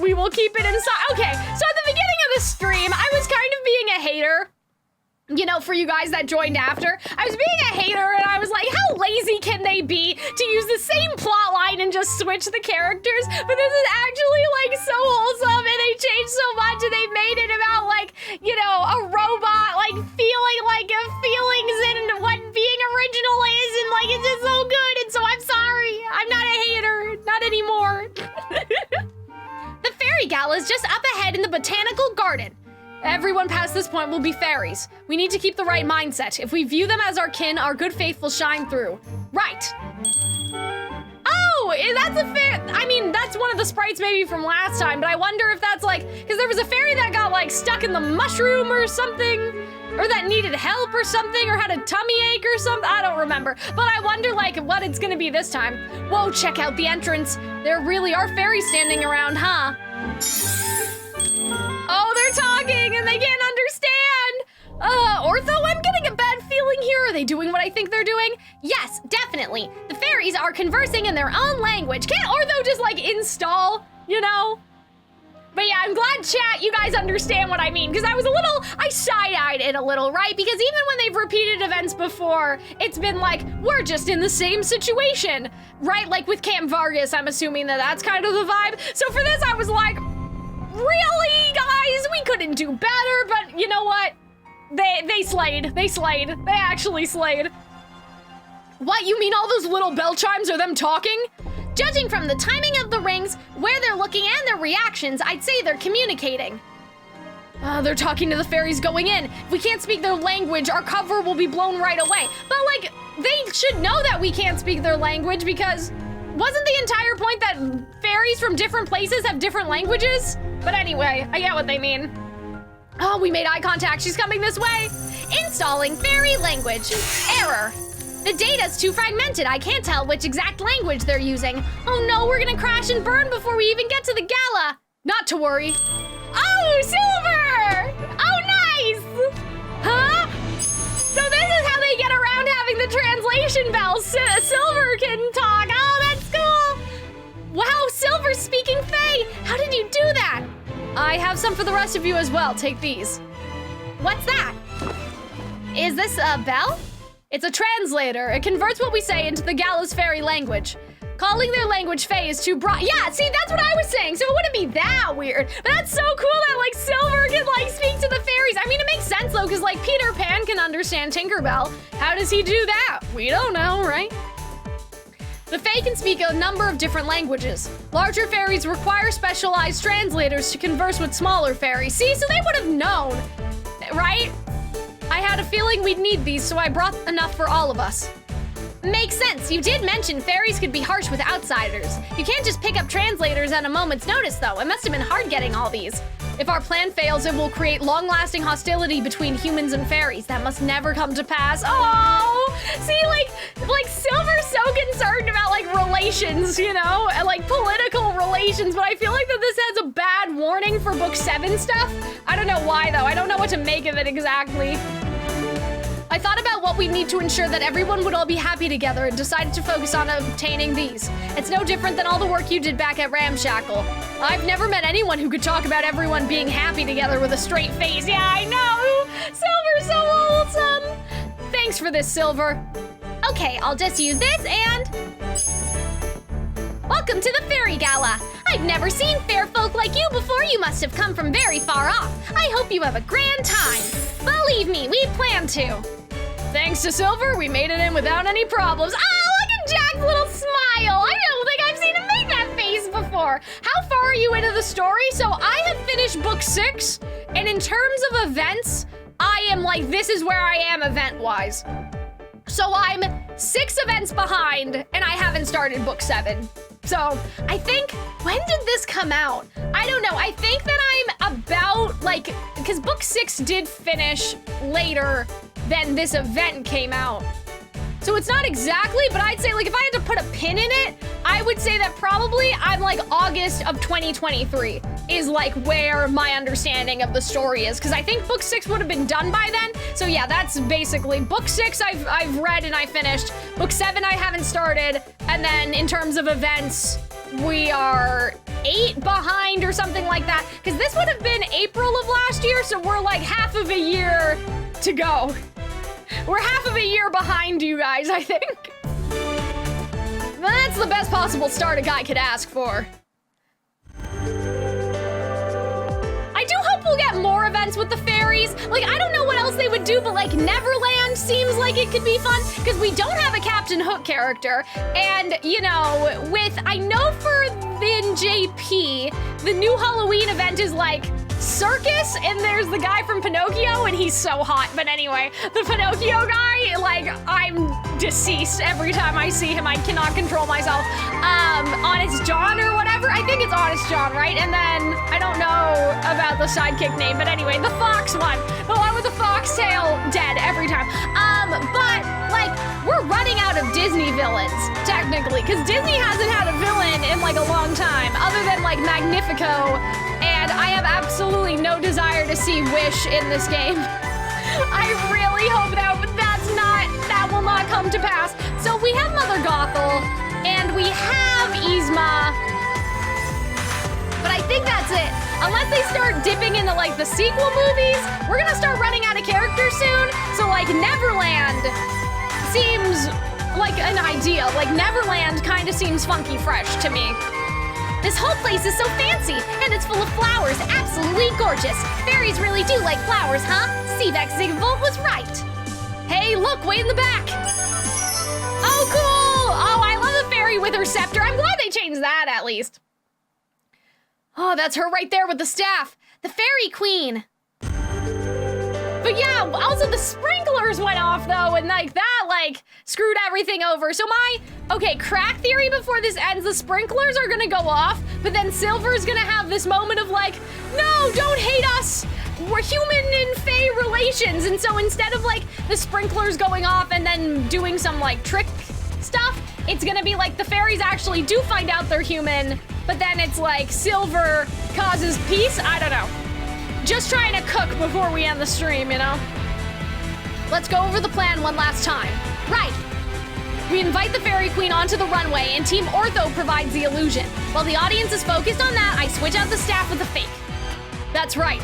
We will keep it inside. Okay, so at the beginning of the stream, I was kind of being a hater. you know, for you guys that joined after, I was being a hater and I was like, how lazy can they be to use the same plot line and just switch the characters? But this is actually like so wholesome and they changed so much and they made it about like, you know, a robot like feeling like feelings and what being original is, and like it's just so good. And so I'm sorry, I'm not a hater, not anymore. The Fairy Gala is just up ahead in the botanical garden. Everyone past this point will be fairies. We need to keep the right mindset. If we view them as our kin, our good faith will shine through. Right. Oh, that's a fair, I mean, that's one of the sprites maybe from last time, but I wonder if that's like, because there was a fairy that got like stuck in the mushroom or something, or that needed help or something, or had a tummy ache or something. I don't remember, but I wonder like what it's gonna be this time. Whoa, check out the entrance. There really are fairies standing around, huh? Oh, they're talking and they can't understand. Ortho, I'm getting a bad feeling here. Are they doing what I think they're doing? Yes, definitely. The fairies are conversing in their own language. Can't Ortho just like install, you know? But yeah, I'm glad chat, you guys understand what I mean, because I side-eyed it a little, right? Because even when they've repeated events before, it's been like, we're just in the same situation, right? Like with Cam Vargas, I'm assuming that that's kind of the vibe. So for this, I was like, really, guys? We couldn't do better, but you know what? They slayed. They slayed. They actually slayed. What, you mean all those little bell chimes are them talking? Judging from the timing of the rings, where they're looking, and their reactions, I'd say they're communicating. They're talking to the fairies going in. If we can't speak their language, our cover will be blown right away. But like, they should know that we can't speak their language because wasn't the entire point that fairies from different places have different languages? But anyway, I get what they mean. Oh, we made eye contact. She's coming this way. Installing fairy language. Error. The data's too fragmented. I can't tell which exact language they're using. Oh no, we're gonna crash and burn before we even get to the gala. Not to worry. Oh, Silver! Oh, nice! Huh? So this is how they get around having the translation bells. Silver can talk. Oh, that's cool. Wow, Silver's speaking Fae. How did you do that? I have some for the rest of you as well. Take these. What's that? Is this a bell? It's a translator. It converts what we say into the gala's fairy language. Calling their language Fae is too broad. Yeah, see, that's what I was saying, so it wouldn't be that weird. But that's so cool that, like, Silver can, like, speak to the fairies. I mean, it makes sense, though, because, like, Peter Pan can understand Tinkerbell. How does he do that? We don't know, right? The Fae can speak a number of different languages. Larger fairies require specialized translators to converse with smaller fairies. See, so they would have known, right? I had a feeling we'd need these, so I brought enough for all of us. Makes sense. You did mention fairies could be harsh with outsiders. You can't just pick up translators at a moment's notice, though. It must have been hard getting all these. If our plan fails, it will create long-lasting hostility between humans and fairies. That must never come to pass. Oh! See, like Silver's so concerned about, like, relations, you know? And, like, political relations, but I feel like that this has a bad warning for Book 7 stuff. I don't know why, though. I don't know what to make of it exactly. I thought about what we need to ensure that everyone would all be happy together and decided to focus on obtaining these. It's no different than all the work you did back at Ramshackle. I've never met anyone who could talk about everyone being happy together with a straight face. Yeah, I know! Silver's so wholesome! Thanks for this, Silver. Okay, I'll just use this and... Welcome to the Fairy Gala! I've never seen fair folk like you before. You must have come from very far off. I hope you have a grand time. Believe me, we plan to. Thanks to Silver, we made it in without any problems. Oh, look at Jack's little smile. I don't think I've seen him make that face before. How far are you into the story? So I have finished book 6, and in terms of events, I am like, this is where I am event-wise. So I'm 6 events behind, and I haven't started book 7. So I think, when did this come out? I don't know. I think that I'm about, like, because book 6 did finish later than this event came out. So it's not exactly, but I'd say, like, if I had to put a pin in it, I would say that probably I'm like August of 2023 is like where my understanding of the story is. Because I think book 6 would have been done by then. So yeah, that's basically book 6 I've read and I finished. Book 7 I haven't started. And then in terms of events, we are 8 behind or something like that. Because this would have been April of last year, so we're like half of a year to go. We're half of a year behind you guys, I think. That's the best possible start a guy could ask for. I do hope we'll get more events with the fairies. Like, I don't know what else they would do, but like Neverland seems like it could be fun because we don't have a Captain Hook character. And, you know, I know for in JP, the new Halloween event is like circus, and there's the guy from Pinocchio, and he's so hot. But anyway, the Pinocchio guy, like, I'm deceased every time I see him. I cannot control myself. Honest John or whatever. I think it's Honest John, right? And then I don't know about the sidekick name, but anyway, the fox one. The one with the foxtail dead every time. But like, we're running out of Disney villains, technically, because Disney hasn't had a villain in like a long time, other than like Magnifico, and I have absolutely no desire to see Wish in this game. I really hope that will not come to pass. So we have Mother Gothel, and we have Yzma, but I think that's it. Unless they start dipping into like the sequel movies, we're gonna start running out of characters soon. So like Neverland seems like an idea. Like Neverland kind of seems funky fresh to me. This whole place is so fancy, and it's full of flowers, absolutely gorgeous. Fairies really do like flowers, huh? Seebeck Zigvolt was right. Hey, look, way in the back. Oh, cool. Oh, I love a fairy with her scepter. I'm glad they changed that at least. Oh, that's her right there with the staff. The Fairy Queen. But yeah, also the sprinklers went off though, and like that like screwed everything over. So okay, crack theory before this ends, the sprinklers are gonna go off, but then Silver's gonna have this moment of like, no, don't hate us. We're human and fae relations. And so instead of like the sprinklers going off and then doing some like trick stuff, it's gonna be like the fairies actually do find out they're human, but then it's like Silver causes peace. I don't know. Just trying to cook before we end the stream, you know? Let's go over the plan one last time. Right. We invite the Fairy Queen onto the runway, and Team Ortho provides the illusion. While the audience is focused on that, I switch out the staff with a fake. That's right.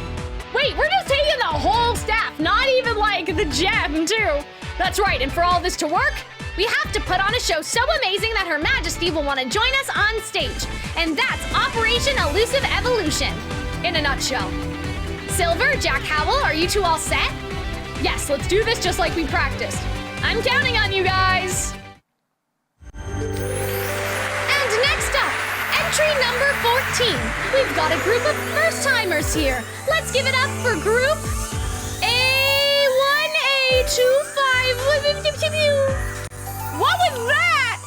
Wait, we're just taking the whole staff, not even like the gem, too. That's right, and for all this to work, we have to put on a show so amazing that Her Majesty will want to join us on stage. And that's Operation Illusive Evolution, in a nutshell. Silver, Jack Howell, are you two all set? Yes, let's do this just like we practiced. I'm counting on you guys. And next up, entry number 14. We've got a group of first-timers here. Let's give it up for group A1A25. What was that?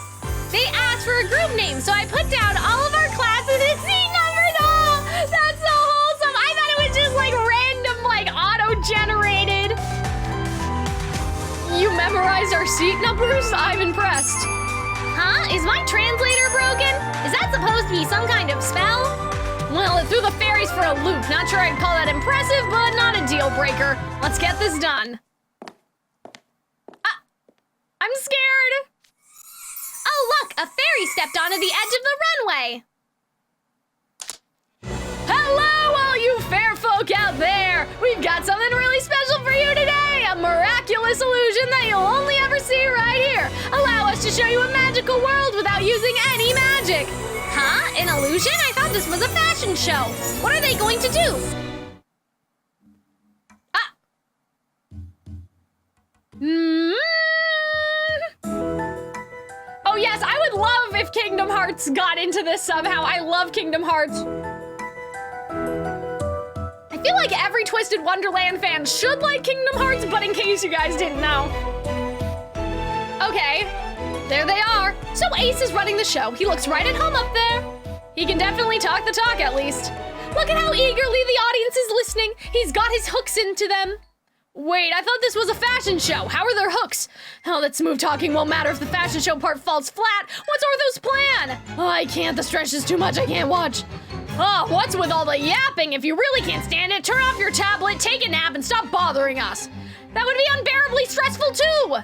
They asked for a group name, so I put down all of our classes and C-numbered all. That's so wholesome. I thought it was just like random, like auto-generated. You memorized our seat numbers? I'm impressed. Huh? Is my translator broken? Is that supposed to be some kind of spell? Well, it threw the fairies for a loop. Not sure I'd call that impressive, but not a deal breaker. Let's get this done. I'm scared. Oh, look, a fairy stepped onto the edge of the runway. Hello, all you fair folk out there. We've got something really special for you today. A miraculous illusion that you'll only ever see right here. Allow us to show you a magical world without using any magic. Huh? An illusion? I thought this was a fashion show. What are they going to do? Oh yes, I would love if Kingdom Hearts got into this somehow. I love Kingdom Hearts. I feel like every Twisted Wonderland fan should like Kingdom Hearts, but in case you guys didn't know. Okay, there they are. So Ace is running the show. He looks right at home up there. He can definitely talk the talk at least. Look at how eagerly the audience is listening. He's got his hooks into them. Wait, I thought this was a fashion show. How are there hooks? Oh, that smooth talking won't matter if the fashion show part falls flat. What's Ortho's plan? Oh, I can't. The stretch is too much. I can't watch. Oh, what's with all the yapping? If you really can't stand it, turn off your tablet, take a nap, and stop bothering us. That would be unbearably stressful, too.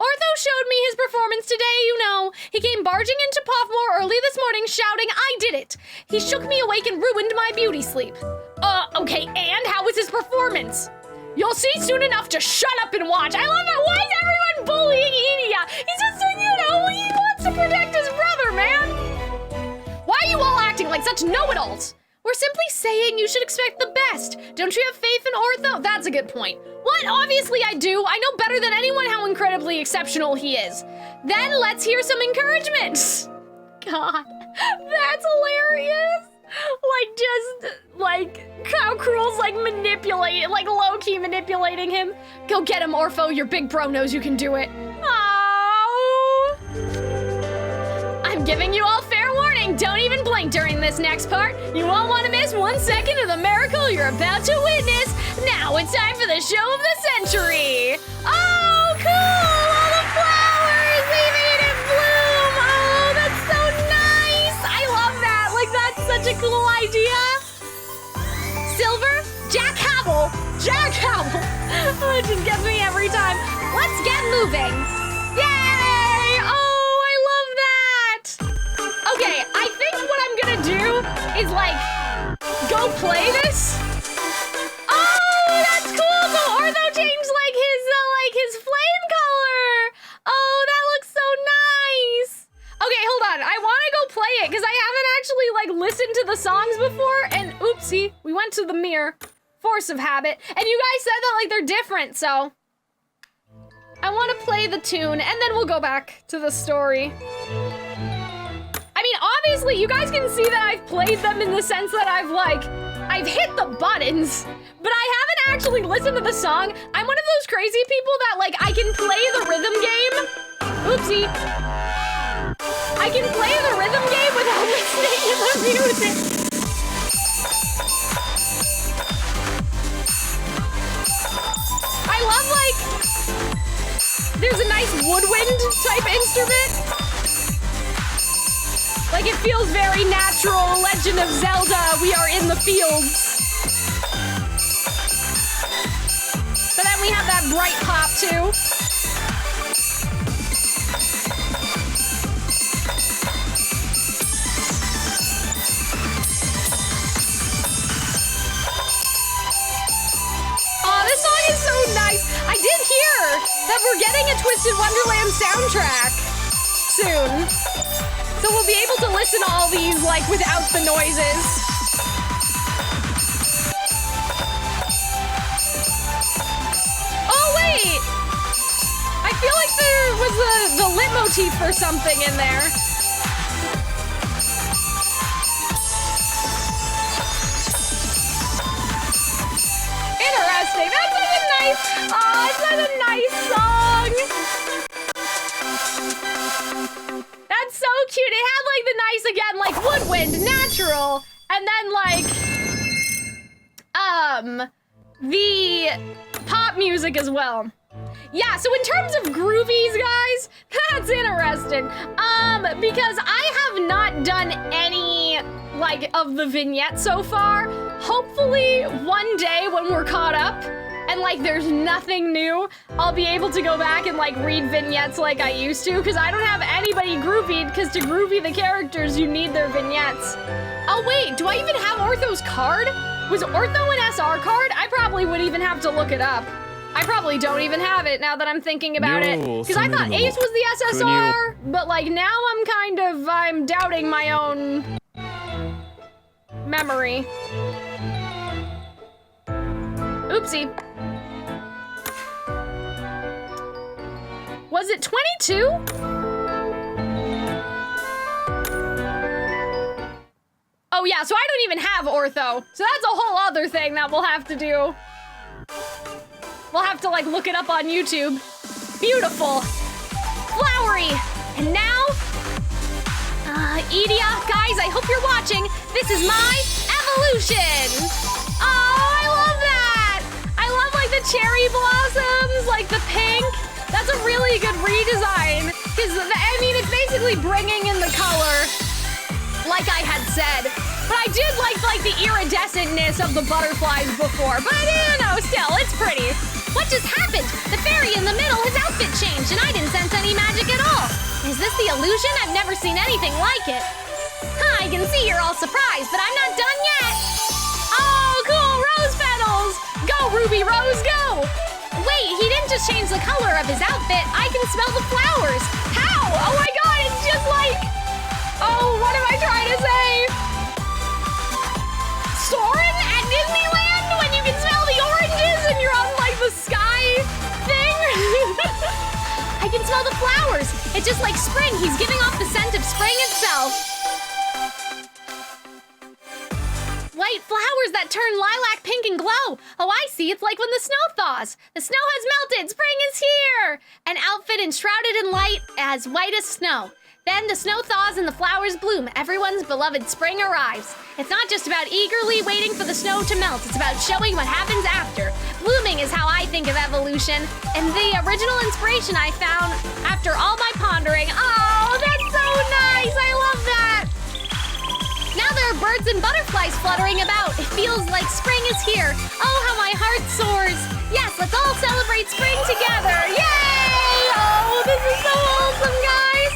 Ortho showed me his performance today, you know. He came barging into Poffmore early this morning shouting, I did it. He shook me awake and ruined my beauty sleep. Okay, and how was his performance? You'll see soon enough, just shut up and watch. I love it. Why is everyone bullying Idia? He's just, you know, he wants to protect his brother, man. Why are you all acting like such know-it-alls? We're simply saying you should expect the best. Don't you have faith in Ortho? That's a good point. What? Obviously I do. I know better than anyone how incredibly exceptional he is. Then let's hear some encouragement. God, that's hilarious. How Cruel's low-key manipulating him. Go get him, Orpho. Your big bro knows you can do it. Oh. I'm giving you all fair warning. Don't even blink during this next part. You won't want to miss 1 second of the miracle you're about to witness. Now it's time for the show of the century. Oh, cool. All the flowers. They made it bloom. Oh, that's so nice. I love that. Like, that's such a cool idea. Silver, Jack Hamill. Jack Hamill. Oh, it just gets me every time. Let's get moving. Yay! Oh, I love that. Okay, I think what I'm gonna do is go play this. Oh, that's cool. So Ortho changed his flame color. Oh, that looks so nice. Okay, hold on. I want to go play it because I haven't actually listened to the songs before. And oopsie, we went to the mirror. Force of habit. And you guys said that they're different, so I want to play the tune and then we'll go back to the story. I mean, obviously you guys can see that I've played them in the sense that I've hit the buttons, but I haven't actually listened to the song. I'm one of those crazy people that I can play the rhythm game. Oopsie. I can play the rhythm game without listening to the music. I love there's a nice woodwind type instrument. It feels very natural. Legend of Zelda, we are in the fields. But then we have that bright pop too. This song is so nice. I did hear that we're getting a Twisted Wonderland soundtrack soon. So we'll be able to listen to all these, without the noises. Oh, wait! I feel like there was the leitmotif or something in there. Interesting. That's such a nice song. That's so cute. It had the nice again, woodwind, natural, and then the pop music as well. Yeah, so in terms of groovies, guys, that's interesting. Because I have not done any of the vignettes so far. Hopefully one day when we're caught up and there's nothing new, I'll be able to go back and read vignettes like I used to, because I don't have anybody groovied, because to groovy the characters you need their vignettes. Oh wait, do I even have Ortho's card? Was Ortho an SR card? I probably would even have to look it up. I probably don't even have it now that I'm thinking about it, because I thought Ace was the SSR, but now I'm doubting my own memory. Oopsie. Was it 22? Oh yeah, so I don't even have Ortho. So that's a whole other thing that we'll have to do. We'll have to look it up on YouTube. Beautiful. Flowery. And now, Idia, guys, I hope you're watching. This is my evolution. Oh, I love that. I love the cherry blossoms, the pink. That's a really good redesign. Because, I mean, it's basically bringing in the color, like I had said. But I did like the iridescentness of the butterflies before. But, still, it's pretty. What just happened? The fairy in the middle, his outfit changed, and I didn't sense is this the illusion? I've never seen anything like it. Huh, I can see you're all surprised, but I'm not done yet. Oh, cool, rose petals! Go, Ruby Rose, go! Wait, he didn't just change the color of his outfit. I can smell the flowers. How? Oh my god, it's just like... Oh, what am I trying to say? Soarin' at Disneyland when you can smell the oranges and you're on like the sky thing? I can smell the flowers. It's just like spring. He's giving off the scent of spring itself. White flowers that turn lilac pink and glow. Oh, I see. It's like when the snow thaws. The snow has melted. Spring is here. An outfit enshrouded in light as white as snow. Then the snow thaws and the flowers bloom. Everyone's beloved spring arrives. It's not just about eagerly waiting for the snow to melt. It's about showing what happens after. Blooming is how I think of evolution. And the original inspiration I found after all my pondering. Oh, that's so nice. I love that. Now there are birds and butterflies fluttering about. It feels like spring is here. Oh, how my heart soars. Yes, let's all celebrate spring together. Yay! Oh, this is so wholesome, guys.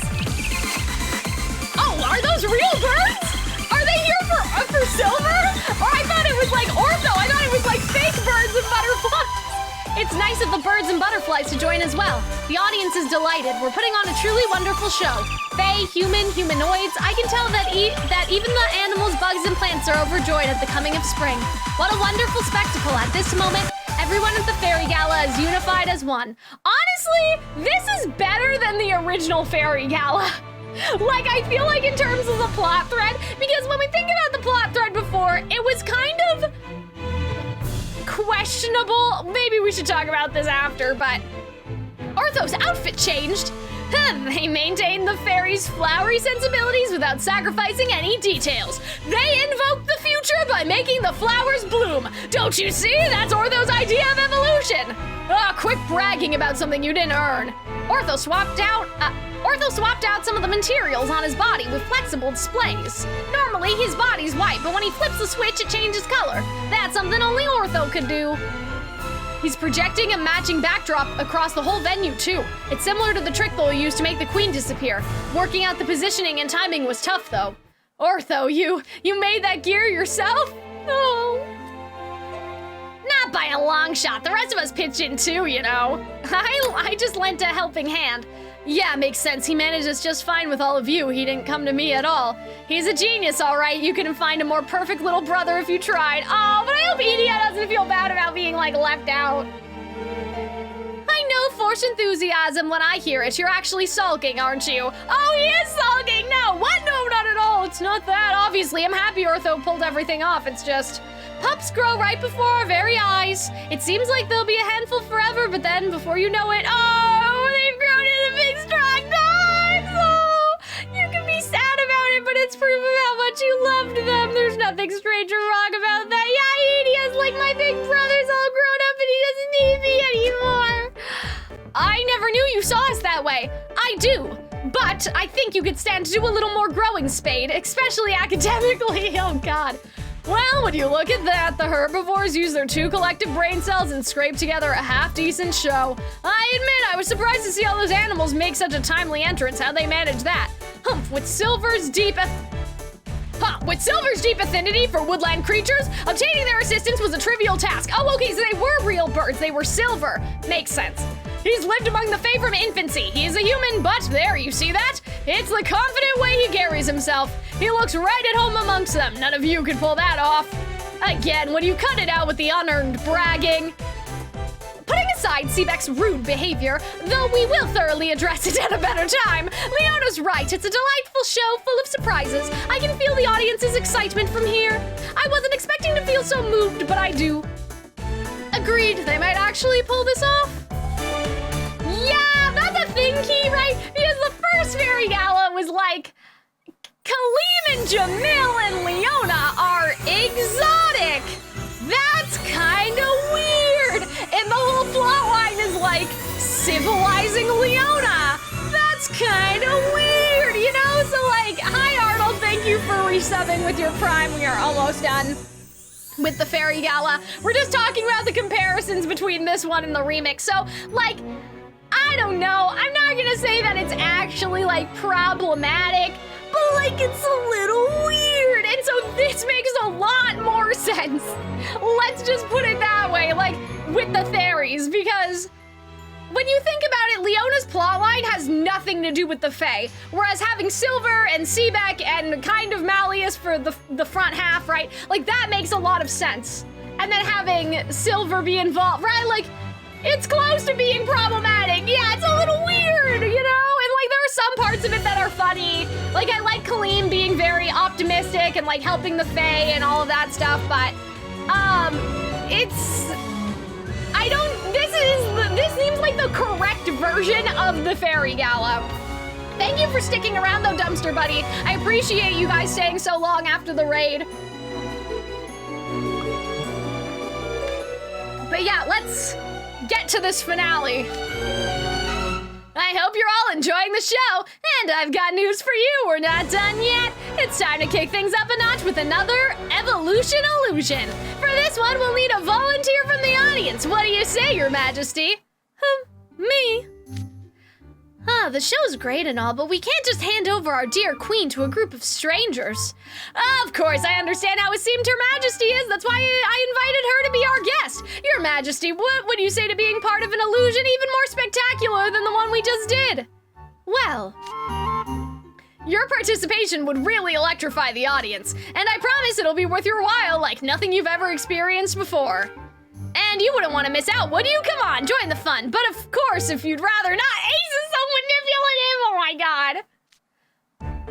Oh, are those real birds? Are they here for silver? Or I thought it was like Ortho. I thought it was like fake birds and butterflies. It's nice of the birds and butterflies to join as well. The audience is delighted. We're putting on a truly wonderful show. Fae, human, humanoids. I can tell that even the animals, bugs, and plants are overjoyed at the coming of spring. What a wonderful spectacle at this moment. Everyone at the Fairy Gala is unified as one. Honestly, this is better than the original Fairy Gala. Like, I feel like in terms of the plot thread, because when we think about the plot thread before, it was kind of questionable. Maybe we should talk about this after, but Ortho's outfit changed. They maintained the fairy's flowery sensibilities without sacrificing any details. They invoked the future by making the flowers bloom. Don't you see? That's Ortho's idea of evolution. Quit bragging about something you didn't earn. Ortho swapped out some of the materials on his body with flexible displays. Normally, his body's white, but when he flips the switch, it changes color. That's something only Ortho could do. He's projecting a matching backdrop across the whole venue, too. It's similar to the trick they'll use to make the queen disappear. Working out the positioning and timing was tough, though. Ortho, you made that gear yourself? Oh. Not by a long shot. The rest of us pitched in too, you know. I just lent a helping hand. Yeah, makes sense. He manages just fine with all of you. He didn't come to me at all. He's a genius, all right. You couldn't find a more perfect little brother if you tried. Oh, but I hope Edia doesn't feel bad about being, like, left out. I know force enthusiasm when I hear it. You're actually sulking, aren't you? Oh, he is sulking! No, what? No, not at all. It's not that. Obviously, I'm happy Ortho pulled everything off. It's just... pups grow right before our very eyes. It seems like they'll be a handful forever, but then, before you know it, oh, they've grown into big, strong dogs! Oh, you can be sad about it, but it's proof of how much you loved them. There's nothing strange or wrong about that. Yeah, Edia's like my big brother's all grown up and he doesn't need me anymore. I never knew you saw us that way. I do. But I think you could stand to do a little more growing, Spade, especially academically. Oh, God. Well, would you look at that? The herbivores use their 2 collective brain cells and scrape together a half-decent show. I admit, I was surprised to see all those animals make such a timely entrance. How'd they manage that? Humph, with Silver's deep affinity for woodland creatures, obtaining their assistance was a trivial task. Oh, okay, so they were real birds. They were silver. Makes sense. He's lived among the Fae from infancy. He is a human, but there, you see that? It's the confident way he carries himself. He looks right at home amongst them. None of you could pull that off. Again, when you cut it out with the unearned bragging. Putting aside Seebeck's rude behavior, though we will thoroughly address it at a better time, Leona's right. It's a delightful show full of surprises. I can feel the audience's excitement from here. I wasn't expecting to feel so moved, but I do. Agreed, they might actually pull this off. Yeah, that's a thing, Key, right? Because the first Fairy Gala was like, Kaleem and Jamil and Leona are exotic. That's kinda weird. And the whole plot line is like, civilizing Leona. That's kinda weird, you know? So like, hi Arnold, thank you for resubbing with your Prime. We are almost done with the Fairy Gala. We're just talking about the comparisons between this one and the remix. So, like, I I don't know. I'm not gonna say that it's actually, like, problematic, but, like, it's a little weird. And so this makes a lot more sense. Let's just put it that way, like, with the fairies, because when you think about it, Leona's plotline has nothing to do with the Fae, whereas having Silver and Seebeck and kind of Malleus for the front half, right? Like, that makes a lot of sense. And then having Silver be involved, right? Like, it's close to being problematic. Yeah, it's a little weird, you know? And, like, there are some parts of it that are funny. Like, I like Calxiyn being very optimistic and, like, helping the Fae and all of that stuff, but, it's... This seems like the correct version of the Fairy Gala. Thank you for sticking around though, Dumpster Buddy. I appreciate you guys staying so long after the raid. But yeah, let's get to this finale. I hope you're all enjoying the show, and I've got news for you. We're not done yet. It's time to kick things up a notch with another Evolution Illusion. For this one, we'll need a volunteer from the audience. What do you say, Your Majesty? Me? The show's great and all, but we can't just hand over our dear queen to a group of strangers. Of course, I understand how esteemed Her Majesty is. That's why I invited her to be our guest. Your Majesty, what would you say to being part of an illusion even more spectacular than the one we just did? Well, your participation would really electrify the audience, and I promise it'll be worth your while like nothing you've ever experienced before. And you wouldn't want to miss out, would you? Come on, join the fun. But of course, if you'd rather not, Ace is so manipulative, oh my god.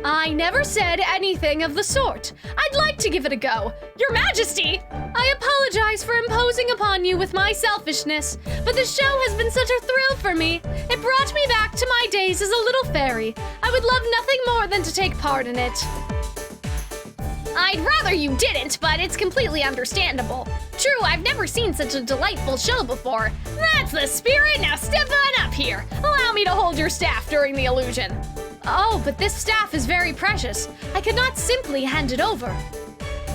I never said anything of the sort. I'd like to give it a go. Your Majesty! I apologize for imposing upon you with my selfishness, but the show has been such a thrill for me. It brought me back to my days as a little fairy. I would love nothing more than to take part in it. I'd rather you didn't, but it's completely understandable. True, I've never seen such a delightful show before. That's the spirit, now step on up here. Allow me to hold your staff during the illusion. Oh, but this staff is very precious. I could not simply hand it over.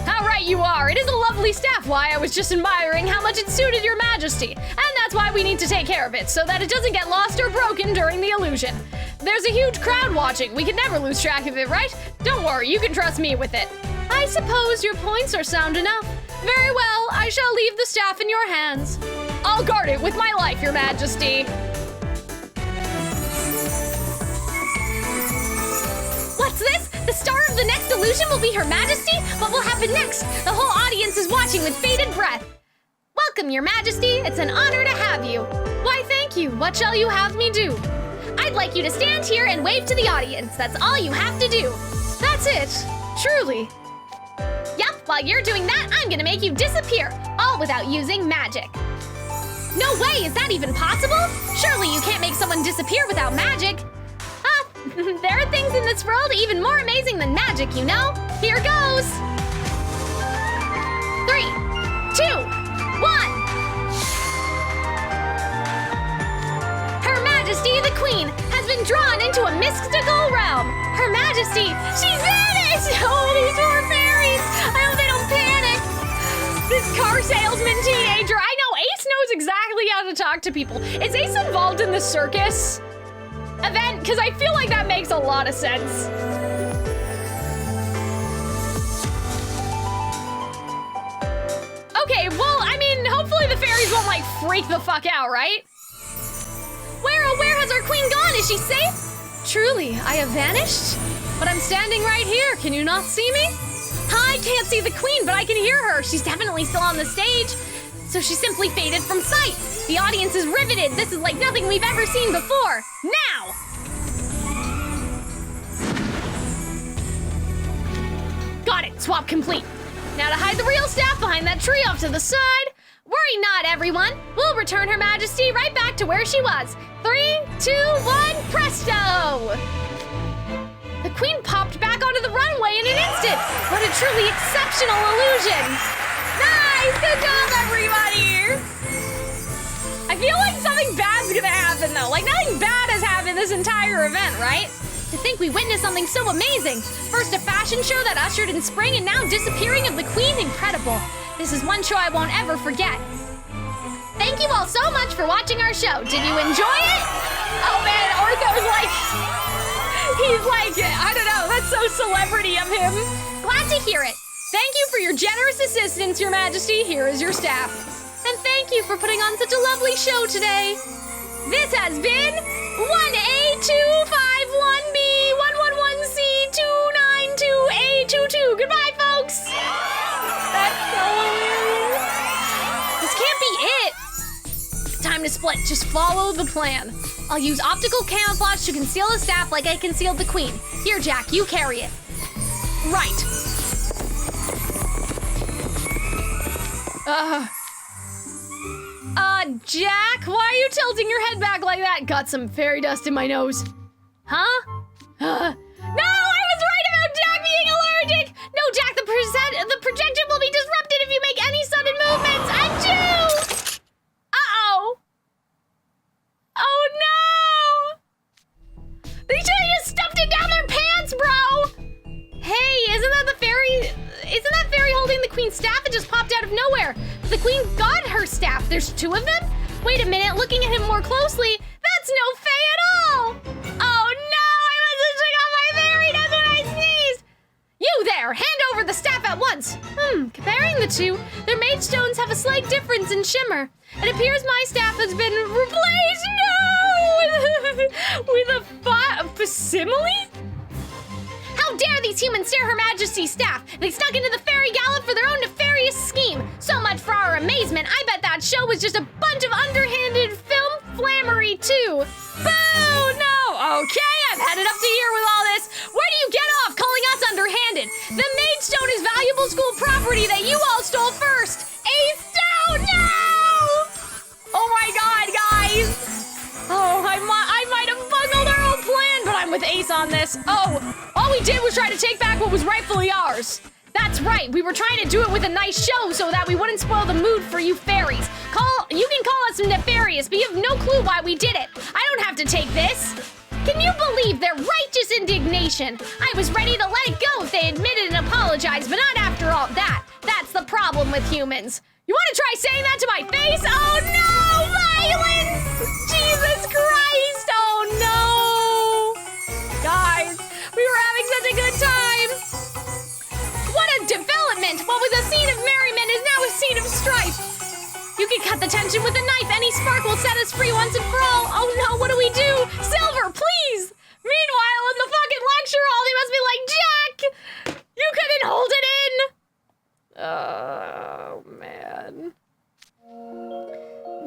How right you are. It is a lovely staff. Why, I was just admiring how much it suited Your Majesty. And that's why we need to take care of it, so that it doesn't get lost or broken during the illusion. There's a huge crowd watching. We can never lose track of it, right? Don't worry, you can trust me with it. I suppose your points are sound enough. Very well, I shall leave the staff in your hands. I'll guard it with my life, Your Majesty. What's this? The star of the next illusion will be Her Majesty? What will happen next? The whole audience is watching with bated breath. Welcome, Your Majesty. It's an honor to have you. Why, thank you. What shall you have me do? I'd like you to stand here and wave to the audience. That's all you have to do. That's it. Truly. Yup, while you're doing that, I'm gonna make you disappear, all without using magic. No way, is that even possible? Surely you can't make someone disappear without magic. There are things in this world even more amazing than magic, you know? Here goes! 3, 2, 1! Her Majesty the Queen has been drawn into a mystical realm. Her Majesty, she's vanished! Oh, these poor fairies! I hope they don't panic! This car salesman teenager, I know Ace knows exactly how to talk to people. Is Ace involved in the circus event? Because I feel like that makes a lot of sense. Okay, well, I mean, hopefully the fairies won't, like, freak the fuck out, right? Where has our queen gone? Is she safe? Truly, I have vanished? But I'm standing right here. Can you not see me? I can't see the queen, but I can hear her. She's definitely still on the stage. So she simply faded from sight. The audience is riveted. This is like nothing we've ever seen before. Now! Got it. Swap complete. Now to hide the real staff behind that tree off to the side. Worry not, everyone. We'll return Her Majesty right back to where she was. 3, 2, 1, presto! The queen popped back onto the runway in an instant. What a truly exceptional illusion. Nice, good job, everybody. I feel like something bad's gonna happen though. Like nothing bad has happened this entire event, right? To think we witnessed something so amazing. First a fashion show that ushered in spring and now disappearing of the queen, incredible. This is one show I won't ever forget. Thank you all so much for watching our show. Did you enjoy it? Oh man, Ortho's like, he's like, I don't know, that's so celebrity of him. Glad to hear it. Thank you for your generous assistance, Your Majesty. Here is your staff. And thank you for putting on such a lovely show today. This has been 1A251B 111C292A22. Goodbye, folks. That's so hilarious. This can't be it. Time to split. Just follow the plan. I'll use optical camouflage to conceal the staff like I concealed the queen. Here, Jack, you carry it. Right. Jack, why are you tilting your head back like that? Got some fairy dust in my nose. Huh? No, I was right about Jack being allergic! No, Jack, the projection will be disrupted if you make any sudden movements. Achoo! Uh-oh. Oh, no! They should have just stuffed it down their pants, bro! Hey, isn't that fairy holding the queen's staff? It just popped out of nowhere. The queen got her staff. There's two of them? Wait a minute, looking at him more closely, that's no Fae at all! Oh no, I wasn't switching off my fairy dust when I sneezed! You there, hand over the staff at once! Comparing the two, their magestones have a slight difference in shimmer. It appears my staff has been replaced, no! With a facsimile? How dare these humans stare Her Majesty's staff? They snuck into the Fairy Gala for their own nefarious scheme. So much for our amazement. I bet that show was just a bunch of underhanded film flammery too. Boo! No! Okay, I've had it up to here with all this. Where do you get off calling us underhanded? The Magestone is valuable school property that you all stole first. A stone! No! Oh my god, guys! Oh, I might have bungled our whole plan, but I'm with Ace on this. Oh, all we did was try to take back what was rightfully ours. That's right, we were trying to do it with a nice show so that we wouldn't spoil the mood for you fairies. You can call us nefarious, but you have no clue why we did it. I don't have to take this. Can you believe their righteous indignation? I was ready to let it go if they admitted and apologized, but not after all that. That's the problem with humans. You want to try saying that to my face? Oh no, violence! Jesus Christ, oh no! Guys, we were having such a good time. What a development! What was a scene of merriment is now a scene of strife. You can cut the tension with a knife. Any spark will set us free once and for all. Oh no, what do we do? Silver, please! Meanwhile, in the fucking lecture hall, they must be like, Jack! You couldn't hold it in! Oh, man.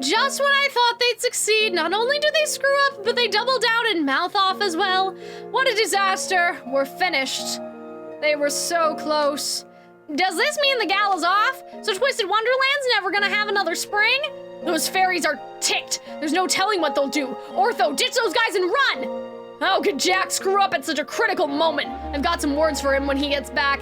Just when I thought they'd succeed, not only do they screw up, but they double down and mouth off as well. What a disaster. We're finished. They were so close. Does this mean the gala's off? So Twisted Wonderland's never gonna have another spring? Those fairies are ticked. There's no telling what they'll do. Ortho, ditch those guys and run! How could Jack screw up at such a critical moment? I've got some words for him when he gets back.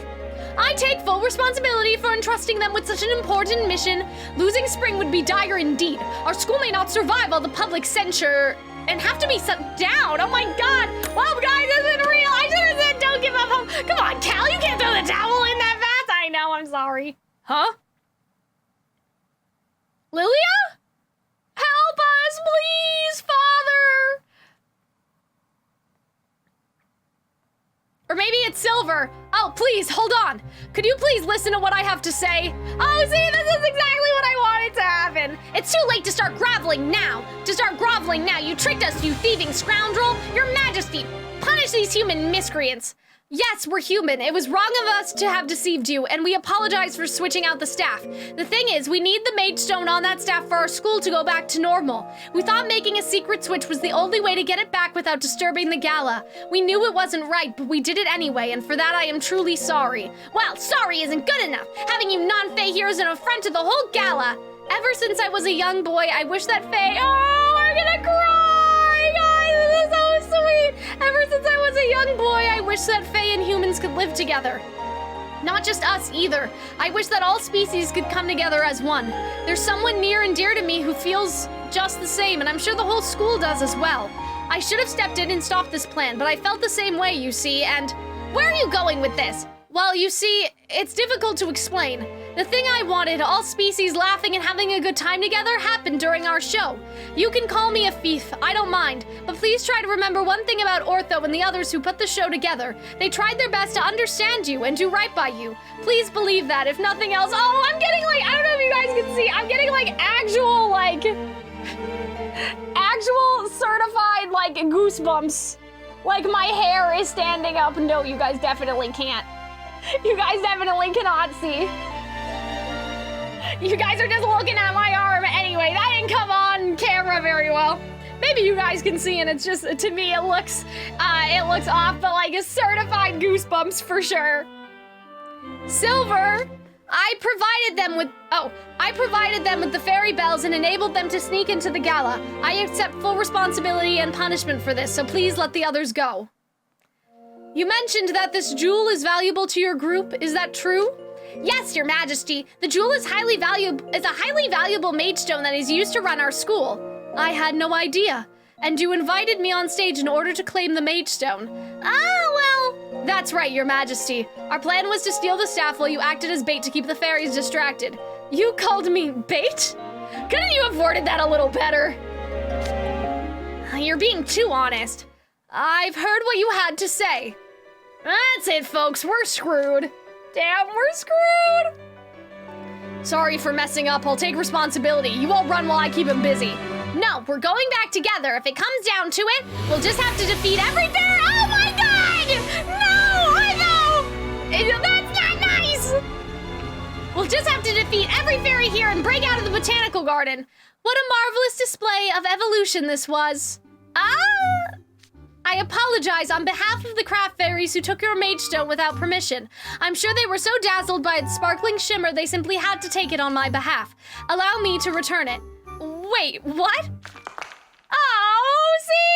I take full responsibility for entrusting them with such an important mission. Losing spring would be dire indeed. Our school may not survive all the public censure and have to be shut down. Oh my god. Well, guys, this isn't real. I should have said don't give up hope. Come on, Cal, you can't throw the towel in that fast. I know, I'm sorry. Huh? Lilia? Help us, please, Father! Or maybe it's Silver. Oh, please, hold on. Could you please listen to what I have to say? Oh, see, this is exactly what I wanted to happen. It's too late to start groveling now. You tricked us, you thieving scoundrel. Your Majesty, punish these human miscreants. Yes, we're human. It was wrong of us to have deceived you, and we apologize for switching out the staff. The thing is, we need the magestone on that staff for our school to go back to normal. We thought making a secret switch was the only way to get it back without disturbing the gala. We knew it wasn't right, but we did it anyway, and for that I am truly sorry. Well, sorry isn't good enough. Having you non-Fae here is an affront to the whole gala. Ever since I was a young boy, I wish that Fae— oh, I'm gonna cry! Guys, this is so sweet! Ever since I was a young boy, I wish that Fae and humans could live together. Not just us, either. I wish that all species could come together as one. There's someone near and dear to me who feels just the same, and I'm sure the whole school does as well. I should have stepped in and stopped this plan, but I felt the same way, you see, and— where are you going with this? Well, you see, it's difficult to explain. The thing I wanted, all species laughing and having a good time together, happened during our show. You can call me a thief, I don't mind, but please try to remember one thing about Ortho and the others who put the show together. They tried their best to understand you and do right by you. Please believe that, if nothing else. Oh, I'm getting like, I don't know if you guys can see, I'm getting like actual certified like goosebumps. Like my hair is standing up. No, you guys definitely can't. You guys definitely cannot see. You guys are just looking at my arm. Anyway, that didn't come on camera very well. Maybe you guys can see, and it's just, to me, it looks off, but like a certified goosebumps for sure. Silver, I provided them with the fairy bells and enabled them to sneak into the gala. I accept full responsibility and punishment for this, so please let the others go. You mentioned that this jewel is valuable to your group. Is that true? Yes, Your Majesty. The jewel is a highly valuable magestone that is used to run our school. I had no idea. And you invited me on stage in order to claim the magestone. Ah, well, that's right, Your Majesty. Our plan was to steal the staff while you acted as bait to keep the fairies distracted. You called me bait? Couldn't you have worded that a little better? You're being too honest. I've heard what you had to say. That's it, folks. We're screwed. Damn, we're screwed. Sorry for messing up. I'll take responsibility. You all run while I keep him busy. No, we're going back together. If it comes down to it, we'll just have to defeat every fairy. Oh my god! No, I know! That's not nice! We'll just have to defeat every fairy here and break out of the botanical garden. What a marvelous display of evolution this was. I apologize on behalf of the Craftfairies who took your magestone without permission. I'm sure they were so dazzled by its sparkling shimmer they simply had to take it on my behalf. Allow me to return it. Wait, what? Oh, see?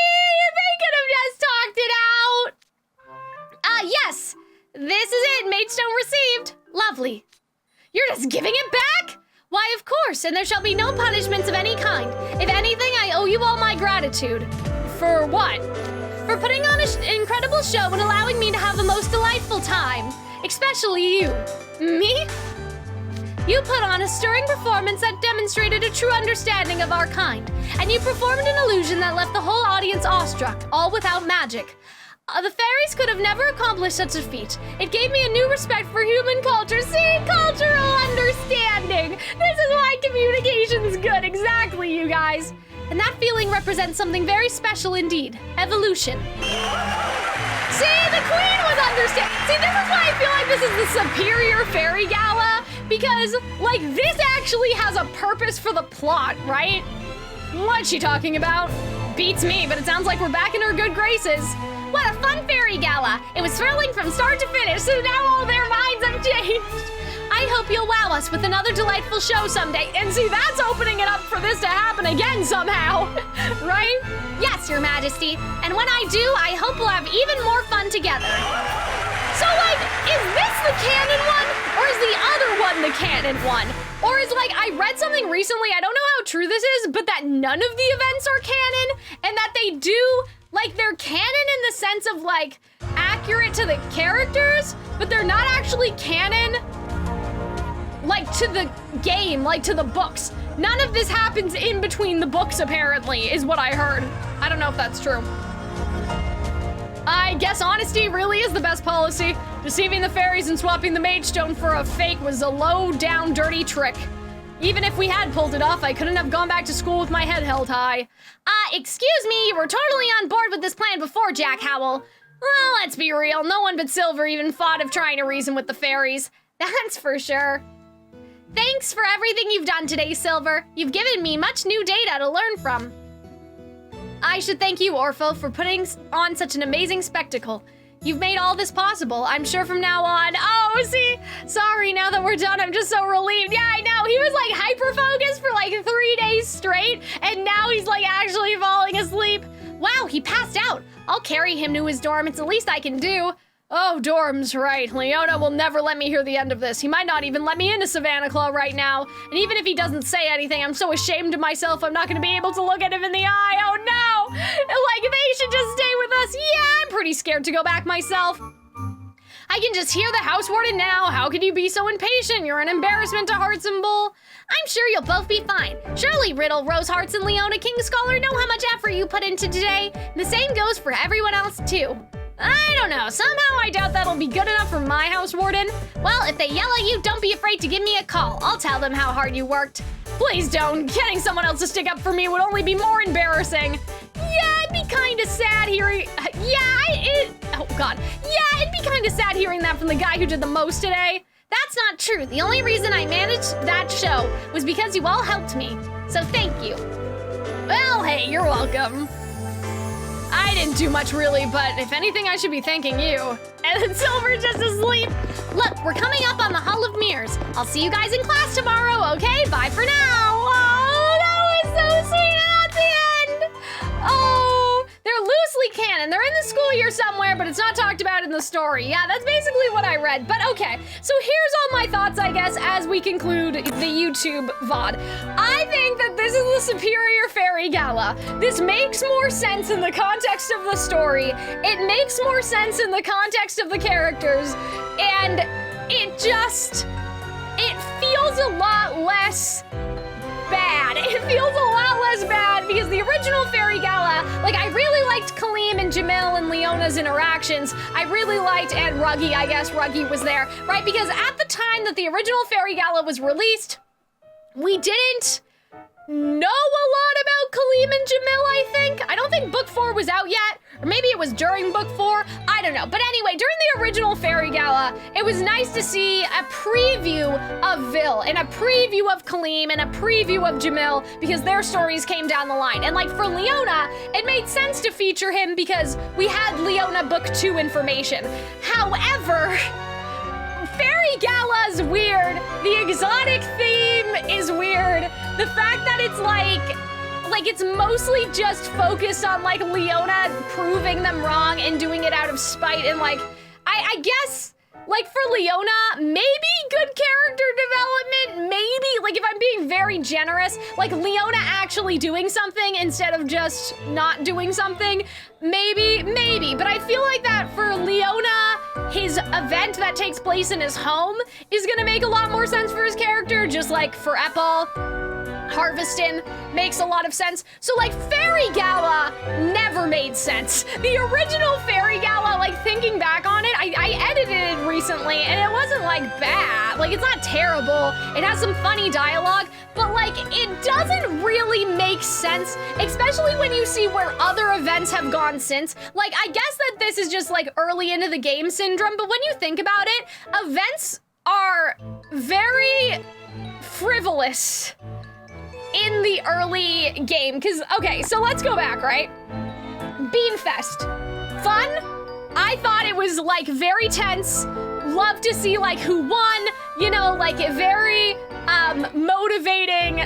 They could have just talked it out. Yes. This is it. Magestone received. Lovely. You're just giving it back? Why, of course, and there shall be no punishments of any kind. If anything, I owe you all my gratitude. For what? For putting on an incredible show and allowing me to have the most delightful time. Especially you. Me? You put on a stirring performance that demonstrated a true understanding of our kind, and you performed an illusion that left the whole audience awestruck, all without magic. The fairies could have never accomplished such a feat. It gave me a new respect for human culture. See? Cultural understanding. This is why communication's good. Exactly, you guys. And that feeling represents something very special indeed. Evolution. See, the queen was understand. See, this is why I feel like this is the superior fairy gala, because, like, this actually has a purpose for the plot, right? What's she talking about? Beats me, but it sounds like we're back in her good graces. What a fun fairy gala. It was thrilling from start to finish, so now all their minds have changed. I hope you'll wow us with another delightful show someday. And see, that's opening it up for this to happen again somehow, right? Yes, Your Majesty. And when I do, I hope we'll have even more fun together. So, like, is this the canon one? Or is the other one the canon one? Or is, like, I read something recently, I don't know how true this is, but that none of the events are canon, and that they do, like, they're canon in the sense of, like, accurate to the characters, but they're not actually canon, like, to the game, like, to the books. None of this happens in between the books, apparently, is what I heard. I don't know if that's true. I guess honesty really is the best policy. Deceiving the fairies and swapping the magestone for a fake was a low-down, dirty trick. Even if we had pulled it off, I couldn't have gone back to school with my head held high. Excuse me, you were totally on board with this plan before, Jack Howell. Well, let's be real, no one but Silver even thought of trying to reason with the fairies. That's for sure. Thanks for everything you've done today, Silver. You've given me much new data to learn from. I should thank you, Ortho, for putting on such an amazing spectacle. You've made all this possible. I'm sure from now on... Oh, see? Sorry, now that we're done, I'm just so relieved. Yeah, I know. He was, like, hyper-focused for, like, 3 days straight, and now he's, like, actually falling asleep. Wow, he passed out. I'll carry him to his dorm. It's the least I can do. Oh, dorms, right. Leona will never let me hear the end of this. He might not even let me into Savannah Claw right now. And even if he doesn't say anything, I'm so ashamed of myself I'm not gonna be able to look at him in the eye. Oh no! Like, they should just stay with us. Yeah, I'm pretty scared to go back myself. I can just hear the house warden now. How could you be so impatient? You're an embarrassment to Hearts and Bull. I'm sure you'll both be fine. Surely Riddle, Rose Hearts, and Leona King Scholar know how much effort you put into today. The same goes for everyone else too. I don't know, somehow I doubt that'll be good enough for my house warden. Well, if they yell at you, don't be afraid to give me a call. I'll tell them how hard you worked. Please don't. Getting someone else to stick up for me would only be more embarrassing. Yeah, it'd be kinda sad hearing, oh god. Yeah, it'd be kinda sad hearing that from the guy who did the most today. That's not true. The only reason I managed that show was because you all helped me. So thank you. Well, hey, you're welcome. I didn't do much really, but if anything, I should be thanking you. And then Silver's just asleep. Look, we're coming up on the Hall of Mirrors. I'll see you guys in class tomorrow, okay? Bye for now. Oh, that was so sweet at the end. Oh, they're loosely canon. They're in the school year somewhere, but it's not talked about in the story. Yeah, that's basically what I read, but okay. So here's all my thoughts, I guess, as we conclude the YouTube VOD. I think that this is the superior Fairy Gala. This makes more sense in the context of the story. It makes more sense in the context of the characters, and it feels a lot less bad. It feels a lot less bad because the original Fairy Gala, like, I really liked Calxiyn and Jamil and Leona's interactions. I really liked, and Ruggy, I guess Ruggy was there, right? Because at the time that the original Fairy Gala was released, we didn't know a lot about Calxiyn and Jamil, I think. I don't think book 4 was out yet, or maybe it was during book 4, I don't know. But anyway, during the original Fairy Gala, it was nice to see a preview of Vil, and a preview of Calxiyn, and a preview of Jamil, because their stories came down the line. And like for Leona, it made sense to feature him because we had Leona book 2 information. However, Fairy Gala's weird. The exotic theme is weird. The fact that it's like it's mostly just focused on like Leona proving them wrong and doing it out of spite, and like, I guess, like for Leona, maybe good character development, maybe, like if I'm being very generous, like Leona actually doing something instead of just not doing something, maybe, but I feel like that for Leona, his event that takes place in his home is gonna make a lot more sense for his character, just like for Epple, Harvesting makes a lot of sense. So like Fairy Gala never made sense. The original Fairy Gala, like thinking back on it, I edited it recently and it wasn't like bad. Like it's not terrible. It has some funny dialogue, but like it doesn't really make sense, especially when you see where other events have gone since. Like I guess that this is just like early into the game syndrome, but when you think about it, events are very frivolous in the early game, because, okay, so let's go back, right? Beanfest. Fun. I thought it was, like, very tense. Love to see, like, who won. You know, like, a very, motivating,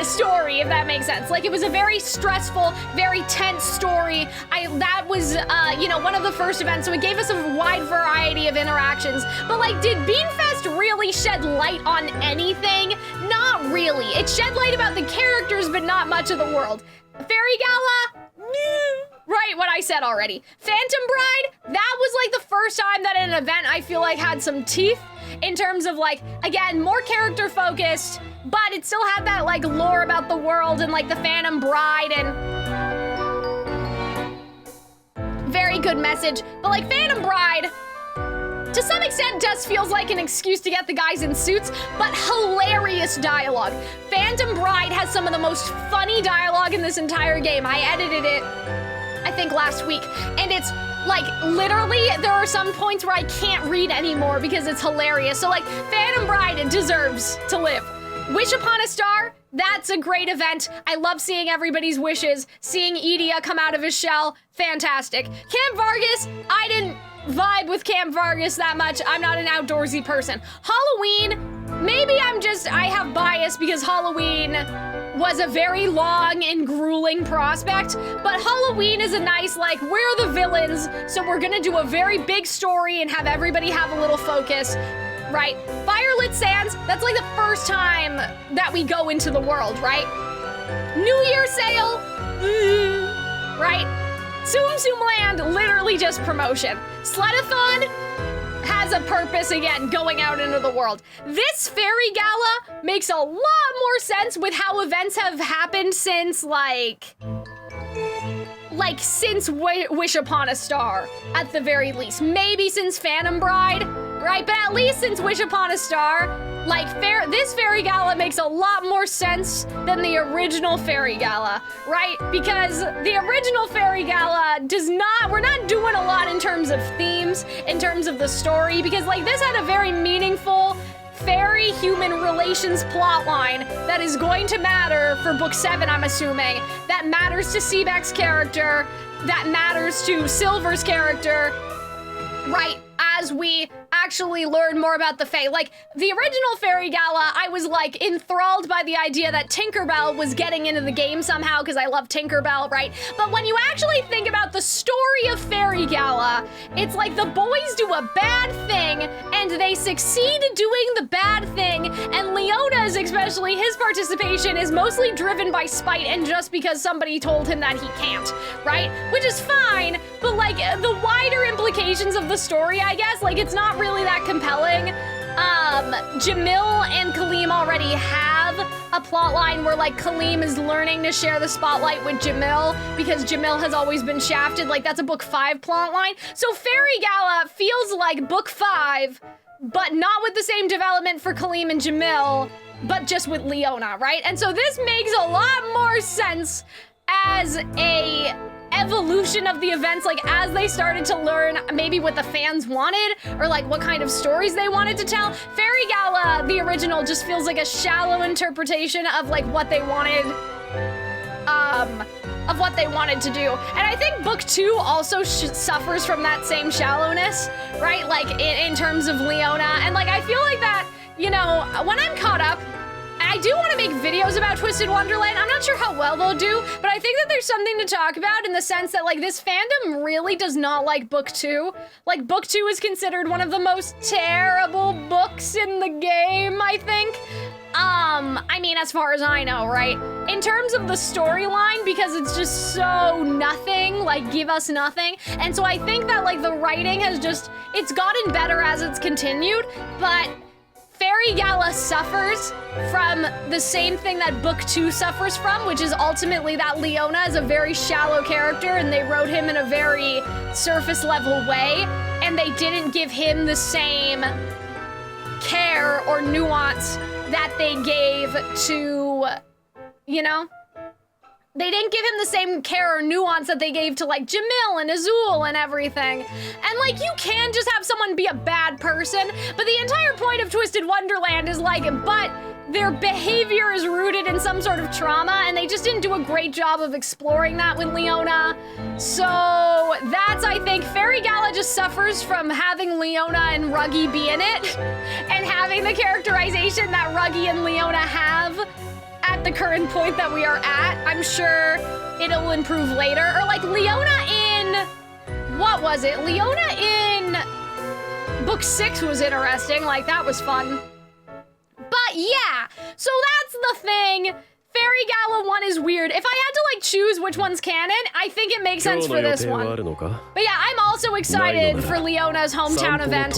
story, if that makes sense. Like, it was a very stressful, very tense story. That was, you know, one of the first events, so it gave us a wide variety of interactions. But, like, did Beanfest really shed light on anything? Not really. It shed light about the characters, but not much of the world. Fairy Gala? Right, what I said already. Phantom Bride? That was like the first time that an event I feel like had some teeth in terms of like, again, more character focused, but it still had that like lore about the world and like the Phantom Bride and very good message. But like Phantom Bride, to some extent, just feels like an excuse to get the guys in suits, but hilarious dialogue. Phantom Bride has some of the most funny dialogue in this entire game. I edited it, I think, last week, and it's like, literally, there are some points where I can't read anymore because it's hilarious. So like, Phantom Bride deserves to live. Wish Upon a Star, that's a great event. I love seeing everybody's wishes, seeing Edia come out of his shell, fantastic. Camp Vargas, I didn't vibe with Camp Vargas that much. I'm not an outdoorsy person. Halloween, maybe I have bias because Halloween was a very long and grueling prospect, but Halloween is a nice, like, we're the villains, so we're gonna do a very big story and have everybody have a little focus, right? Firelit Sands, that's like the first time that we go into the world, right? New Year sale, right? Tsum Tsum Land, literally just promotion. Sledathon has a purpose again, going out into the world. This Fairy Gala makes a lot more sense with how events have happened since, like since Wish Upon a Star, at the very least. Maybe since Phantom Bride, right? But at least since Wish Upon a Star, like, this Fairy Gala makes a lot more sense than the original Fairy Gala, right? Because the original Fairy Gala we're not doing a lot in terms of themes, in terms of the story, because, like, this had a very meaningful fairy-human relations plotline that is going to matter for Book 7, I'm assuming. That matters to Seebeck's character, that matters to Silver's character, right? As we actually learn more about the Fae. Like, the original Fairy Gala, I was, like, enthralled by the idea that Tinkerbell was getting into the game somehow, because I love Tinkerbell, right? But when you actually think about the story of Fairy Gala, it's like the boys do a bad thing, and they succeed doing the bad thing, and Leona's, especially his participation, is mostly driven by spite and just because somebody told him that he can't, right? Which is fine, but, like, the wider implications of the story, I guess, like, it's not really that compelling. Jamil and Kaleem already have a plotline where, like, Kaleem is learning to share the spotlight with Jamil because Jamil has always been shafted. Like, that's a Book 5 plotline. So Fairy Gala feels like Book 5, but not with the same development for Kaleem and Jamil, but just with Leona, right? And so this makes a lot more sense as a evolution of the events, like, as they started to learn maybe what the fans wanted, or, like, what kind of stories they wanted to tell. Fairy Gala, the original, just feels like a shallow interpretation of, like, what they wanted, to do. And I think Book 2 also suffers from that same shallowness, right? Like, in terms of Leona. And, like, I feel like that, you know, when I'm caught up, I do want to make videos about Twisted Wonderland. I'm not sure how well they'll do, but I think that there's something to talk about in the sense that, like, this fandom really does not like Book 2. Like, Book 2 is considered one of the most terrible books in the game, I think. I mean, as far as I know, right? In terms of the storyline, because it's just so nothing, like, give us nothing. And so I think that, like, the writing has just, it's gotten better as it's continued, but Fairy Gala suffers from the same thing that Book 2 suffers from, which is ultimately that Leona is a very shallow character and they wrote him in a very surface level way, and they didn't give him the same care or nuance that they gave to, you know? They didn't give him the same care or nuance that they gave to, like, Jamil and Azul and everything. And, like, you can just have someone be a bad person, but the entire point of Twisted Wonderland is, like, but their behavior is rooted in some sort of trauma, and they just didn't do a great job of exploring that with Leona. So that's, I think, Fairy Gala just suffers from having Leona and Ruggy be in it, and having the characterization that Ruggy and Leona have at the current point that we are at. I'm sure it'll improve later. Or, like, Leona in, what was it? Leona in Book 6 was interesting. Like, that was fun. But yeah, so that's the thing. Fairy Gala 1 is weird. If I had to, like, choose which one's canon, I think it makes sense for this one. But yeah, I'm also excited for Leona's hometown event.